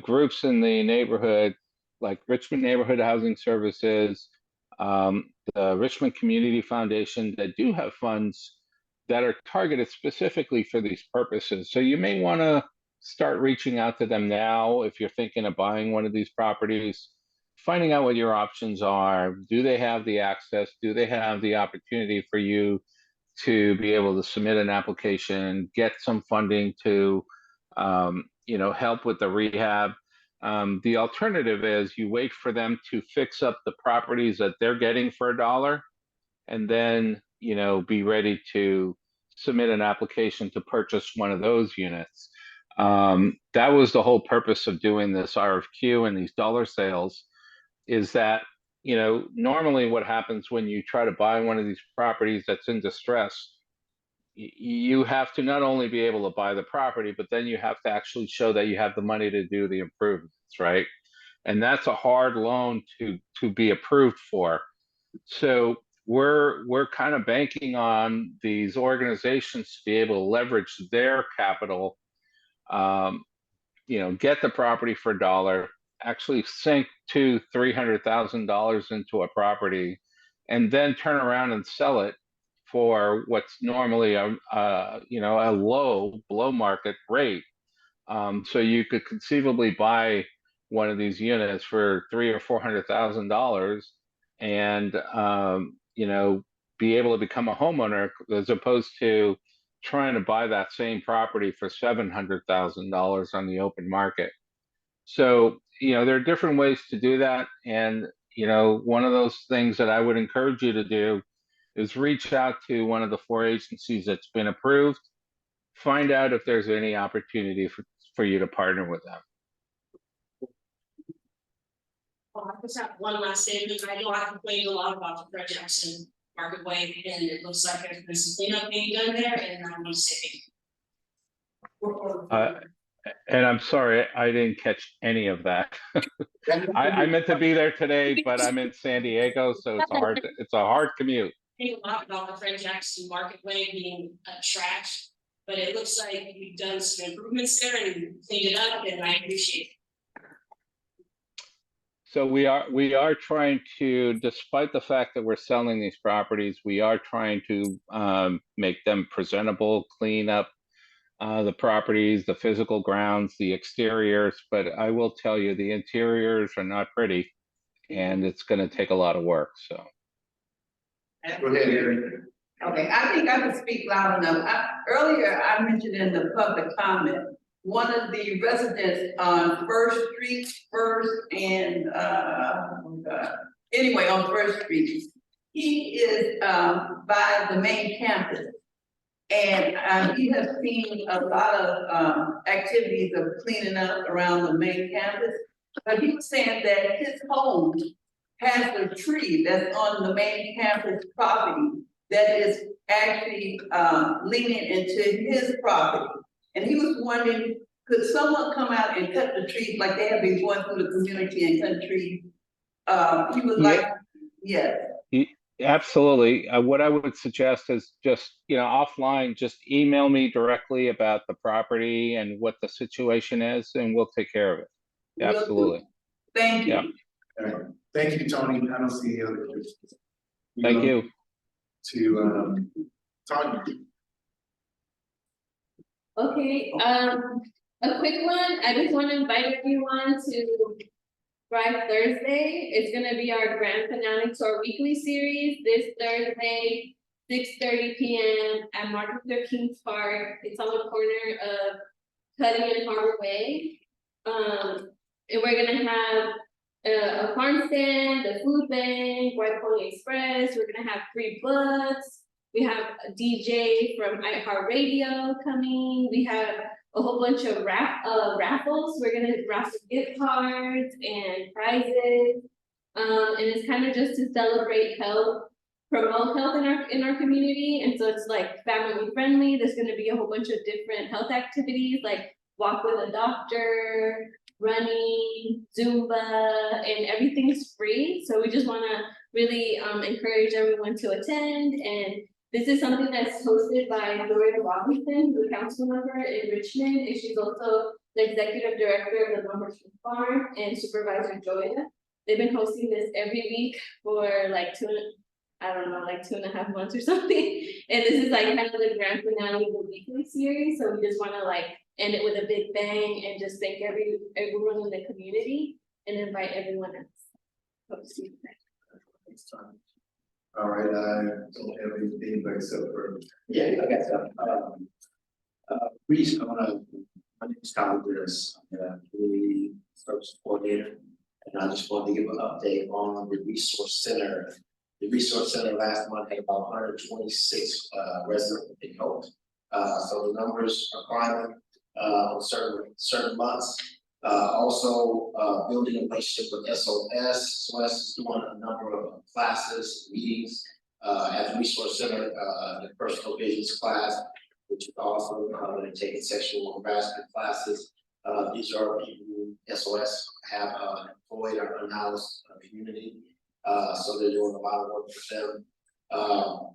groups in the neighborhood, like Richmond Neighborhood Housing Services, the Richmond Community Foundation, that do have funds that are targeted specifically for these purposes. So you may want to start reaching out to them now if you're thinking of buying one of these properties, finding out what your options are. Do they have the access? Do they have the opportunity for you to be able to submit an application, get some funding to, help with the rehab? The alternative is you wait for them to fix up the properties that they're getting for $1, and then, be ready to submit an application to purchase one of those units. That was the whole purpose of doing this RFQ and these dollar sales, is that, normally what happens when you try to buy one of these properties that's in distress, you have to not only be able to buy the property, but then you have to actually show that you have the money to do the improvements, right? And that's a hard loan to be approved for. So we're kind of banking on these organizations to be able to leverage their capital, get the property for $1, actually sink $200,000-$300,000 into a property, and then turn around and sell it for what's normally a low below market rate. So you could conceivably buy one of these units for $300,000 or $400,000, and be able to become a homeowner, as opposed to trying to buy that same property for $700,000 on the open market. So there are different ways to do that, and one of those things that I would encourage you to do is reach out to one of the 4 agencies that's been approved, find out if there's any opportunity for you to partner with them. Well, I just have one last statement. I know I complained a lot about the Fred Jackson Market Way, and it looks like there's some cleanup being done there, and I want to say And I'm sorry, I didn't catch any of that. I meant to be there today, but I'm in San Diego, so it's a hard commute. A lot about the Fred Jackson Marketway being trashed, but it looks like you've done some improvements there and cleaned it up, and I appreciate it. So we are trying to, despite the fact that we're selling these properties, we are trying to make them presentable, clean up the properties, the physical grounds, the exteriors. But I will tell you, the interiors are not pretty, and it's going to take a lot of work. So. Go ahead, Eric. Okay, I think I can speak loud enough. Earlier, I mentioned in the public comment, one of the residents on First Street, anyway, on First Street, he is by the main campus. And he has seen a lot of activities of cleaning up around the main campus. But he was saying that his home has a tree that's on the main campus property that is actually leaning into his property. And he was wondering, could someone come out and cut the trees like they have been going through the community and cut trees? He would like, yes. Absolutely. What I would suggest is just, offline, just email me directly about the property and what the situation is, and we'll take care of it. Absolutely. Thank you. Yeah. All right. Thank you, Tony. I don't see any other questions. Thank you. To Tanya. Okay, a quick one. I just want to invite everyone to Thrive Thursday. It's gonna be our grand finale to our weekly series this Thursday, 6:30 p.m. at Martin Luther King Park. It's on the corner of Cutting and Harbor Way. And we're gonna have a farm stand, the food bank, White Pony Express. We're gonna have free books. We have a DJ from iHeartRadio coming. We have a whole bunch of raffles. We're gonna raffle gift cards and prizes. And it's kind of just to celebrate health, promote health in our community. And so it's like family friendly. There's gonna be a whole bunch of different health activities like walk with a doctor, running, Zumba, and everything's free. So we just wanna really encourage everyone to attend. And this is something that's hosted by Gloria Robinson, who's a council member in Richmond, and she's also the executive director of the Northwestern Farm and Supervisor Joya. They've been hosting this every week for like 2.5 months or something. And this is like kind of the grand finale of the weekly series. So we just want to like end it with a big bang and just thank everyone in the community and invite everyone else. Hope to see you next time. All right, I don't have anything except for. Yeah, I got some. Reese, my name is Kyle Lewis. I'm the community service coordinator, and I just wanted to give an update on the resource center. The resource center last month had about 126 residents that they helped. So the numbers are climbing on certain months. Also, building a relationship with SOS. SOS is doing a number of classes, meetings at the resource center, the personal visions class, which is also taking sexual harassment classes. These are people who SOS have employed our unhoused community. So they're doing a lot of work for them.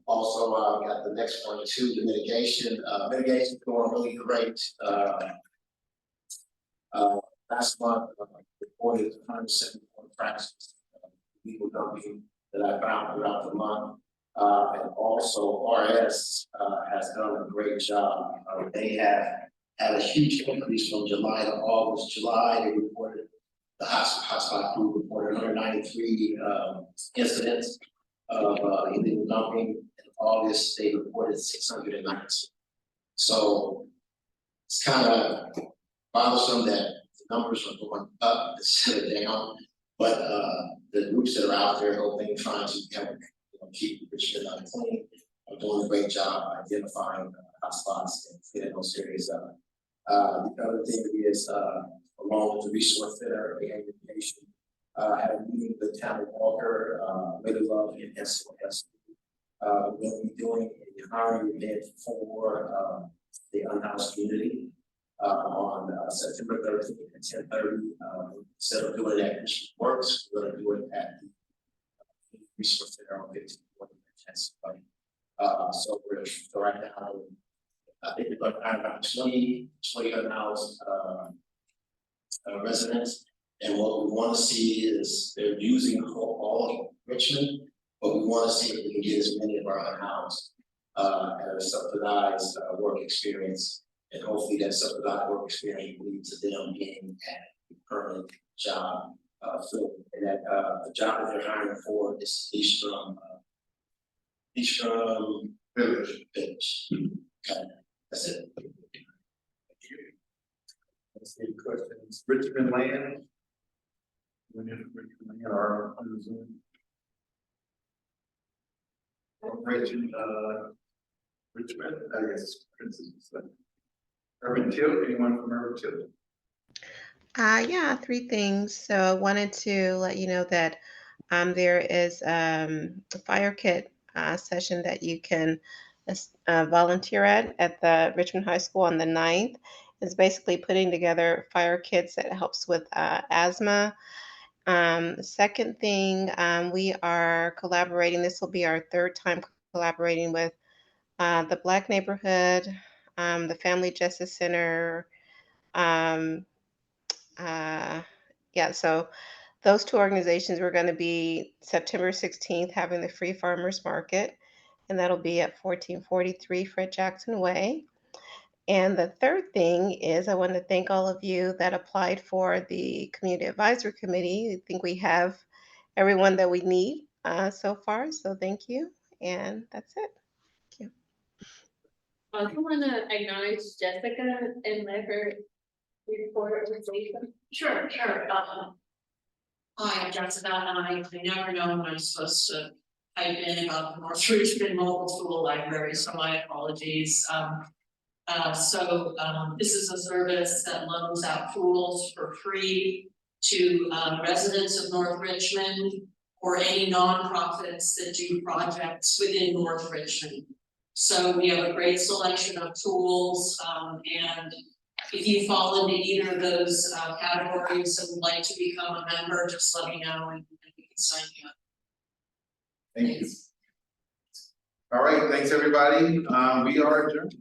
Also, got the next one too, the mitigation. Mitigation is going really great. Last month, reported 174 practices, legal dumping that I found throughout the month. And also RS has done a great job. They have had a huge increase from July to August. July, they reported, the hotspot group reported 193 incidents of illegal dumping. In August, they reported 690. So it's kind of bothersome that numbers are going up instead of down, but the groups that are out there helping, trying to keep Richmond clean, are doing a great job identifying hotspots and getting those areas up. The other thing is, along with the resource center, the education, I had a meeting with Tamara Walker, Lady Love, and SOS. We're going to be doing a hiring event for the unhoused community. on September 13th at 10:30. Instead of doing it at Mission Works, we're gonna do it at the Resource Center on 51 Pennsylvania. So right now, I think we're gonna have about 20 unhoused residents. And what we want to see is they're using all of Richmond, but we want to see if we can get as many of our unhoused at a subsidized work experience. And hopefully that subsidized work experience will lead to them being at a permanent job. And that the job that they're hiring for is Eastrum Village. Okay, that's it. Let's see questions. Richmond Land. Richmond Land are on the Zoom. Corporation, Richmond, I guess, Princess. Urban Tilt, anyone from Urban Tilt? Yeah, three things. So I wanted to let you know that there is a fire kit session that you can volunteer at the Richmond High School on the 9th. It's basically putting together fire kits that helps with asthma. Second thing, we are collaborating. This will be our third time collaborating with the Black Neighborhood, the Family Justice Center. Yeah, so those two organizations were going to be September 16th having the Free Farmers Market, and that'll be at 1443 Fred Jackson Way. And the third thing is I want to thank all of you that applied for the Community Advisory Committee. I think we have everyone that we need so far, so thank you. And that's it. Thank you. I also want to acknowledge Jessica and let her report. Sure. Hi, I'm Jessica, and I never know when I'm supposed to type in about the North Richmond Mobile Tool Library, so my apologies. This is a service that loans out tools for free to residents of North Richmond or any nonprofits that do projects within North Richmond. So we have a great selection of tools, and if you fall into either of those categories and would like to become a member, just let me know and we can sign you up. Thank you. All right, thanks everybody. We are adjourned.